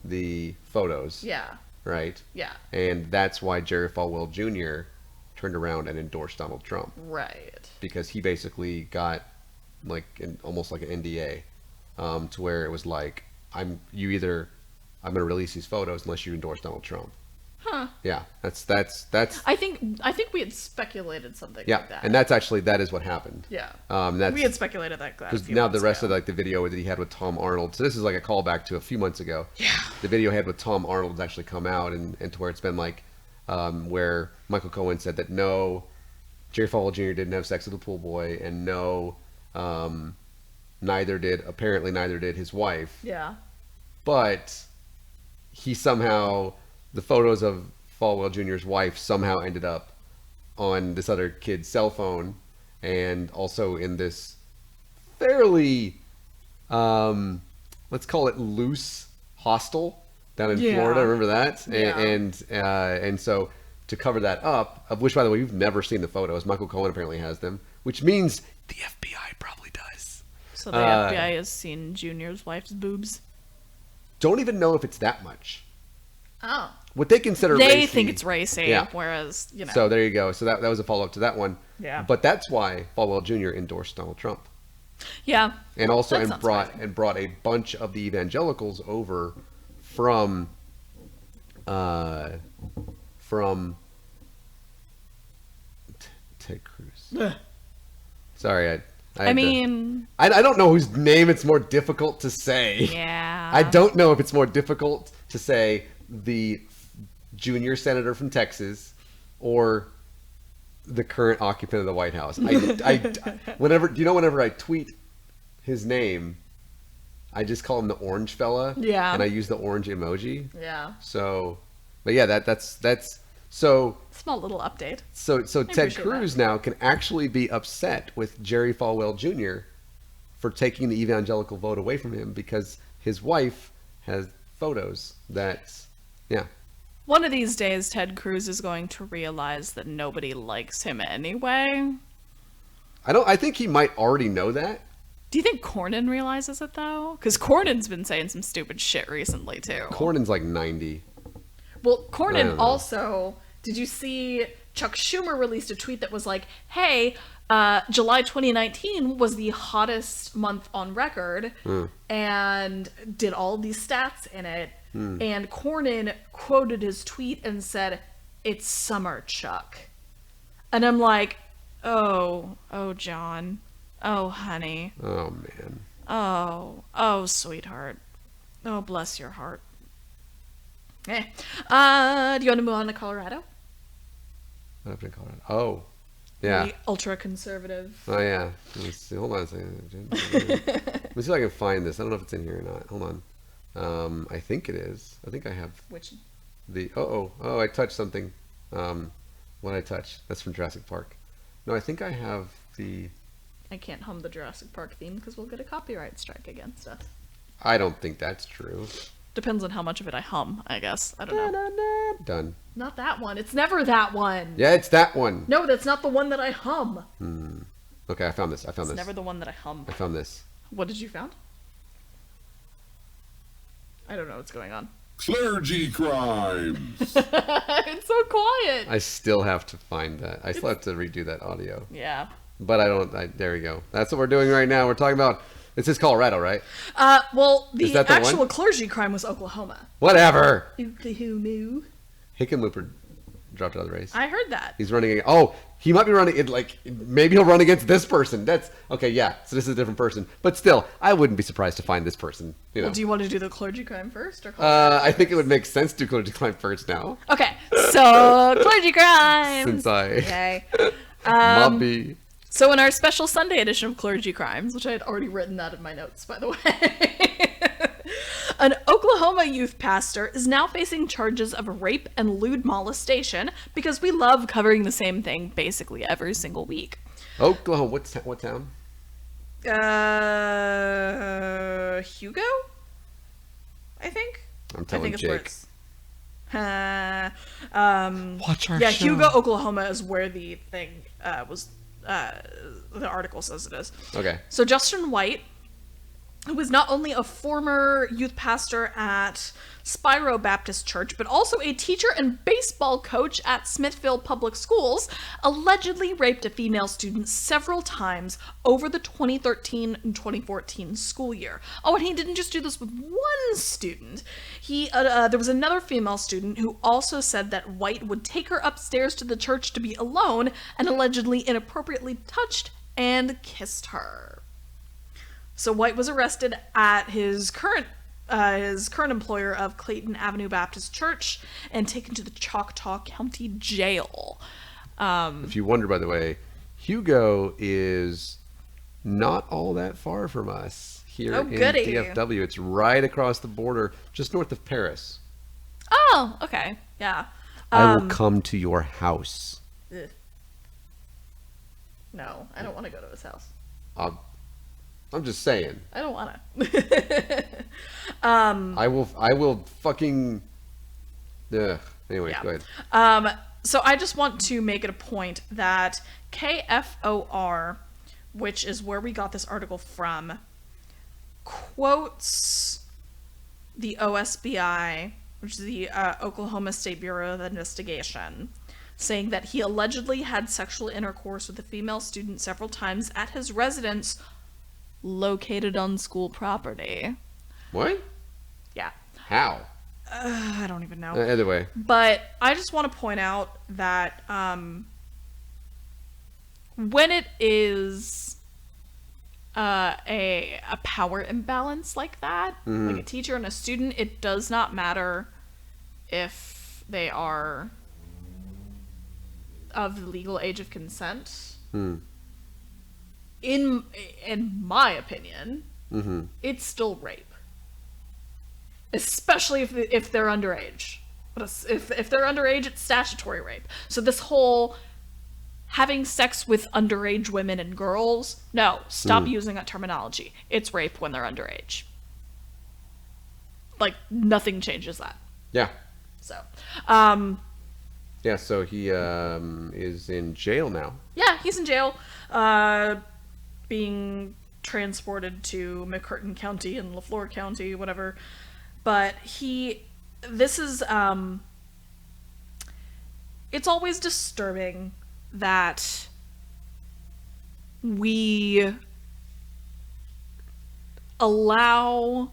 the photos. Yeah. Right? Yeah. And that's why Jerry Falwell Jr. turned around and endorsed Donald Trump, Right. because he basically got almost like an NDA, to where it was like, I'm going to release these photos unless you endorse Donald Trump. Huh. Yeah, that's I think we had speculated something yeah, like that. and that is what happened. Yeah. That's We had speculated that. because now the rest of the video that he had with Tom Arnold. So this is like a callback to a few months ago. Yeah. The video he had with Tom Arnold has actually come out, and to where it's been where Michael Cohen said that no, Jerry Falwell Jr. didn't have sex with a pool boy, and no, neither did his wife. Yeah. But the photos of Falwell Jr.'s wife somehow ended up on this other kid's cell phone, and also in this fairly, let's call it loose hostel down in Yeah. Florida. Remember that? Yeah. And so to cover that up, of which, by the way, you've never seen the photos. Michael Cohen apparently has them, which means the FBI probably does. So the FBI has seen Junior's wife's boobs. Don't even know if it's that much. Oh. What they consider They racy, think it's racy, Yeah. whereas So there you go. So that was a follow up to that one. Yeah. But that's why Falwell Jr. endorsed Donald Trump, yeah. and also That sounds brought surprising. a bunch of the evangelicals over from Ted Cruz. Ugh. Sorry, I mean, I don't know whose name it's more difficult to say. yeah. I don't know if it's more difficult to say the junior senator from Texas or the current occupant of the White House. Whenever I tweet his name, I just call him the orange fella. Yeah. And I use the orange emoji. Yeah. So, but yeah, that's so. Small little update. So Ted Cruz now can actually be upset with Jerry Falwell Jr. for taking the evangelical vote away from him because his wife has photos yeah. One of these days, Ted Cruz is going to realize that nobody likes him anyway. I think he might already know that. Do you think Cornyn realizes it, though? Because Cornyn's been saying some stupid shit recently, too. Cornyn's like 90. Well, Cornyn also... Did you see Chuck Schumer released a tweet that was like, hey, July 2019 was the hottest month on record, and did all these stats in it. And Cornyn quoted his tweet and said, "It's summer, Chuck." And I'm like, oh, John. Oh, honey. Oh, man. Oh, sweetheart. Oh, bless your heart. Do you want to move on to Colorado? What happened in Colorado? Oh, yeah. The ultra-conservative. Oh, yeah. Let's see. Hold on a second. Let me see if I can find this. I don't know if it's in here or not. Hold on. I think it is. I think I have Which? the... Oh, I touched something. What did I touch? That's from Jurassic Park. No, I think I have the... I can't hum the Jurassic Park theme because we'll get a copyright strike against us. I don't think that's true. Depends on how much of it I hum, I guess. I don't know. Done. Not that one. It's never that one. Yeah, it's that one. No, that's not the one that I hum. Okay, I found this. It's never the one that I hum. I found this. What did you found? I don't know what's going on. Clergy crimes. It's so quiet. I still have to find that. I still have to redo that audio. Yeah. But there we go. That's what we're doing right now. We're talking about... This is Colorado, right? Well, the that the actual one? clergy crime was Oklahoma. Whatever. Oklahoma. Hickenlooper dropped out of the race. I heard that. He's running... he might be running... maybe he'll run against this person. That's... Okay, yeah. So this is a different person. But still, I wouldn't be surprised to find this person. You know. Well, do you want to do the clergy crime first? Or I think it would make sense to clergy crime first now. Okay, so clergy crimes. Since I... Okay. Mobby. So in our special Sunday edition of Clergy Crimes, which I had already written that in my notes, by the way, an Oklahoma youth pastor is now facing charges of rape and lewd molestation because we love covering the same thing basically every single week. Oklahoma. What town? Hugo? I think. I'm telling Jake. Watch our show. Hugo, Oklahoma is where the thing was. The article says it is. Okay. So Justin White, who was not only a former youth pastor at Spiro Baptist Church, but also a teacher and baseball coach at Smithfield Public Schools, allegedly raped a female student several times over the 2013 and 2014 school year. Oh, and he didn't just do this with one student. There was another female student who also said that White would take her upstairs to the church to be alone and allegedly inappropriately touched and kissed her. So White was arrested at his current employer of Clayton Avenue Baptist Church and taken to the Choctaw County Jail. If you wonder, by the way, Hugo is not all that far from us here in DFW. It's right across the border, just north of Paris. Oh, okay. Yeah. I will come to your house. Ugh. No, I don't want to go to his house. I'm just saying. I don't want to. I will fucking... Ugh. Anyway, Yeah. go ahead. So I just want to make it a point that KFOR, which is where we got this article from, quotes the OSBI, which is the Oklahoma State Bureau of Investigation, saying that he allegedly had sexual intercourse with a female student several times at his residence located on school property. What? Yeah. How? I don't even know. Either way. But I just want to point out that when it is a power imbalance like that, like a teacher and a student, it does not matter if they are of the legal age of consent, Hmm. in my opinion, Mm-hmm. it's still rape. Especially if they're underage. If they're underage, it's statutory rape. So this whole having sex with underage women and girls, no, stop using that terminology. It's rape when they're underage. Like, nothing changes that. Yeah. So, Yeah, so he is in jail now. yeah, he's in jail, being transported to McCurtain County and LaFleur County, whatever. But this is, it's always disturbing that we allow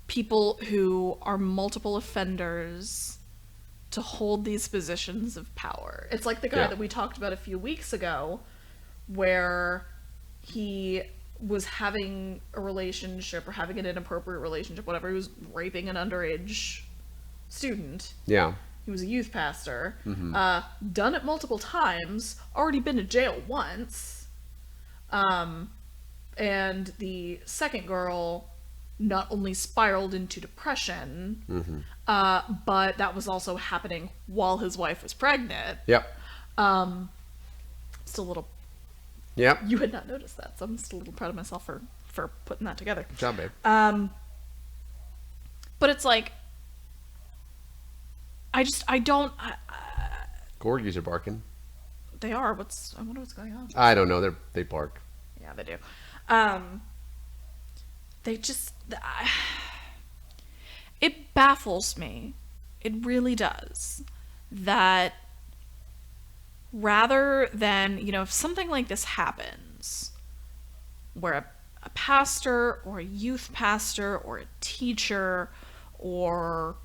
people who are multiple offenders to hold these positions of power. It's like the guy that we talked about a few weeks ago, where he was having a relationship or having an inappropriate relationship, whatever. He was raping an underage student. Yeah. He was a youth pastor. Done it multiple times. Already been to jail once. And the second girl not only spiraled into depression, but that was also happening while his wife was pregnant. Yep. Still a little... Yep. You had not noticed that, so I'm still a little proud of myself for putting that together. Good job, babe. But it's like... I don't... Corgis are barking. They are. I wonder what's going on. I don't know. They bark. Yeah, they do. They just... it baffles me. It really does. That rather than, if something like this happens, where a pastor or a youth pastor or a teacher or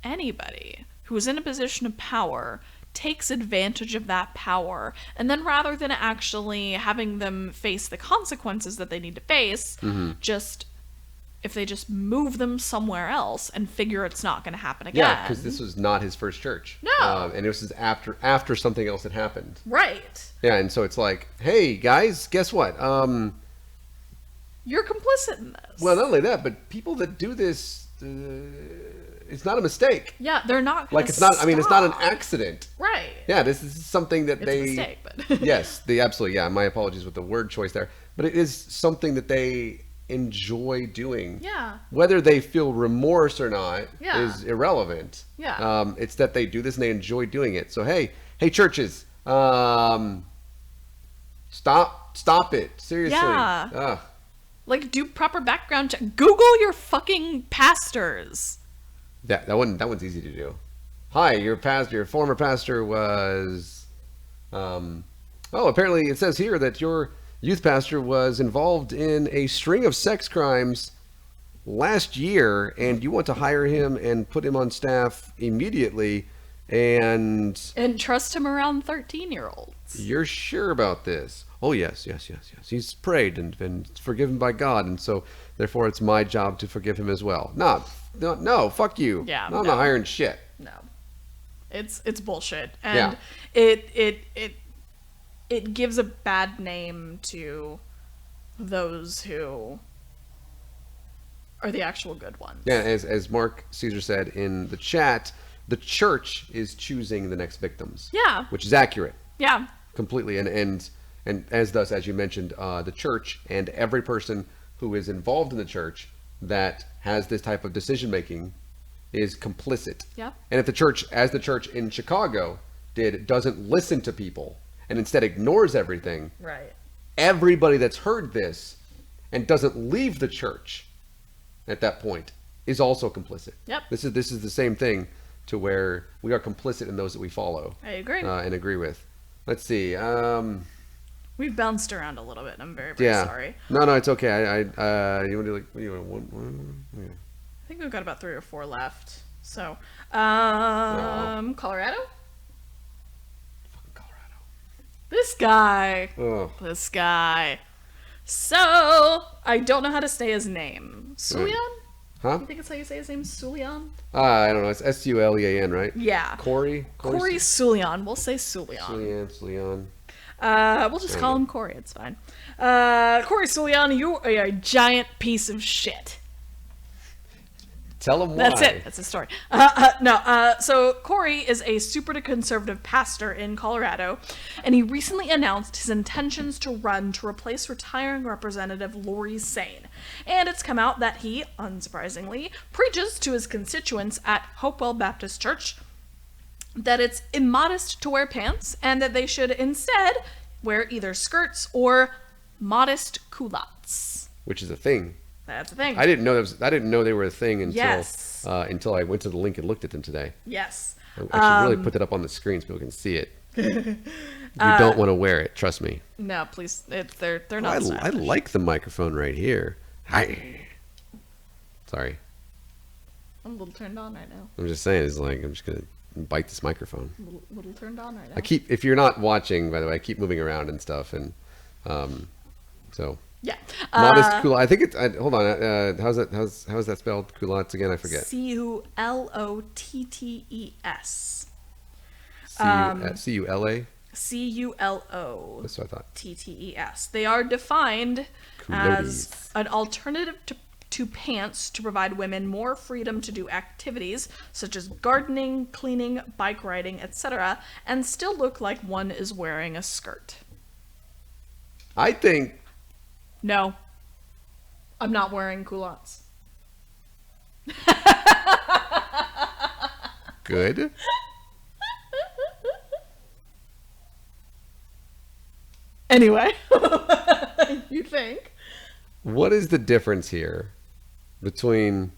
anybody who is in a position of power takes advantage of that power, and then rather than actually having them face the consequences that they need to face, if they just move them somewhere else and figure it's not going to happen again. Yeah, because this was not his first church. No. And it was after something else had happened. Right. Yeah, and so it's like, hey, guys, guess what? You're complicit in this. Well, not only that, but people that do this, it's not a mistake. Yeah, they're not Like, it's not, I mean, it's not an accident. Right. Yeah, this is something that It's a mistake, but... Yes, absolutely, yeah, my apologies with the word choice there. But it is something that they enjoy doing. Yeah. Whether they feel remorse or not Yeah. is irrelevant. Yeah. It's that they do this and they enjoy doing it. So hey churches, stop it. Seriously. Yeah. Ugh. Like, do proper background check. Google your fucking pastors. Yeah, that one's easy to do. Hi, your former pastor was apparently it says here that your youth pastor was involved in a string of sex crimes last year, and you want to hire him and put him on staff immediately, and trust him around 13-year-olds. you're sure about this? Oh, yes. He's prayed and been forgiven by God, and so therefore it's my job to forgive him as well. No, fuck you. Yeah, I'm no. not hiring shit. No. It's bullshit. And it gives a bad name to those who are the actual good ones. Yeah, as Mark Caesar said in the chat, the church is choosing the next victims. Yeah. Which is accurate. Yeah. Completely. And as thus, as you mentioned, the church and every person who is involved in the church that has this type of decision making is complicit. Yep. And if the church, as the church in Chicago did, doesn't listen to people and instead ignores everything, Right. everybody that's heard this and doesn't leave the church at that point is also complicit. Yep. This is the same thing, to where we are complicit in those that we follow. I agree. And agree with. Let's see. We've bounced around a little bit, and I'm very, very sorry. No, it's okay. You want to do like, what do you want? One? Yeah. I think we've got about 3 or 4 left. So, No. Colorado? Fucking Colorado. This guy. Oh. This guy. So, I don't know how to say his name. Suyan? Huh? You think it's how you say his name? Sulian? I don't know. It's Sulean, right? Yeah. Corey Sulian. We'll say Sulian. Sulean. We'll just call him Corey. It's fine. Corey Sulian, you are a giant piece of shit. Tell him why. That's it. That's the story. So Corey is a super conservative pastor in Colorado, and he recently announced his intentions to run to replace retiring Representative Lori Sain. And it's come out that he, unsurprisingly, preaches to his constituents at Hopewell Baptist Church that it's immodest to wear pants, and that they should instead wear either skirts or modest culottes. Which is a thing. That's the thing. I didn't know they were a thing until Yes. Until I went to the link and looked at them today. Yes. I should really put it up on the screen so people can see it. You don't want to wear it, trust me. No, please. They're not. I like the microphone right here. Hi. Sorry. I'm a little turned on right now. I'm just saying, it's like I'm just gonna bite this microphone. Little turned on right now. If you're not watching, by the way, I keep moving around and stuff, and so. Yeah. Modest culotte. I think it's. Hold on. How's that spelled? Culottes again? I forget. Culottetts. C-U-L-A? Culo. That's what I thought. Ttes. They are defined as an alternative to pants to provide women more freedom to do activities such as gardening, cleaning, bike riding, etc., and still look like one is wearing a skirt. I think. No. I'm not wearing culottes. Good. Anyway. You think? What is the difference here between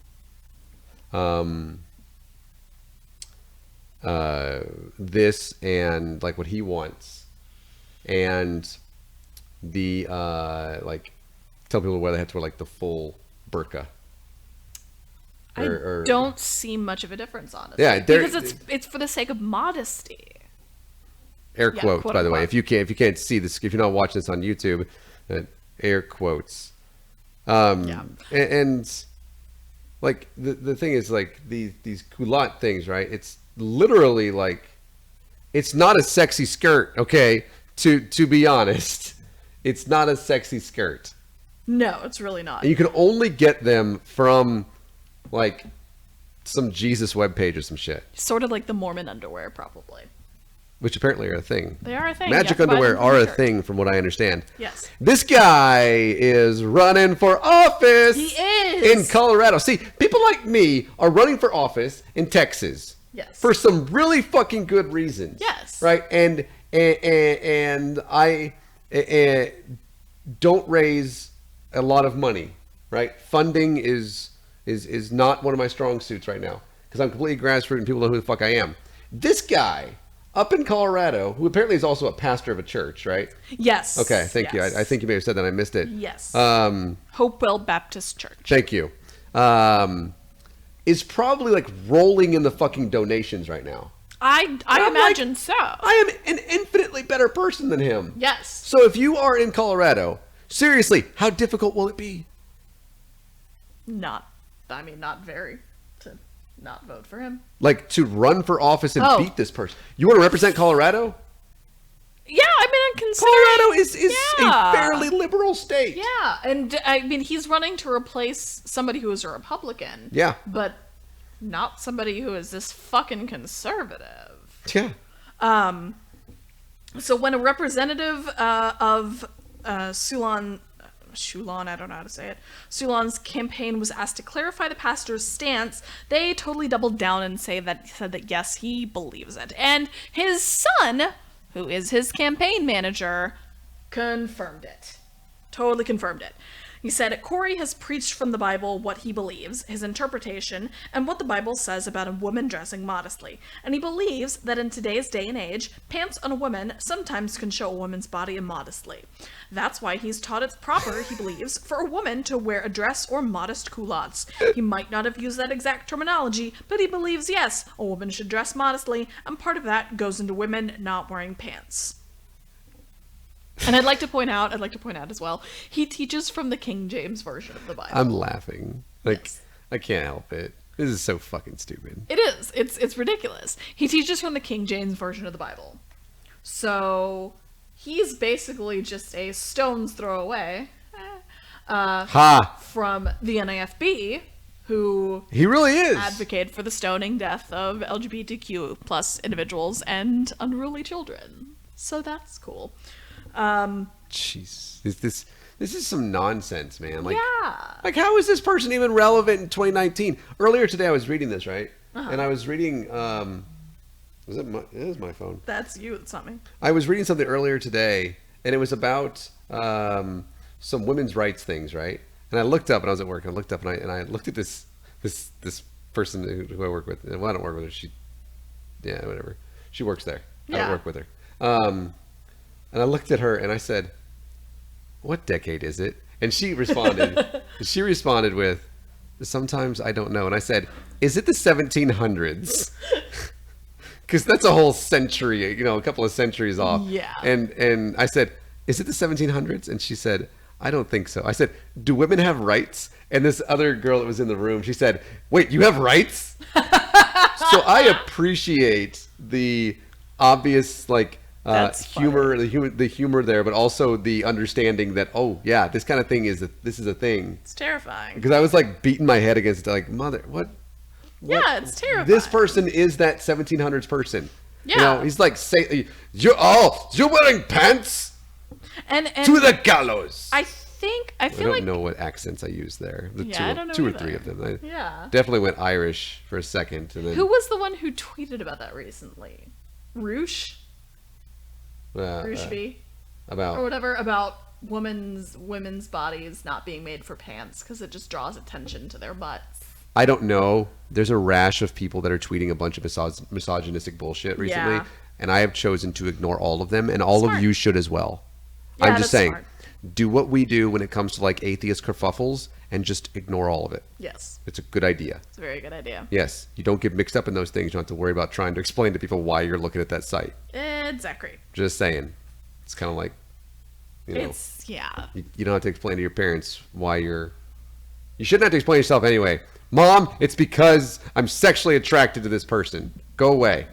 this and like what he wants and the like tell people where they have to wear like the full burqa? I don't see much of a difference, honestly. Yeah, because it's for the sake of modesty. Air Yeah, quotes, quote by the way. unquote. If you can't see this, if you're not watching this on YouTube, air quotes. And like the thing is like these culotte things, right? It's literally like it's not a sexy skirt, okay? To be honest, it's not a sexy skirt. No, it's really not. And you can only get them from like some Jesus webpage or some shit, Sort of like the Mormon underwear, probably. which apparently are a thing. They are a thing. Magic You have to buy underwear them from are the a church. thing, from what I understand. Yes. This guy is running for office. He is. In Colorado. See, people like me are running for office in Texas. Yes. For some really fucking good reasons. Yes. Right? And I don't raise a lot of money. Right? Funding is not one of my strong suits right now, because I'm completely grassroots and people know who the fuck I am. This guy up in Colorado, who apparently is also a pastor of a church, right? Yes. Okay, thank you. I think you may have said that. I missed it. Yes. Hopewell Baptist Church. Thank you. Is probably like rolling in the fucking donations right now. I I'm imagine like, so. I am an infinitely better person than him. Yes. So if you are in Colorado, seriously, how difficult will it be? Not very. To not vote for him. Like to run for office and Oh. beat this person. You want to represent Colorado? Yeah, I mean, I'm considering. Colorado is Yeah. a fairly liberal state. Yeah, and I mean, he's running to replace somebody who is a Republican. Yeah. But not somebody who is this fucking conservative. Yeah. So when a representative of Shulan, I don't know how to say it, Sulan's campaign was asked to clarify the pastor's stance, they totally doubled down and said that yes, he believes it. And his son, who is his campaign manager, confirmed it. Totally confirmed it. He said, Corey has preached from the Bible what he believes, his interpretation, and what the Bible says about a woman dressing modestly. And he believes that in today's day and age, pants on a woman sometimes can show a woman's body immodestly. That's why he's taught it's proper, he believes, for a woman to wear a dress or modest culottes. He might not have used that exact terminology, but he believes, yes, a woman should dress modestly, and part of that goes into women not wearing pants. And I'd like to point out as well, he teaches from the King James Version of the Bible. I'm laughing. Like, Yes. I can't help it. This is so fucking stupid. It is. It's ridiculous. He teaches from the King James Version of the Bible. So he's basically just a stone's throw away from the NAFB, who he really is advocate for the stoning death of LGBTQ plus individuals and unruly children. So that's cool. Jeez, this is some nonsense, man. Like, yeah. Like, how is this person even relevant in 2019? Earlier today, I was reading this, right? And I was reading. It is my phone. That's you. It's not me. I was reading something earlier today, and it was about some women's rights things, right? And I looked up, and I was at work, and I looked up, and I looked at this person who I work with. Well, I don't work with her. Whatever. She works there. I don't work with her. And I looked at her, and I said, "What decade is it?" And she responded. She responded with, "Sometimes I don't know." And I said, "Is it the 1700s?" Because that's a whole century, a couple of centuries off. Yeah. And I said, "Is it the 1700s?" And she said, "I don't think so." I said, "Do women have rights?" And this other girl that was in the room, she said, "Wait, you have rights?" So I appreciate the obvious, humor, the humor there, but also the understanding that, oh yeah, this kind of thing this is a thing. It's terrifying. Because I was beating my head against it, mother, what? Yeah, it's terrifying. This person is that 1700s person. Yeah. He's say, you're wearing pants and to the gallows. I don't know what accents I used there. I don't know two or either. three of them. Yeah. Definitely went Irish for a second. And then, who was the one who tweeted about that recently? Roosh? Rooshby? About or whatever, about women's bodies not being made for pants because it just draws attention to their butts. I don't know. There's a rash of people that are tweeting a bunch of misogynistic bullshit recently, and I have chosen to ignore all of them, and all of you should as well. Yeah, I'm just saying, smart. Do what we do when it comes to atheist kerfuffles, and just ignore all of it. Yes. It's a good idea. It's a very good idea. Yes. You don't get mixed up in those things. You don't have to worry about trying to explain to people why you're looking at that site. Exactly. Just saying. It's kind of like, you don't have to explain to your parents why you shouldn't have to explain yourself anyway. Mom, it's because I'm sexually attracted to this person. Go away.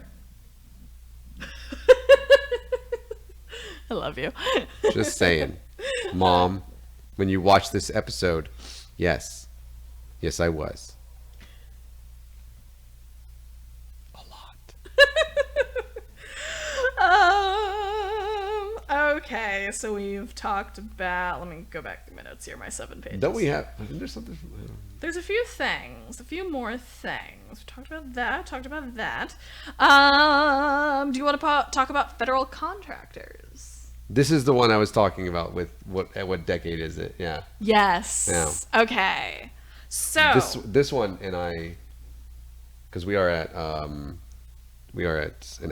I love you. Just saying. Mom, when you watch this episode, yes, I was. A lot. Okay, so we've talked about. Let me go back to my notes here. My 7 pages. Don't we have? Isn't there something? There's a few more things. We talked about that. Do you want to talk about federal contractors? This is the one I was talking about with what decade is it? Yeah. Yes. Yeah. Okay. So this one and I, because we are at an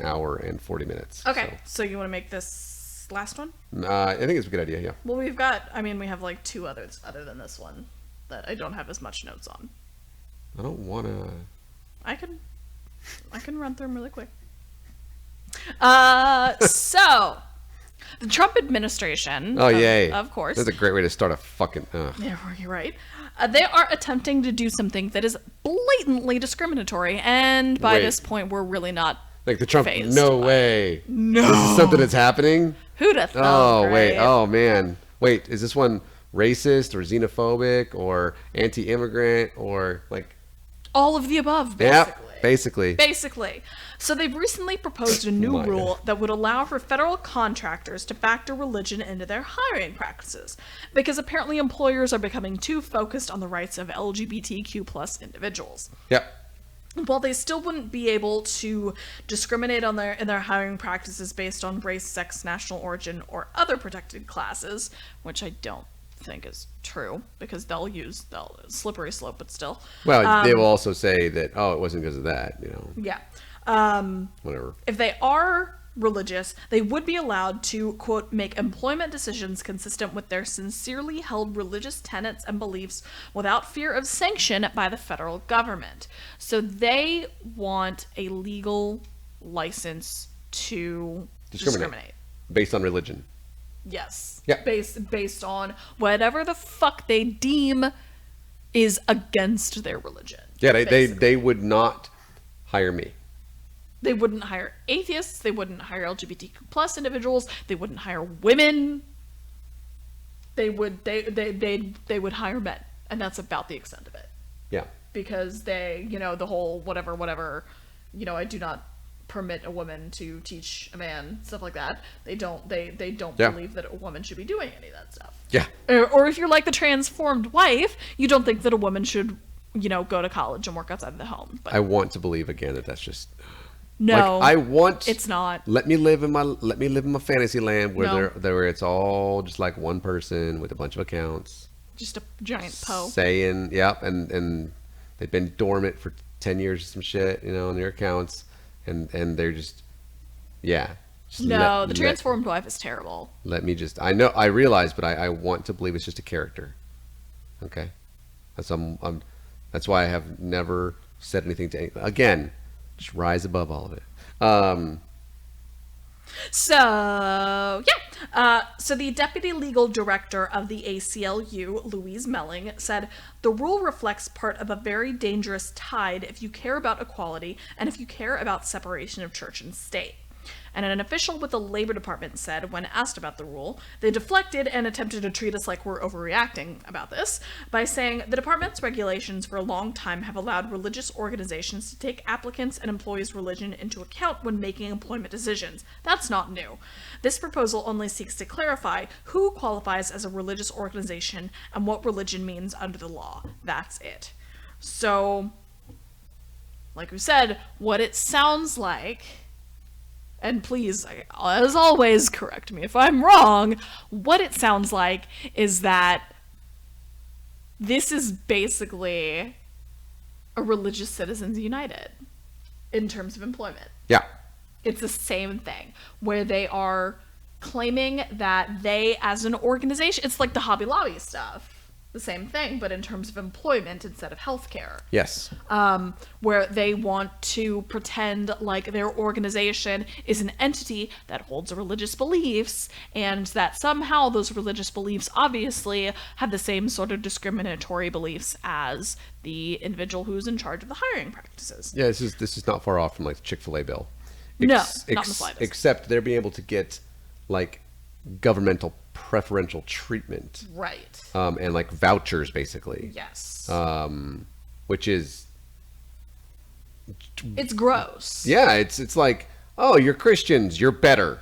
hour and 40 minutes. Okay. So you want to make this last one? I think it's a good idea. Yeah. Well, we have 2 others other than this one that I don't have as much notes on. I don't want to. I can run through them really quick. So the Trump administration. Oh, yay. Of course. That's a great way to start a fucking. Yeah, you're right. They are attempting to do something that is blatantly discriminatory, and by this point, we're really not. Like the Trump. Phased No way. No. This is something that's happening. Who'd have thought? Oh right? wait. Oh man. Wait. Is this one racist or xenophobic or anti-immigrant or all of the above? Basically. Yep. Basically. So they've recently proposed a new rule that would allow for federal contractors to factor religion into their hiring practices, because apparently employers are becoming too focused on the rights of LGBTQ plus individuals. Yep. While they still wouldn't be able to discriminate in their hiring practices based on race, sex, national origin, or other protected classes, which I don't think is true, because they'll slippery slope, but still. Well, they will also say that, it wasn't because of that, Yeah. Whatever. If they are religious, they would be allowed to, quote, make employment decisions consistent with their sincerely held religious tenets and beliefs without fear of sanction by the federal government. So they want a legal license to discriminate. Based on religion. Yes. Yeah. Based on whatever the fuck they deem is against their religion. Yeah, basically. they would not hire me. They wouldn't hire atheists. They wouldn't hire LGBTQ plus individuals. They wouldn't hire women. They would hire men, and that's about the extent of it. Yeah. Because they, the whole whatever, I do not permit a woman to teach a man, stuff like that. They don't Yeah. believe that a woman should be doing any of that stuff. Yeah. Or if you're like the transformed wife, you don't think that a woman should, go to college and work outside of the home. But I want to believe again that that's just no, like, I want it's not. Let me live in my fantasy land where No. where it's all just like one person with a bunch of accounts. Just a giant Poe. Saying, yep, and they've been dormant for 10 years or some shit, in their accounts, and they're just, yeah. Just No, the transformed wife is terrible. Let me just, I realize, but I want to believe it's just a character. Okay? That's why I have never said anything to anyone. Again, just rise above all of it. So the deputy legal director of the ACLU, Louise Melling, said, "The rule reflects part of a very dangerous tide if you care about equality and if you care about separation of church and state." And an official with the Labor Department said, when asked about the rule, they deflected and attempted to treat us like we're overreacting about this by saying the department's regulations for a long time have allowed religious organizations to take applicants' and employees' religion into account when making employment decisions. That's not new. This proposal only seeks to clarify who qualifies as a religious organization and what religion means under the law. That's it. So, like we said, what it sounds like, and please, as always, correct me if I'm wrong, what it sounds like is that this is basically a Religious Citizens United in terms of employment. Yeah. It's the same thing, where they are claiming that they, as an organization, it's like the Hobby Lobby stuff. The same thing, but in terms of employment instead of healthcare. Yes. Where they want to pretend like their organization is an entity that holds religious beliefs, and that somehow those religious beliefs obviously have the same sort of discriminatory beliefs as the individual who's in charge of the hiring practices. Yeah, this is not far off from like the Chick-fil-A bill. No, not in the slightest. Except they're being able to get like governmental preferential treatment. Right. And like vouchers, basically. Yes. Which is... It's gross. Yeah, it's like, oh, you're Christians, you're better.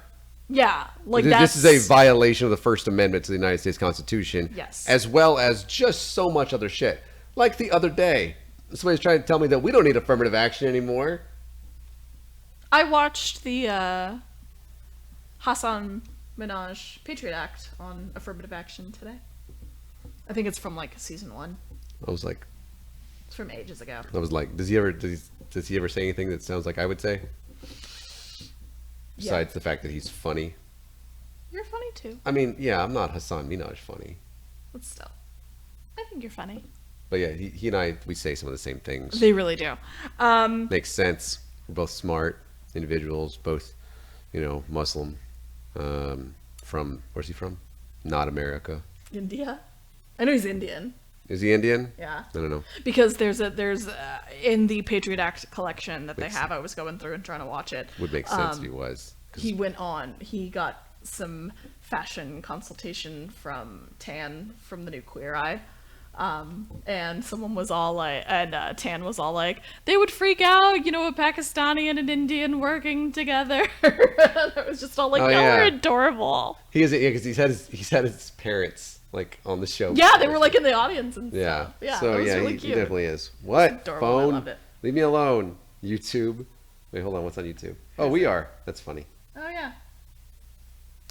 Yeah, like This is a violation of the First Amendment to the United States Constitution. Yes. As well as just so much other shit. Like the other day, somebody's trying to tell me that we don't need affirmative action anymore. I watched the Hassan Minaj Patriot Act on affirmative action today. I think it's from like season 1. I was like, It's from ages ago. does he ever say anything that sounds like I would say? Besides the fact that he's funny. You're funny too, I mean, yeah, I'm not Hassan Minaj funny. but still, I think you're funny. But yeah, he and I, we say some of the same things. They really do. Makes sense. We're both smart individuals, both, Muslim. Where's he from? Not America. India. I know he's Indian. Is he Indian? Yeah. I don't know. Because there's in the Patriot Act collection that they have. I was going through and trying to watch it. Would make sense if he was. He got some fashion consultation from Tan from the new Queer Eye. And someone was all like, Tan was all like, they would freak out, a Pakistani and an Indian working together. It was just all like, we're adorable. He is, yeah, because he's had his parents like on the show. Yeah, they were like in the audience and yeah. stuff. Yeah, So that was yeah, really he cute. definitely is. What? Adorable. Phone? I loved it. Leave me alone. YouTube. Wait, hold on. What's on YouTube? Oh, we are. That's funny. Oh yeah.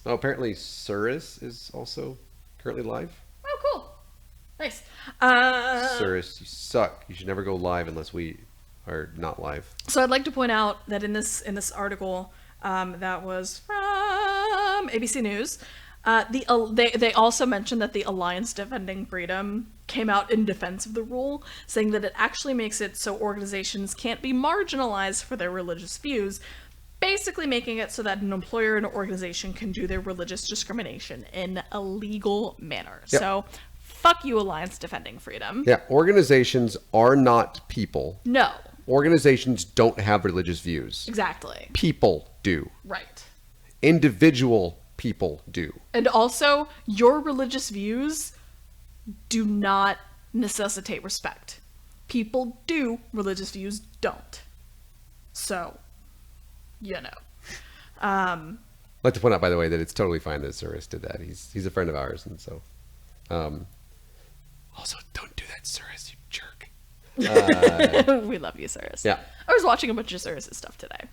Oh, apparently Cirrus is also currently live. Oh, cool. Nice. Cirrus, you suck. You should never go live unless we are not live. So I'd like to point out that in this article that was from ABC News, they also mentioned that the Alliance Defending Freedom came out in defense of the rule, saying that it actually makes it so organizations can't be marginalized for their religious views, basically making it so that an employer and an organization can do their religious discrimination in a legal manner. Yep. So fuck you, Alliance Defending Freedom. Yeah, organizations are not people. No. Organizations don't have religious views. Exactly. People do. Right. Individual people do. And also, your religious views do not necessitate respect. People do, religious views don't. So, you know. I'd like to point out, by the way, that it's totally fine that Cyrus did that. He's a friend of ours, and so. Also, don't do that, Cyrus, you jerk. We love you, Cyrus. Yeah. I was watching a bunch of Cyrus's stuff today.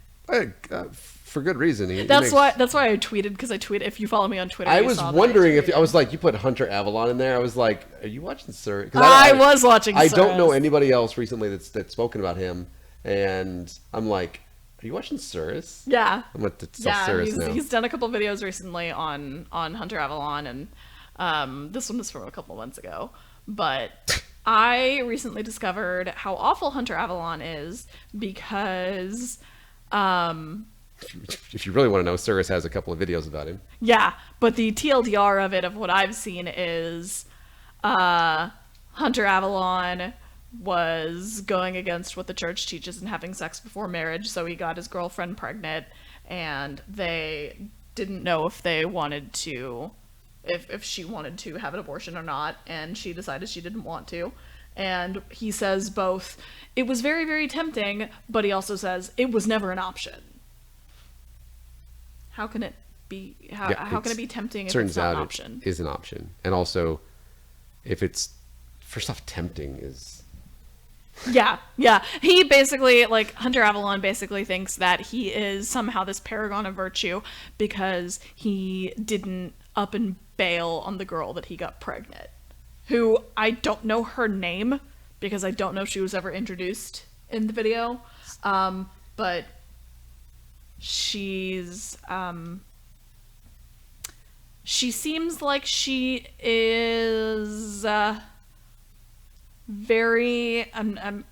For good reason. That's why I tweeted, because I tweeted. If you follow me on Twitter, I you was saw wondering that if I was like, you put Hunter Avalon in there. I was like, are you watching Cyrus? I was watching. I Cyrus. don't know anybody else recently that's spoken about him, and I'm like, are you watching Cyrus? Yeah. I'm going to tell Cyrus now. He's done a couple videos recently on Hunter Avalon, and this one was from a couple months ago. But I recently discovered how awful Hunter Avalon is because. If you really want to know, Cyrus has a couple of videos about him. Yeah, but the TLDR of it, of what I've seen, is Hunter Avalon was going against what the church teaches and having sex before marriage, so he got his girlfriend pregnant, and they didn't know if they wanted to, if she wanted to have an abortion or not, and she decided she didn't want to. And he says both, it was very, very tempting, but he also says it was never an option. How can it be? How can it be tempting if it's not an option? It is an option, and also, if it's first off, tempting is. Yeah. He basically, like, Hunter Avalon basically thinks that he is somehow this paragon of virtue because he didn't up and bail on the girl that he got pregnant, who I don't know her name because I don't know if she was ever introduced in the video, but. She's she seems like she is very I'm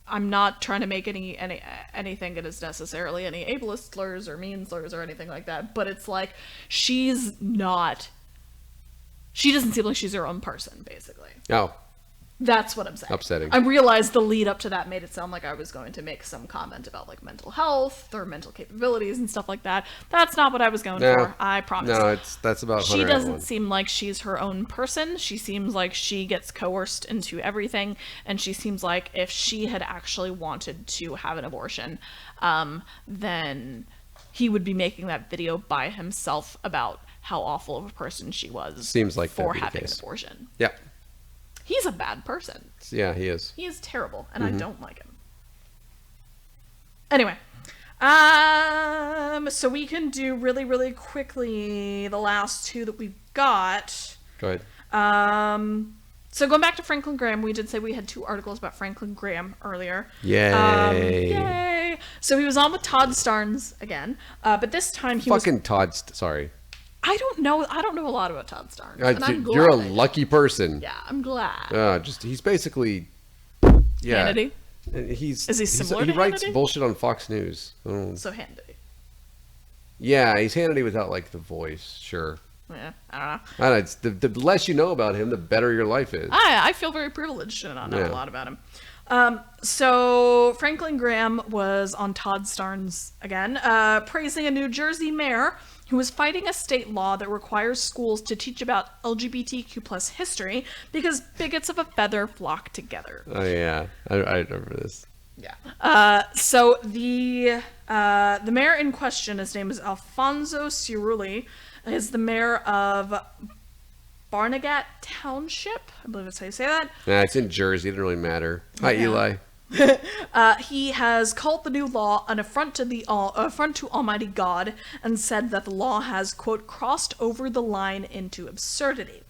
not trying to make anything that is necessarily any ableist slurs or mean slurs or anything like that, but it's like she doesn't seem like she's her own person, basically. Oh. That's what I'm saying. Upsetting. I realized the lead up to that made it sound like I was going to make some comment about, like, mental health or mental capabilities and stuff like that. That's not what I was going for. I promise. No, that's about Hunter She doesn't Avalon. seem like she's her own person. She seems like she gets coerced into everything, and she seems like if she had actually wanted to have an abortion, then he would be making that video by himself about how awful of a person she was. Seems like for that'd be the having an case. abortion. Yeah. He's a bad person. Yeah, he is. He is terrible, and Mm-hmm. I don't like him. Anyway, so we can do really, really quickly the last two that we've got. Go ahead. So going back to Franklin Graham, we did say we had 2 articles about Franklin Graham earlier. Yay. Yay! So he was on with Todd Starnes again, but this time he Fucking Todd. Sorry. I don't know a lot about Todd Starnes, and I'm glad. You're a lucky person. Yeah, I'm glad. He's basically. Yeah. Hannity? Is he similar He to writes Hannity? bullshit on Fox News. So Hannity. Yeah, he's Hannity without, like, the voice. Sure. Yeah, I don't know. I don't know, it's the less you know about him, the better your life is. I feel very privileged to not know Yeah. a lot about him. So Franklin Graham was on Todd Starnes again, praising a New Jersey mayor who is fighting a state law that requires schools to teach about LGBTQ plus history because bigots of a feather flock together. Oh yeah, I remember this. Yeah. So the mayor in question, his name is Alfonso Cerulli, is the mayor of Barnegat Township. I believe that's how you say that. Nah, it's in Jersey. It doesn't really matter. Hi, Yeah. Eli. He has called the new law an affront to Almighty God and said that the law has, quote, crossed over the line into absurdity.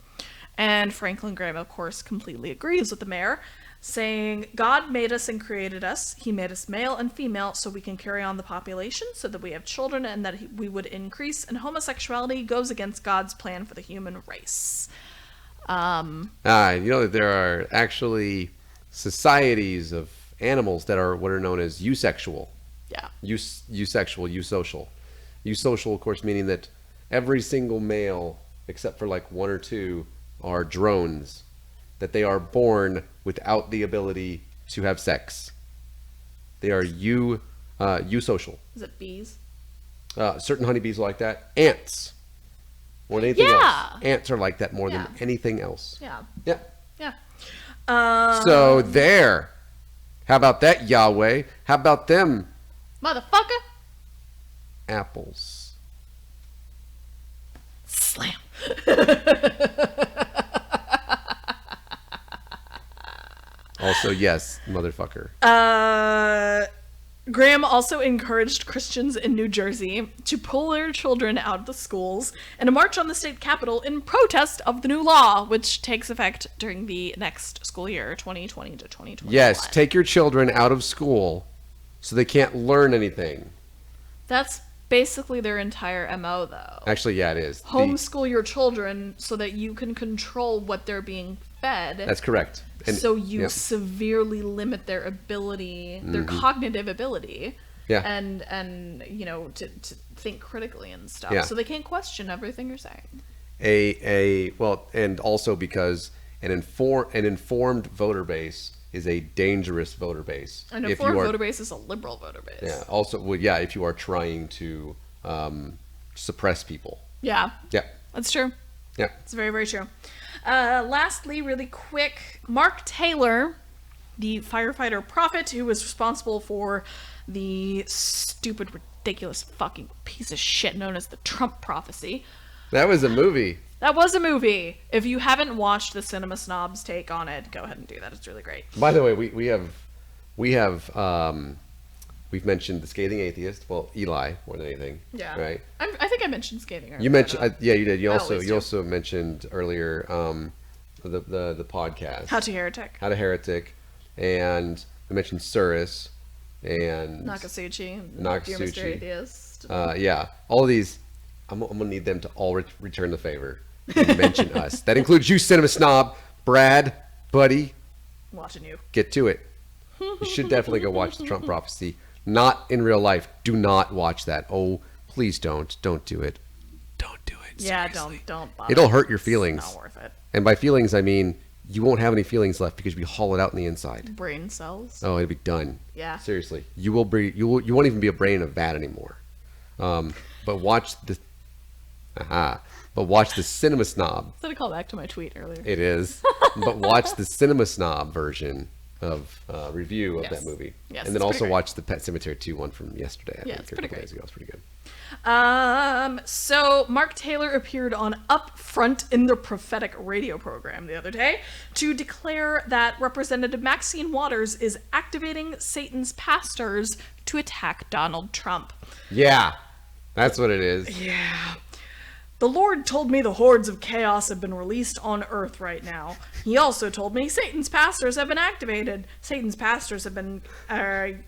And Franklin Graham, of course, completely agrees with the mayor, saying, God made us and created us. He made us male and female so we can carry on the population, so that we have children and that we would increase. And homosexuality goes against God's plan for the human race. You know that there are actually societies of animals that are what are known as eusexual. Yeah. Eusexual, eusocial. Eusocial, of course, meaning that every single male, except for like 1 or 2, are drones. that they are born without the ability to have sex. They are eusocial. Is it bees? Certain honeybees are like that. Ants. More than anything else. Ants are like that more than anything else. Yeah. Yeah. Yeah. So there. How about that, Yahweh? How about them Motherfucker. apples? Slam. Also, yes, motherfucker. Graham also encouraged Christians in New Jersey to pull their children out of the schools and to march on the state capitol in protest of the new law, which takes effect during the next school year, 2020 to 2021. Yes, take your children out of school so they can't learn anything. That's basically their entire MO, though. Actually, yeah, it is. Homeschool your children so that you can control what they're being fed. That's correct. And, so you severely limit their ability, their cognitive ability, and you know, to think critically and stuff. Yeah. So they can't question everything you're saying. Well, and also because an informed voter base is a dangerous voter base. An informed voter base is a liberal voter base. Yeah. Also, well, yeah, if you are trying to suppress people. Yeah. Yeah. That's true. Yeah. It's very, very true. Lastly, really quick, Mark Taylor, the firefighter prophet who was responsible for the stupid, ridiculous fucking piece of shit known as the Trump prophecy. That was a movie. That was a movie. If you haven't watched the Cinema Snobs take on it, go ahead and do that. It's really great. By the way, we've mentioned the scathing atheist. Well, Eli more than anything. Yeah. Right. I think I mentioned scathing earlier. You mentioned, yeah, you did. You I also mentioned earlier the podcast How to Heretic. How to Heretic, and we mentioned Surus and Nakasuchi. Nakasuchi. Dear Mr. Atheist. Yeah, all of these. I'm gonna need them to all return the favor and mention us. That includes you, Cinema Snob, Brad, Buddy. Watching you. Get to it. You should definitely go watch the Trump prophecy. Not in real life. Do not watch that. Oh, please don't. Don't do it. Don't do it. Yeah, Seriously. don't bother. It'll hurt your feelings. It's not worth it. And by feelings, I mean you won't have any feelings left because we haul it out in the inside. Brain cells. Oh, it'll be done. Yeah. Seriously, you won't even be a brain of vat anymore. But watch the. But watch the Cinema Snob. Is that a callback to my tweet earlier? It is. But watch the Cinema Snob version of review of that movie. Yes, and then it's also pretty watch the Pet Cemetery 2 one from yesterday. Yeah, it's pretty great. Days ago. It's pretty good. So Mark Taylor appeared on Up Front in the prophetic radio program the other day to declare that Representative Maxine Waters is activating Satan's pastors to attack Donald Trump. Yeah, that's what it is. Yeah. The Lord told me the hordes of chaos have been released on Earth right now. He also told me Satan's pastors have been activated. Satan's pastors have been activated.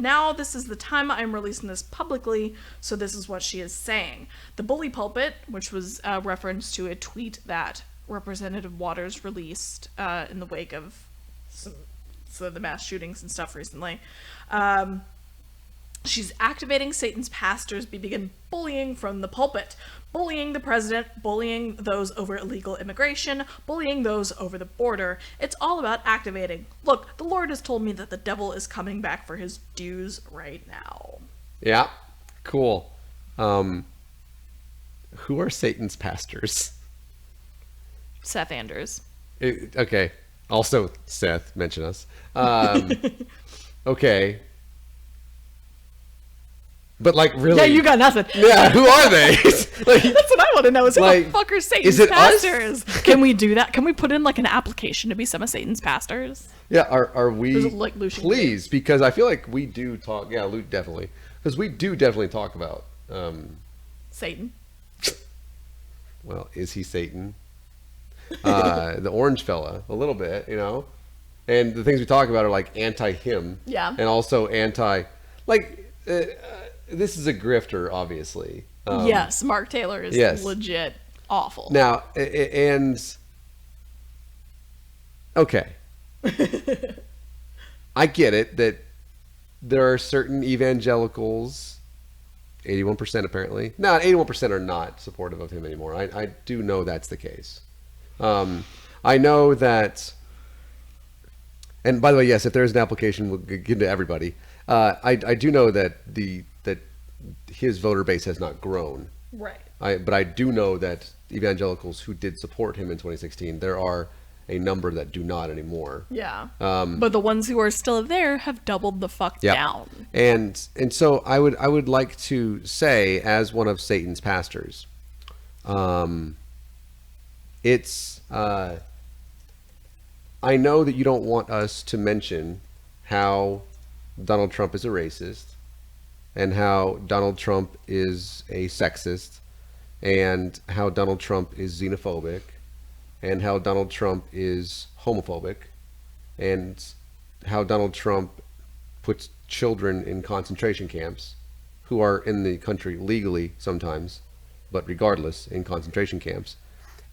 Now this is the time I'm releasing this publicly, so this is what she is saying. The bully pulpit, which was a reference to a tweet that Representative Waters released in the wake of the mass shootings and stuff recently. She's activating Satan's pastors to begin bullying from the pulpit. Bullying the president, bullying those over illegal immigration, bullying those over the border. It's all about activating. Look, the Lord has told me that the devil is coming back for his dues right now. Yeah, cool. Who are Satan's pastors? Seth Anders. Okay. Also, Seth, mention us. Okay. But like, really? Yeah, you got nothing. Yeah, who are they? Like, that's what I want to know. Is who like, the fuck are Satan's is it pastors? Can we do that? Can we put in like an application to be some of Satan's pasters? Yeah, are we? Is it like Lucian please, because I feel like we do talk. Yeah, Luke definitely, because we do definitely talk about Satan. Well, is he Satan? The orange fella, a little bit, you know. And the things we talk about are like anti-him. Yeah. And also anti, like. This is a grifter, obviously. Yes, Mark Taylor is legit awful. Now, and okay, I get it that there are certain evangelicals, 81% apparently. No, 81% are not supportive of him anymore. I do know that's the case. I know that, and by the way, yes, if there is an application, we'll get to everybody. I do know that that his voter base has not grown. Right. But I do know that evangelicals who did support him in 2016, there are a number that do not anymore. Yeah. But the ones who are still there have doubled the fuck down. And so I would like to say, as one of Satan's pastors, it's I know that you don't want us to mention how Donald Trump is a racist and how Donald Trump is a sexist and how Donald Trump is xenophobic and how Donald Trump is homophobic and how Donald Trump puts children in concentration camps who are in the country legally sometimes, but regardless in concentration camps.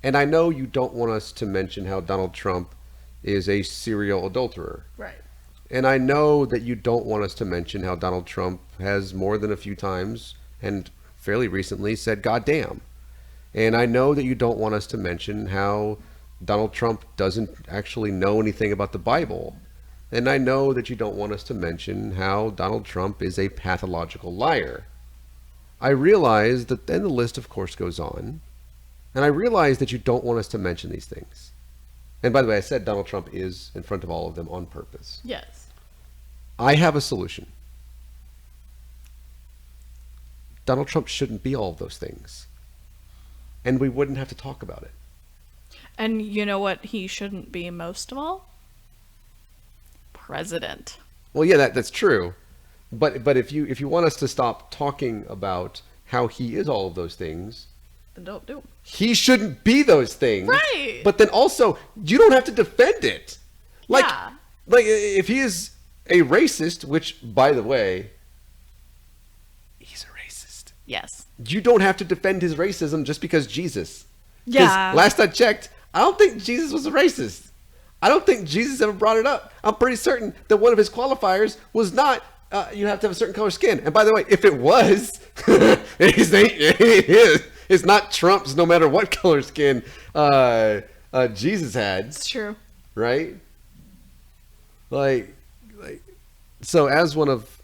And I know you don't want us to mention how Donald Trump is a serial adulterer. Right. And I know that you don't want us to mention how Donald Trump has more than a few times and fairly recently said "goddamn." And I know that you don't want us to mention how Donald Trump doesn't actually know anything about the Bible. And I know that you don't want us to mention how Donald Trump is a pathological liar. I realize that then the list, of course, goes on. And I realize that you don't want us to mention these things. And by the way, I said Donald Trump is in front of all of them on purpose. Yes. I have a solution. Donald Trump shouldn't be all of those things. And we wouldn't have to talk about it. And you know what he shouldn't be most of all? President. Well, yeah, that's true. But if you want us to stop talking about how he is all of those things, Then don't do 'em. he shouldn't be those things. Right. But then also, you don't have to defend it. Like, Yeah. like if he is a racist, which, by the way, he's a racist. Yes. You don't have to defend his racism just because Jesus. 'Cause Yeah. last I checked, I don't think Jesus was a racist. I don't think Jesus ever brought it up. I'm pretty certain that one of his qualifiers was not, you have to have a certain color skin. And by the way, if it was, it's not Trump's no matter what color skin Jesus had. It's true. Right? Like, so as one of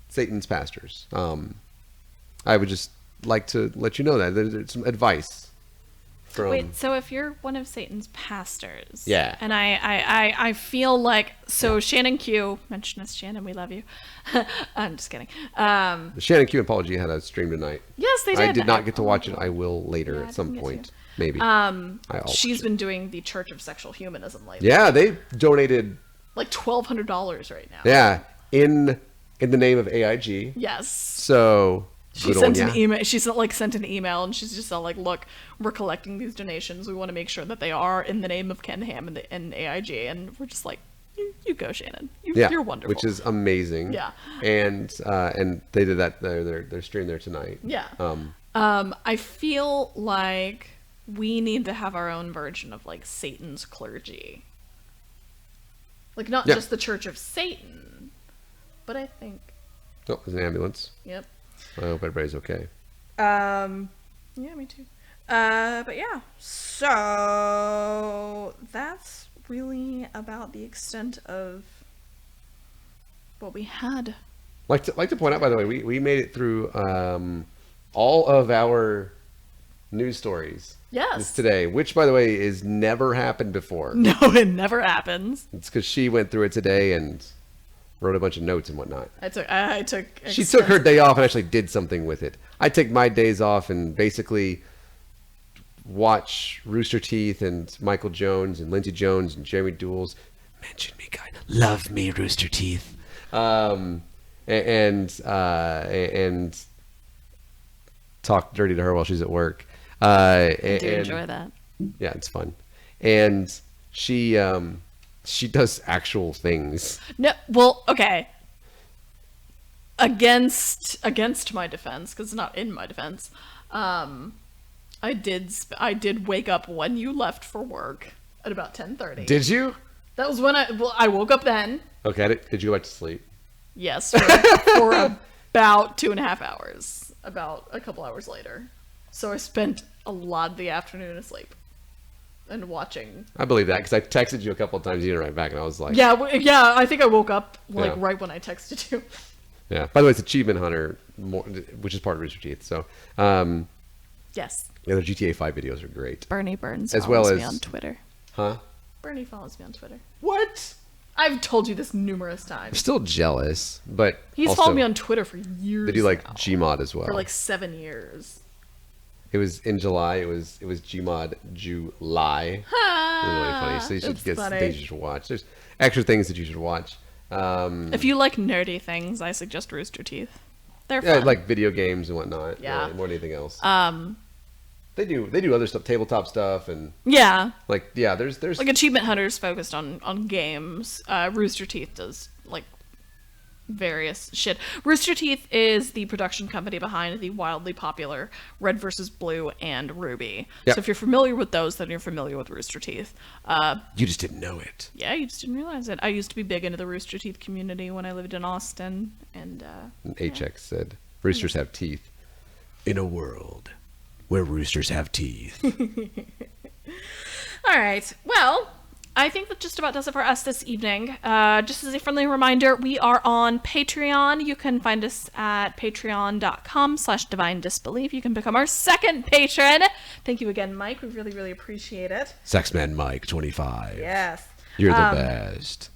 Satan's pastors, I would just like to let you know that there's some advice from. Wait, so if you're one of Satan's pastors, Yeah. and I feel like, so Shannon Q, mention us, Shannon, we love you. I'm just kidding. Shannon Q and Paul G had a stream tonight. Yes, they did. I did not get to watch it. I will later Yeah, I at some didn't get point, to. maybe. She's been doing the Church of Sexual Humanism lately. Yeah, they donated. Like $1,200 right now. Yeah, in the name of AIG. Yes. So She good sent on an ya. email. She sent an email, and she's just all like, "Look, we're collecting these donations. We want to make sure that they are in the name of Ken Ham and AIG." And we're just like, "You go, Shannon. You're wonderful." Which is amazing. Yeah. And they did that their stream there tonight. Yeah. I feel like we need to have our own version of like Satan's clergy. Like not Yeah. just the Church of Satan, but I think. Oh, there's an ambulance. Yep. I hope everybody's okay. Yeah, me too. But yeah, so that's really about the extent of what we had. Like to point out, by the way, we made it through all of our news stories. Yes. Today, which by the way is never happened before. No, it never happens. It's because she went through it today and wrote a bunch of notes and whatnot. I took. She took her day off and actually did something with it. I take my days off and basically watch Rooster Teeth and Michael Jones and Lindsey Jones and Jeremy Duels. Mention me, guy. Love me, Rooster Teeth. And talk dirty to her while she's at work. I do enjoy that. Yeah, it's fun. And she does actual things. No, well, okay. Against my defense, because it's not in my defense, I did wake up when you left for work at about 10:30. Did you? That was when I woke up then. Okay, did you go back to sleep? Yes, for about 2.5 hours. About a couple hours later. So I spent a lot of the afternoon asleep. and watching. I believe that because I texted you a couple of times. You didn't write back, and I was like, Yeah, I think I woke up like Yeah. right when I texted you. yeah. By the way, it's Achievement Hunter, which is part of Rooster Teeth. So, Yes. yeah, the GTA 5 videos are great. Bernie Burns As follows well me as- on Twitter. Huh? Bernie follows me on Twitter. What? I've told you this numerous I'm times. still jealous, but He's also, followed me on Twitter for years. They do like now. Gmod as well. For like 7 years. It was in July. It was Gmod July. It was really funny. So you should That's get funny. things you should watch. There's extra things that you should watch. If you like nerdy things, I suggest Rooster Teeth. They're Yeah, fun. like video games and whatnot. Yeah. More than anything else. They do other stuff, tabletop stuff, and yeah. like there's Like Achievement Hunter's focused on games. Rooster Teeth does like various shit. Rooster Teeth is the production company behind the wildly popular Red vs. Blue and Ruby. Yep. So if you're familiar with those, then you're familiar with Rooster Teeth. you just didn't know it. Yeah, you just didn't realize it. I used to be big into the Rooster Teeth community when I lived in Austin, and And HX said, "Roosters have teeth." In a world where roosters have teeth. all right. Well, I think that just about does it for us this evening. Just as a friendly reminder, we are on Patreon. You can find us at patreon.com/divine disbelief. You can become our second patron. Thank you again, Mike. We really, really appreciate it. Sexman Mike 25. Yes. You're the best.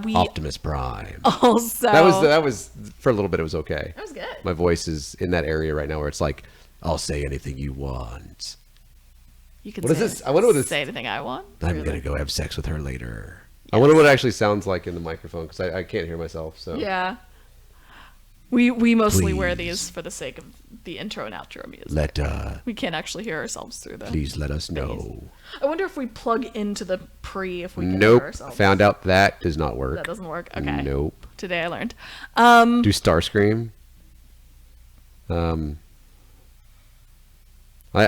We Optimus Prime. also... That was for a little bit. It was okay. That was good. My voice is in that area right now where it's like, I'll say anything you want. You can What is say, this? I wonder what this- say anything I want. I'm Really. gonna go have sex with her later. I wonder what it actually sounds like in the microphone because I can't hear myself. So Yeah. We mostly wear Please. these for the sake of the intro and outro music. let We can't actually hear ourselves through the... please let us know. I wonder if we plug into the pre if we can hear Nope. ourselves. Found out that does not work. That doesn't work. Okay. Nope. Today I learned. Do Starscream. I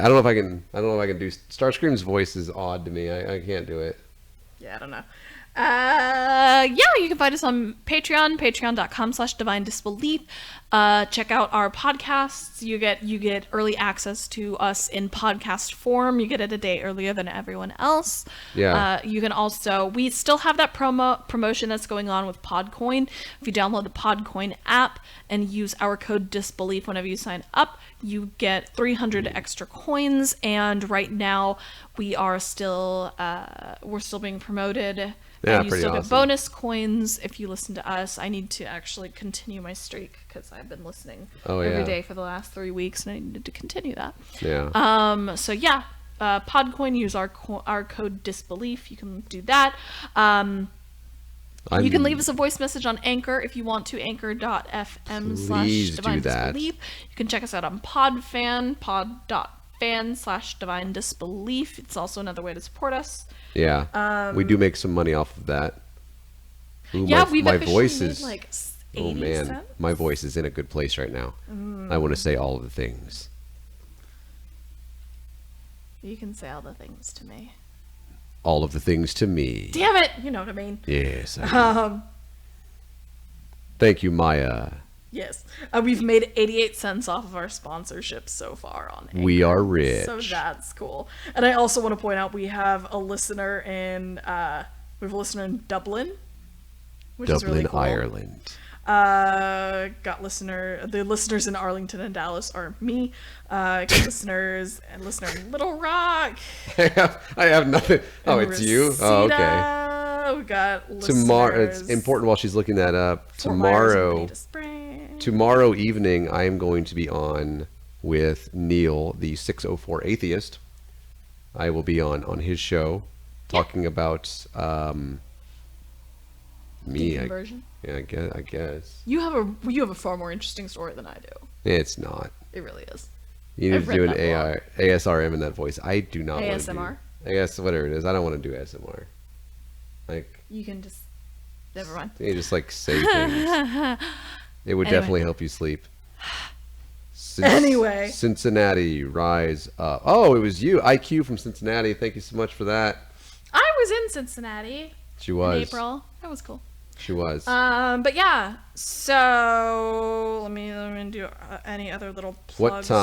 don't know if I can. I don't know if I can do Starscream's voice is odd to me. I can't do it. Yeah, I don't know. Yeah, you can find us on Patreon, patreon.com/divine disbelief. Check out our podcasts. You get early access to us in podcast form. You get it a day earlier than everyone else. Yeah. You can also, we still have that promotion that's going on with Podcoin. If you download the Podcoin app and use our code disbelief whenever you sign up, you get 300 extra coins. And right now we are still, we're still being promoted. Yeah, And you pretty still awesome. get bonus coins if you listen to us. I need to actually continue my streak because I've been listening every yeah. day for the last 3 weeks, and I needed to continue that. Yeah. So yeah, Podcoin, use our code disbelief. You can do that. You can leave us a voice message on Anchor if you want to, Please do anchor.fm/divine that. disbelief. You can check us out on PodFan, pod.fan/divine disbelief. It's also another way to support us. Yeah. We do make some money off of that. Ooh, Yeah, my, we've my officially voice made is. like 80 Oh man, cents. my voice is in a good place right now. I want to say all of the things. You can say all the things to me. All of the things to me. Damn it! You know what I mean. Yes. I do. Thank you, Maya. Yes. We've made 88 cents off of our sponsorship so far on Anchor. We are rich. So that's cool. And I also want to point out we have a listener in Dublin, which is really Dublin, cool. Ireland. The listeners in Arlington and Dallas are me. Got listener in Little Rock. I have nothing. Oh, and it's you? Oh, okay. Reseda. We got listeners. Tomorrow, it's important while she's looking that up. Fort Myers and Tomorrow, Bonita Springs. tomorrow evening, I am going to be on with Neil, the 604 Atheist. I will be on his show talking about me. Deconversion. I guess. You have a far more interesting story than I do. It's not. It really is. You need I've to do an read that ASRM in that voice. I do not want to ASMR? do. I guess whatever it is. I don't want to do ASMR. Like, You can just never mind. you just like say things. It would Anyway. definitely help you sleep. Anyway. Cincinnati, rise up. Oh, it was you. IQ from Cincinnati. Thank you so much for that. I was in Cincinnati She in was. April. That was cool. She was. But yeah. So let me do any other little plugs. What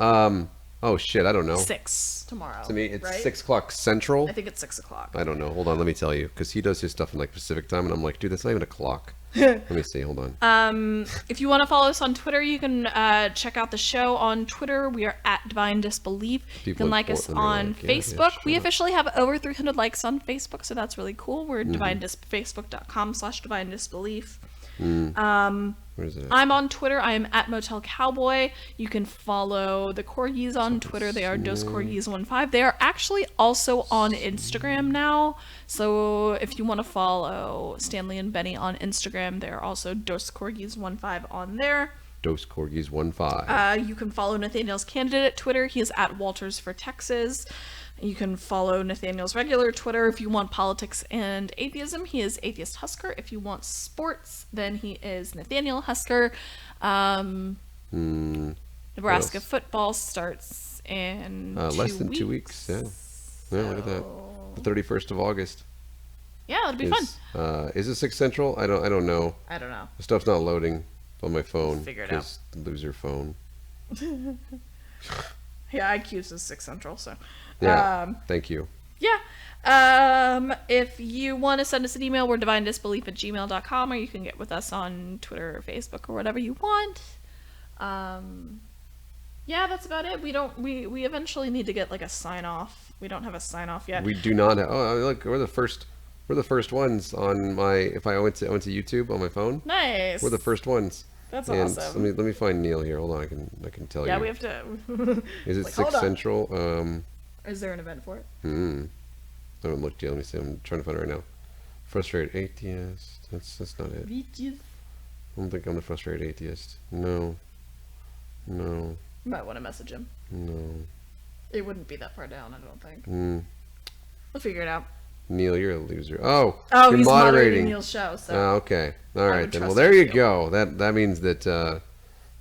time? Oh shit, I don't know. 6 tomorrow. To me, it's right? 6 o'clock Central. I think it's 6 o'clock. I don't know. Hold on, let me tell you, because he does his stuff in like Pacific time, and I'm like, dude, that's not even a clock. Let me see. Hold on. If you want to follow us on Twitter, you can check out the show on Twitter. We are at Divine Disbelief. You People can in like us Portland are on like, yeah, Facebook. shut We up. officially have over 300 likes on Facebook, so that's really cool. We're Facebook.com/Divine Disbelief. Where is it? I'm on Twitter. I am at Motel Cowboy. You can follow the Corgis on Twitter. They are Dos Corgis15. They are actually also on Instagram now. So if you want to follow Stanley and Benny on Instagram, they are also Dos Corgis15 on there. Dos Corgis 1-5. You can follow Nathaniel's candidate at Twitter. He is at Walters for Texas. You can follow Nathaniel's regular Twitter if you want politics and atheism. He is Atheist Husker. If you want sports, then he is Nathaniel Husker. Nebraska else? football starts in Less than 2 weeks. Yeah. Yeah, look at that. The 31st of August. Yeah, it'll be fun. Is it 6 Central? I don't know. I don't know. The stuff's not loading on my phone. Figure it 'cause loser phone. Yeah, IQ's is 6 Central, so. Yeah. Thank you. Yeah. If you want to send us an email, we're divinedisbelief@gmail.com, or you can get with us on Twitter or Facebook or whatever you want. Yeah, that's about it. We eventually need to get like a sign off. We don't have a sign off yet. We do not have, look, we're the first ones on my, if I went to YouTube on my phone. Nice. We're the first ones. That's and awesome. Let me find Neil here. Hold on, I can tell you. Yeah, we have to. Is it like, 6 hold on. Central? Is there an event for it? I haven't looked yet. Let me see. I'm trying to find it right now. Frustrated atheist. That's not it. I don't think I'm the frustrated atheist. No. You might want to message him. No. It wouldn't be that far down, I don't think. We'll figure it out. Neil, you're a loser. Oh, Oh, you're he's moderating moderating. Neil's show, so. Oh, okay. All I right would then. Well, trust there you, you Neil. go. That means that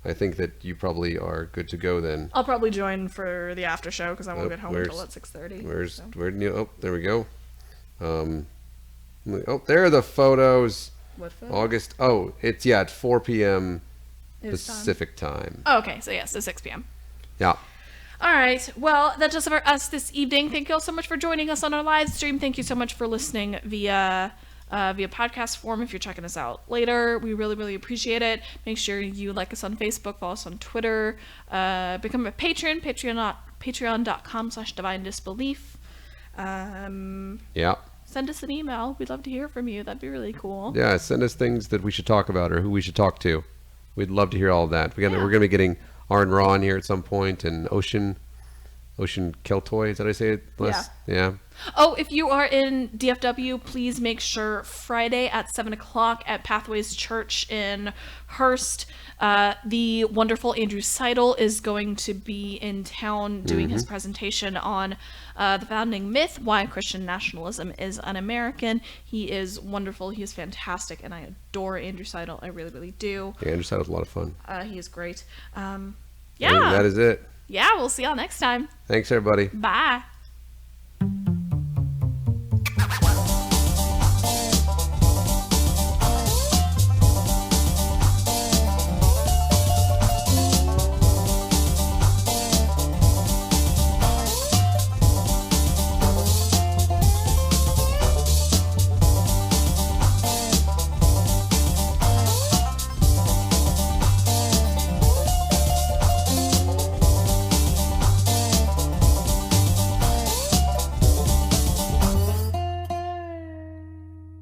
I think that you probably are good to go then. I'll probably join for the after show because I won't Oh, get home where's- until at 6:30. Where'd Neil? Oh, there we go. Oh, there are the photos. What photo? August. Oh, it's at 4 p.m. His time? Pacific time. Oh, okay, so yes, so 6 p.m. Yeah. All right. Well, that's just for us this evening. Thank you all so much for joining us on our live stream. Thank you so much for listening via podcast form. If you're checking us out later, we really, really appreciate it. Make sure you like us on Facebook, follow us on Twitter, become a patron, patreon.com/divinedisbelief. Yeah. Send us an email. We'd love to hear from you. That'd be really cool. Yeah. Send us things that we should talk about or who we should talk to. We'd love to hear all of that. We're gonna be getting Arn Raw in here at some point, and Ocean Keltoy. Is that how I say it? Yeah. Oh, if you are in DFW, please make sure Friday at 7 o'clock at Pathways Church in Hearst, the wonderful Andrew Seidel is going to be in town doing his presentation on the founding myth, why Christian nationalism is un-American. He is wonderful. He is fantastic, and I adore Andrew Seidel. I really, really do. Yeah, Andrew Seidel was a lot of fun. He is great. I think that is it. Yeah, we'll see y'all next time. Thanks, everybody. Bye.